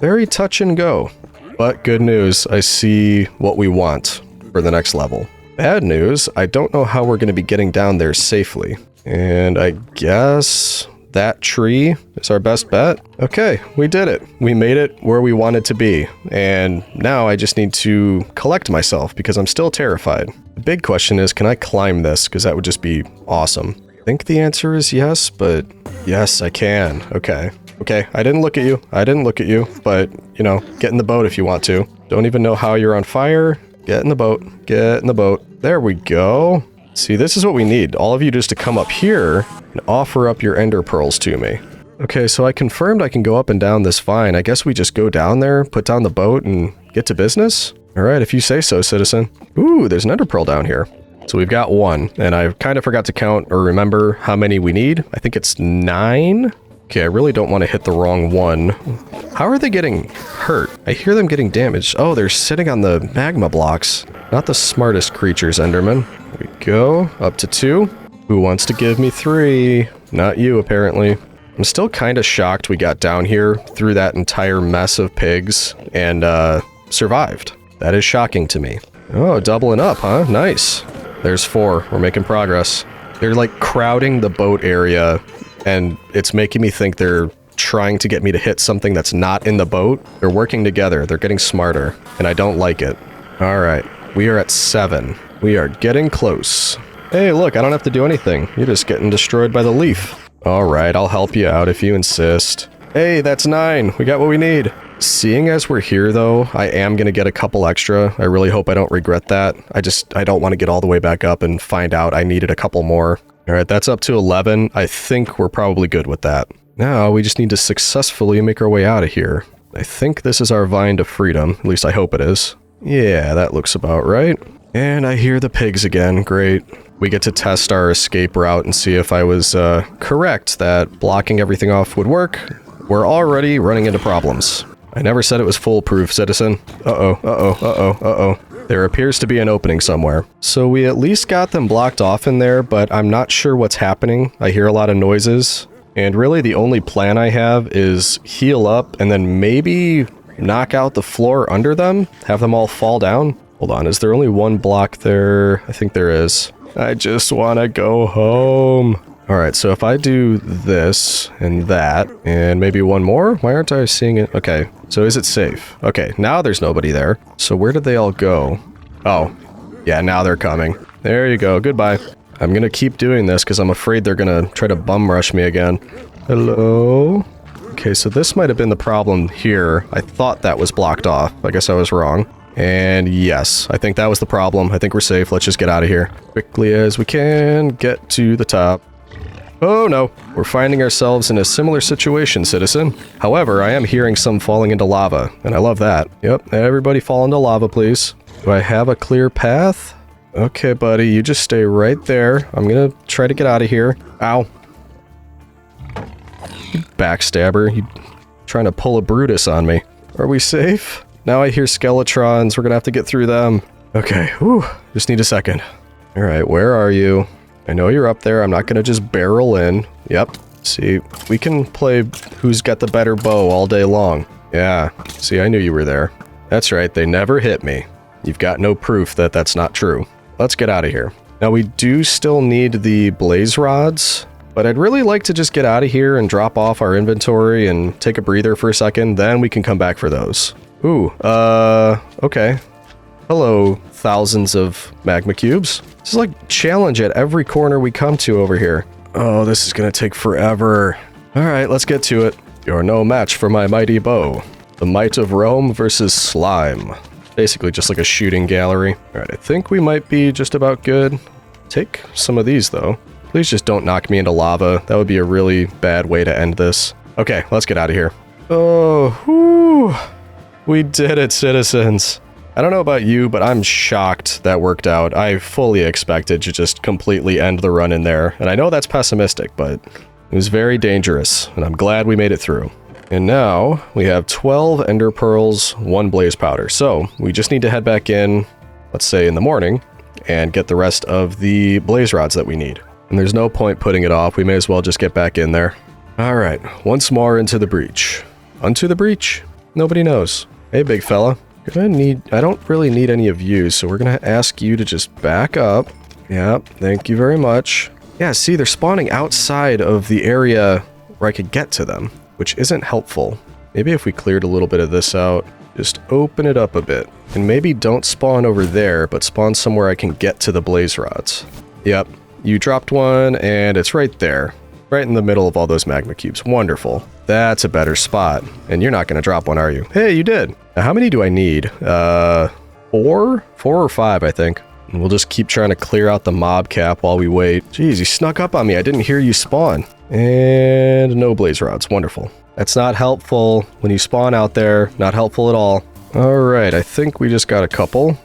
Very touch and go. But good news, I see what we want for the next level. Bad news, I don't know how we're gonna be getting down there safely. And I guess that tree is our best bet. Okay, we did it. We made it where we wanted to be. And now I just need to collect myself because I'm still terrified. The big question is, can I climb this? Because that would just be awesome. I think the answer is yes, but yes, I can. Okay. Okay, I didn't look at you. I didn't look at you, but, you know, get in the boat if you want to. Don't even know how you're on fire. Get in the boat. Get in the boat. There we go. See, this is what we need. All of you just to come up here and offer up your ender pearls to me. Okay, so I confirmed I can go up and down this vine. I guess we just go down there, put down the boat, and get to business? Alright, if you say so, citizen. Ooh, there's an ender pearl down here. So we've got 1, and I kind of forgot to count or remember how many we need. I think it's 9? Okay, I really don't want to hit the wrong one. How are they getting hurt? I hear them getting damaged. Oh, they're sitting on the magma blocks. Not the smartest creatures, Enderman. There we go. Up to 2. Who wants to give me 3? Not you, apparently. I'm still kind of shocked we got down here through that entire mess of pigs and survived. That is shocking to me. Oh, doubling up, huh? Nice. There's 4. We're making progress. They're like crowding the boat area, and it's making me think they're trying to get me to hit something that's not in the boat. They're working together. They're getting smarter, and I don't like it. All right, we are at 7. We are getting close. Hey, look, I don't have to do anything. You're just getting destroyed by the leaf. All right, I'll help you out if you insist. Hey, that's 9. We got what we need. Seeing as we're here, though, I am going to get a couple extra. I really hope I don't regret that. I don't want to get all the way back up and find out I needed a couple more. All right, that's up to 11. I think we're probably good with that. Now, we just need to successfully make our way out of here. I think this is our vine to freedom. At least I hope it is. Yeah, that looks about right. And I hear the pigs again. Great. We get to test our escape route and see if I was correct that blocking everything off would work. We're already running into problems. I never said it was foolproof, citizen. Uh-oh, uh-oh, uh-oh, uh-oh. There appears to be an opening somewhere. So we at least got them blocked off in there, but I'm not sure what's happening. I hear a lot of noises. And really the only plan I have is heal up and then maybe knock out the floor under them, have them all fall down. Hold on, is there only 1 block there? I think there is. I just want to go home. All right, so if I do this and that, and maybe 1 more, why aren't I seeing it? Okay, so is it safe? Okay, now there's nobody there. So where did they all go? Oh, yeah, now they're coming. There you go, goodbye. I'm gonna keep doing this because I'm afraid they're gonna try to bum rush me again. Hello? Okay, so this might have been the problem here. I thought that was blocked off. I guess I was wrong. And yes, I think that was the problem. I think we're safe. Let's just get out of here. Quickly as we can, get to the top. Oh no, we're finding ourselves in a similar situation, citizen. However, I am hearing some falling into lava, and I love that. Yep, everybody fall into lava, please. Do I have a clear path? Okay, buddy, you just stay right there. I'm gonna try to get out of here. Ow. You backstabber, you trying to pull a Brutus on me. Are we safe? Now I hear skeletrons, we're gonna have to get through them. Okay, whew, just need a second. All right, where are you? I know you're up there. I'm not going to just barrel in. Yep. See, we can play who's got the better bow all day long. Yeah. See, I knew you were there. That's right. They never hit me. You've got no proof that that's not true. Let's get out of here. Now, we do still need the blaze rods, but I'd really like to just get out of here and drop off our inventory and take a breather for a second. Then we can come back for those. Ooh, okay. Hello, thousands of magma cubes. This is like challenge at every corner we come to over here. Oh, this is gonna take forever. All right, let's get to it. You're no match for my mighty bow. The might of Rome versus slime. Basically just like a shooting gallery. All right, I think we might be just about good. Take some of these though. Please just don't knock me into lava. That would be a really bad way to end this. Okay, let's get out of here. Oh, whew. We did it, citizens. I don't know about you, but I'm shocked that worked out. I fully expected to just completely end the run in there. And I know that's pessimistic, but it was very dangerous, and I'm glad we made it through. And now we have 12 ender pearls, 1 blaze powder. So we just need to head back in, let's say in the morning, and get the rest of the blaze rods that we need. And there's no point putting it off. We may as well just get back in there. All right, once more into the breach. Unto the breach? Nobody knows. Hey, big fella. I don't really need any of you, so we're gonna ask you to just back up. Yeah, thank you very much. Yeah, see, they're spawning outside of the area where I could get to them, which isn't helpful. Maybe if we cleared a little bit of this out, just open it up a bit. And maybe don't spawn over there, but spawn somewhere I can get to the blaze rods. Yep, you dropped one, and it's right there. Right in the middle of all those magma cubes. Wonderful. That's a better spot. And you're not going to drop one, are you? Hey, you did. Now, how many do I need? 4? 4 or 5, I think. And we'll just keep trying to clear out the mob cap while we wait. Jeez, you snuck up on me. I didn't hear you spawn. And no blaze rods. Wonderful. That's not helpful when you spawn out there. Not helpful at all. All right, I think we just got a couple.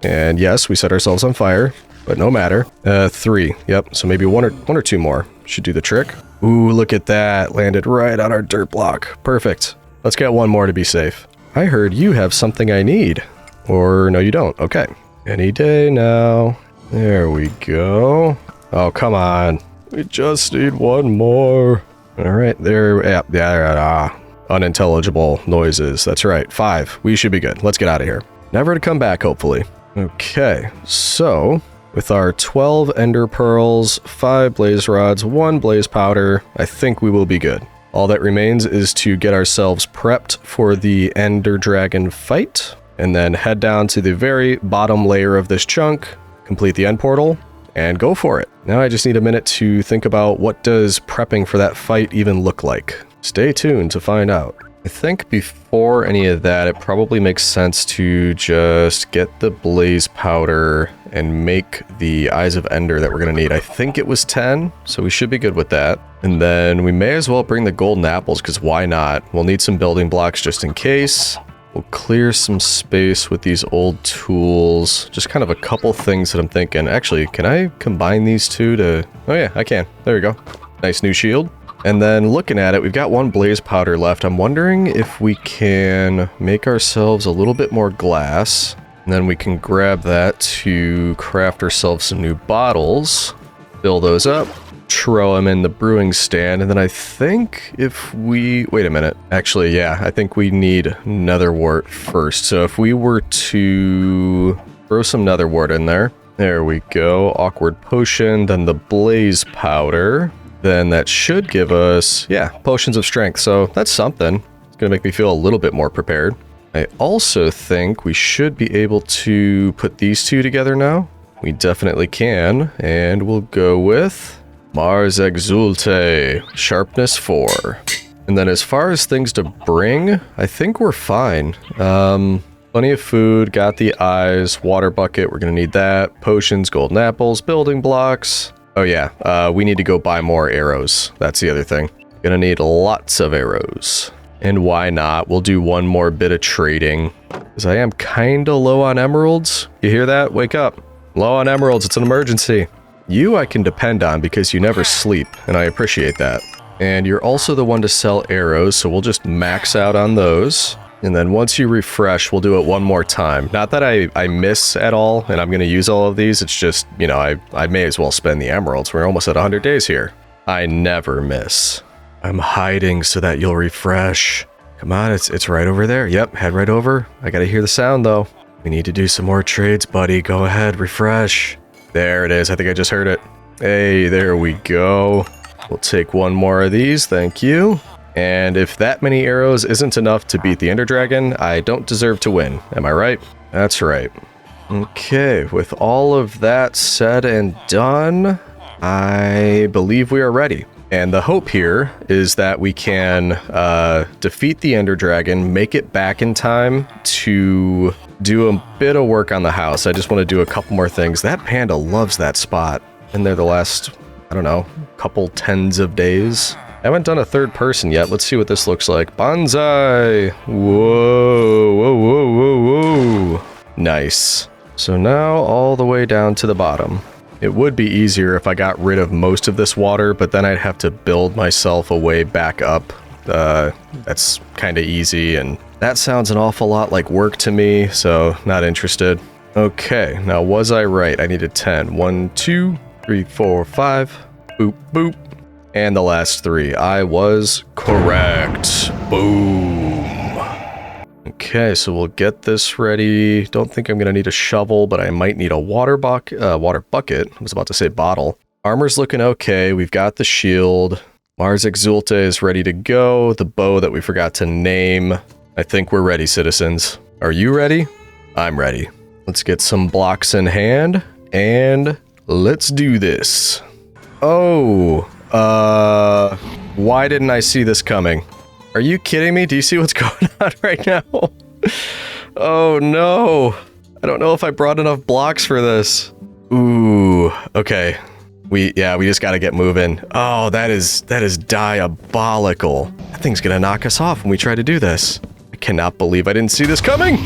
And yes, we set ourselves on fire. But no matter. 3. Yep, so maybe one or 2 more. Should do the trick. Ooh, look at that. Landed right on our dirt block. Perfect. Let's get one more to be safe. I heard you have something I need. Or no, you don't. Okay. Any day now. There we go. Oh, come on. We just need one more. All right, there. Yeah. Unintelligible noises. That's right. 5. We should be good. Let's get out of here. Never to come back, hopefully. Okay, so with our 12 ender pearls, 5 blaze rods, 1 blaze powder, I think we will be good. All that remains is to get ourselves prepped for the ender dragon fight, and then head down to the very bottom layer of this chunk, complete the end portal, and go for it. Now I just need a minute to think about what does prepping for that fight even look like. Stay tuned to find out. I think before any of that, it probably makes sense to just get the blaze powder and make the Eyes of Ender that we're going to need. I think it was 10, so we should be good with that. And then we may as well bring the golden apples, because why not? We'll need some building blocks just in case. We'll clear some space with these old tools. Just kind of a couple things that I'm thinking. Actually, can I combine these two to... Oh yeah, I can. There we go. Nice new shield. And then looking at it, we've got 1 blaze powder left. I'm wondering if we can make ourselves a little bit more glass. And then we can grab that to craft ourselves some new bottles. Fill those up. Throw them in the brewing stand. And then I think if we... Wait a minute. Actually, yeah, I think we need netherwort first. So if we were to throw some netherwort in there. There we go. Awkward potion. Then the blaze powder. Then that should give us, yeah, potions of strength. So that's something. It's going to make me feel a little bit more prepared. I also think we should be able to put these two together now. We definitely can. And we'll go with Mars Exulte, sharpness 4. And then as far as things to bring, I think we're fine. Plenty of food, got the eyes, water bucket, we're going to need that. Potions, golden apples, building blocks. Oh yeah, we need to go buy more arrows. That's the other thing. Gonna need lots of arrows. And why not? We'll do one more bit of trading. Because I am kinda low on emeralds. You hear that? Wake up. Low on emeralds, it's an emergency. You I can depend on because you never sleep, and I appreciate that. And you're also the one to sell arrows, so we'll just max out on those. And then once you refresh, we'll do it one more time. Not that I miss at all, and I'm going to use all of these. It's just, you know, I may as well spend the emeralds. We're almost at 100 days here. I never miss. I'm hiding so that you'll refresh. Come on, it's right over there. Yep, head right over. I got to hear the sound, though. We need to do some more trades, buddy. Go ahead, refresh. There it is. I think I just heard it. Hey, there we go. We'll take one more of these. Thank you. And if that many arrows isn't enough to beat the Ender Dragon, I don't deserve to win. Am I right? That's right. Okay, with all of that said and done, I believe we are ready. And the hope here is that we can defeat the Ender Dragon, make it back in time to do a bit of work on the house. I just want to do a couple more things. That panda loves that spot. Been there the last, I don't know, couple tens of days. I haven't done a third person yet. Let's see what this looks like. Bonsai! Whoa, whoa, whoa, whoa, whoa. Nice. So now all the way down to the bottom. It would be easier if I got rid of most of this water, but then I'd have to build myself a way back up. That's kind of easy, and that sounds an awful lot like work to me, so not interested. Okay, now was I right? I needed 10. 1, 2, 3, 4, 5. Boop, boop. And the last 3. I was correct. Boom. Okay, so we'll get this ready. Don't think I'm going to need a shovel, but I might need a water bucket. I was about to say bottle. Armor's looking okay. We've got the shield. Mars Exulte is ready to go. The bow that we forgot to name. I think we're ready, citizens. Are you ready? I'm ready. Let's get some blocks in hand, and let's do this. Oh, why didn't I see this coming? Are you kidding me? Do you see what's going on right now? Oh no. I don't know if I brought enough blocks for this. Ooh, okay. We just gotta get moving. Oh, that is diabolical. That thing's gonna knock us off when we try to do this. I cannot believe I didn't see this coming.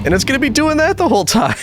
And it's gonna be doing that the whole time.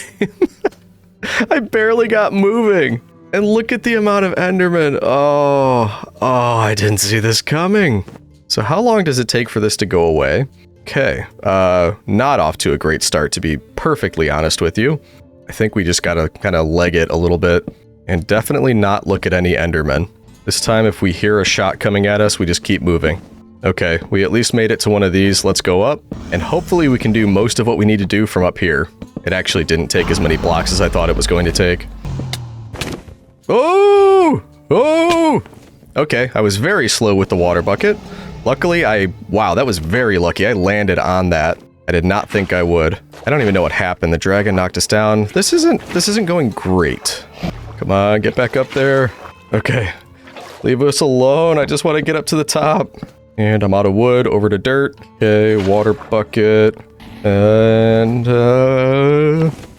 I barely got moving. And look at the amount of Endermen. Oh, I didn't see this coming. So how long does it take for this to go away? Okay, not off to a great start, to be perfectly honest with you. I think we just gotta kind of leg it a little bit, and definitely not look at any Endermen. This time, if we hear a shot coming at us, we just keep moving. Okay, we at least made it to one of these. Let's go up, and hopefully we can do most of what we need to do from up here. It actually didn't take as many blocks as I thought it was going to take. Oh! Oh! Okay, I was very slow with the water bucket. Luckily, wow, that was very lucky. I landed on that. I did not think I would. I don't even know what happened. The dragon knocked us down. This isn't going great. Come on, get back up there. Okay. Leave us alone. I just want to get up to the top. And I'm out of wood, over to dirt. Okay, water bucket. And,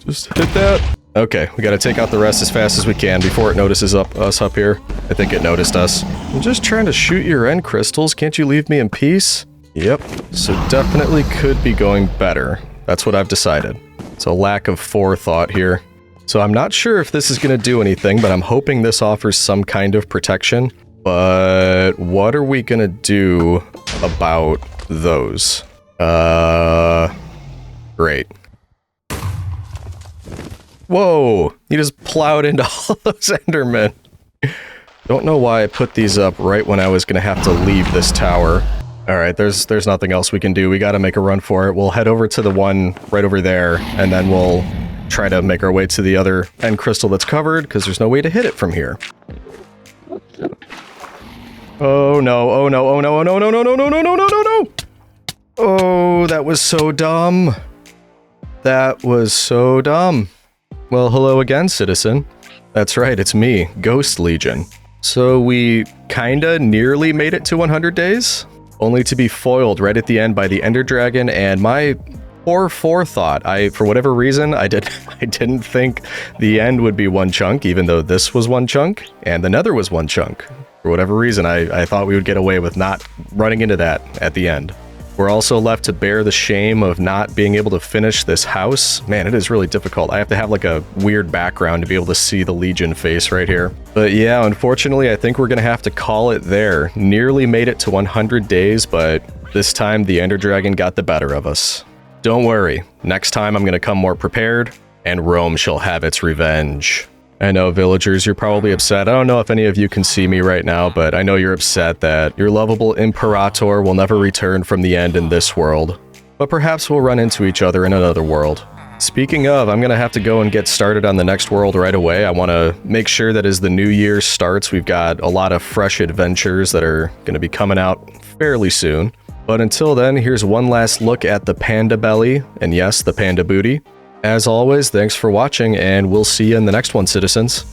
just hit that. Okay, we gotta take out the rest as fast as we can before it notices us up here. I think it noticed us. I'm just trying to shoot your end crystals. Can't you leave me in peace? Yep, so definitely could be going better. That's what I've decided. It's a lack of forethought here. So I'm not sure if this is gonna do anything, but I'm hoping this offers some kind of protection. But what are we gonna do about those? Great. Whoa, he just plowed into all those Endermen. Don't know why I put these up right when I was gonna have to leave this tower. Alright, there's nothing else we can do. We gotta make a run for it. We'll head over to the one right over there, and then we'll try to make our way to the other end crystal that's covered, because there's no way to hit it from here. Oh no, oh no, oh no, oh no, no, no, no, no, no, no, no, no, no! Oh, that was so dumb. That was so dumb. Well, hello again, citizen. That's right, it's me, Ghost Legion. So we kinda nearly made it to 100 days, only to be foiled right at the end by the Ender Dragon, and my poor forethought. For whatever reason, I didn't think the end would be one chunk, even though this was one chunk, and the Nether was one chunk. For whatever reason, I thought we would get away with not running into that at the end. We're also left to bear the shame of not being able to finish this house. Man, it is really difficult. I have to have like a weird background to be able to see the Legion face right here. But yeah, unfortunately, I think we're gonna have to call it there. Nearly made it to 100 days, but this time the Ender Dragon got the better of us. Don't worry, next time I'm gonna come more prepared, and Rome shall have its revenge. I know, villagers, you're probably upset. I don't know if any of you can see me right now, but I know you're upset that your lovable Imperator will never return from the end in this world. But perhaps we'll run into each other in another world. Speaking of, I'm gonna have to go and get started on the next world right away. I want to make sure that as the new year starts, we've got a lot of fresh adventures that are gonna be coming out fairly soon. But until then, here's one last look at the panda belly, and yes, the panda booty. As always, thanks for watching, and we'll see you in the next one, citizens.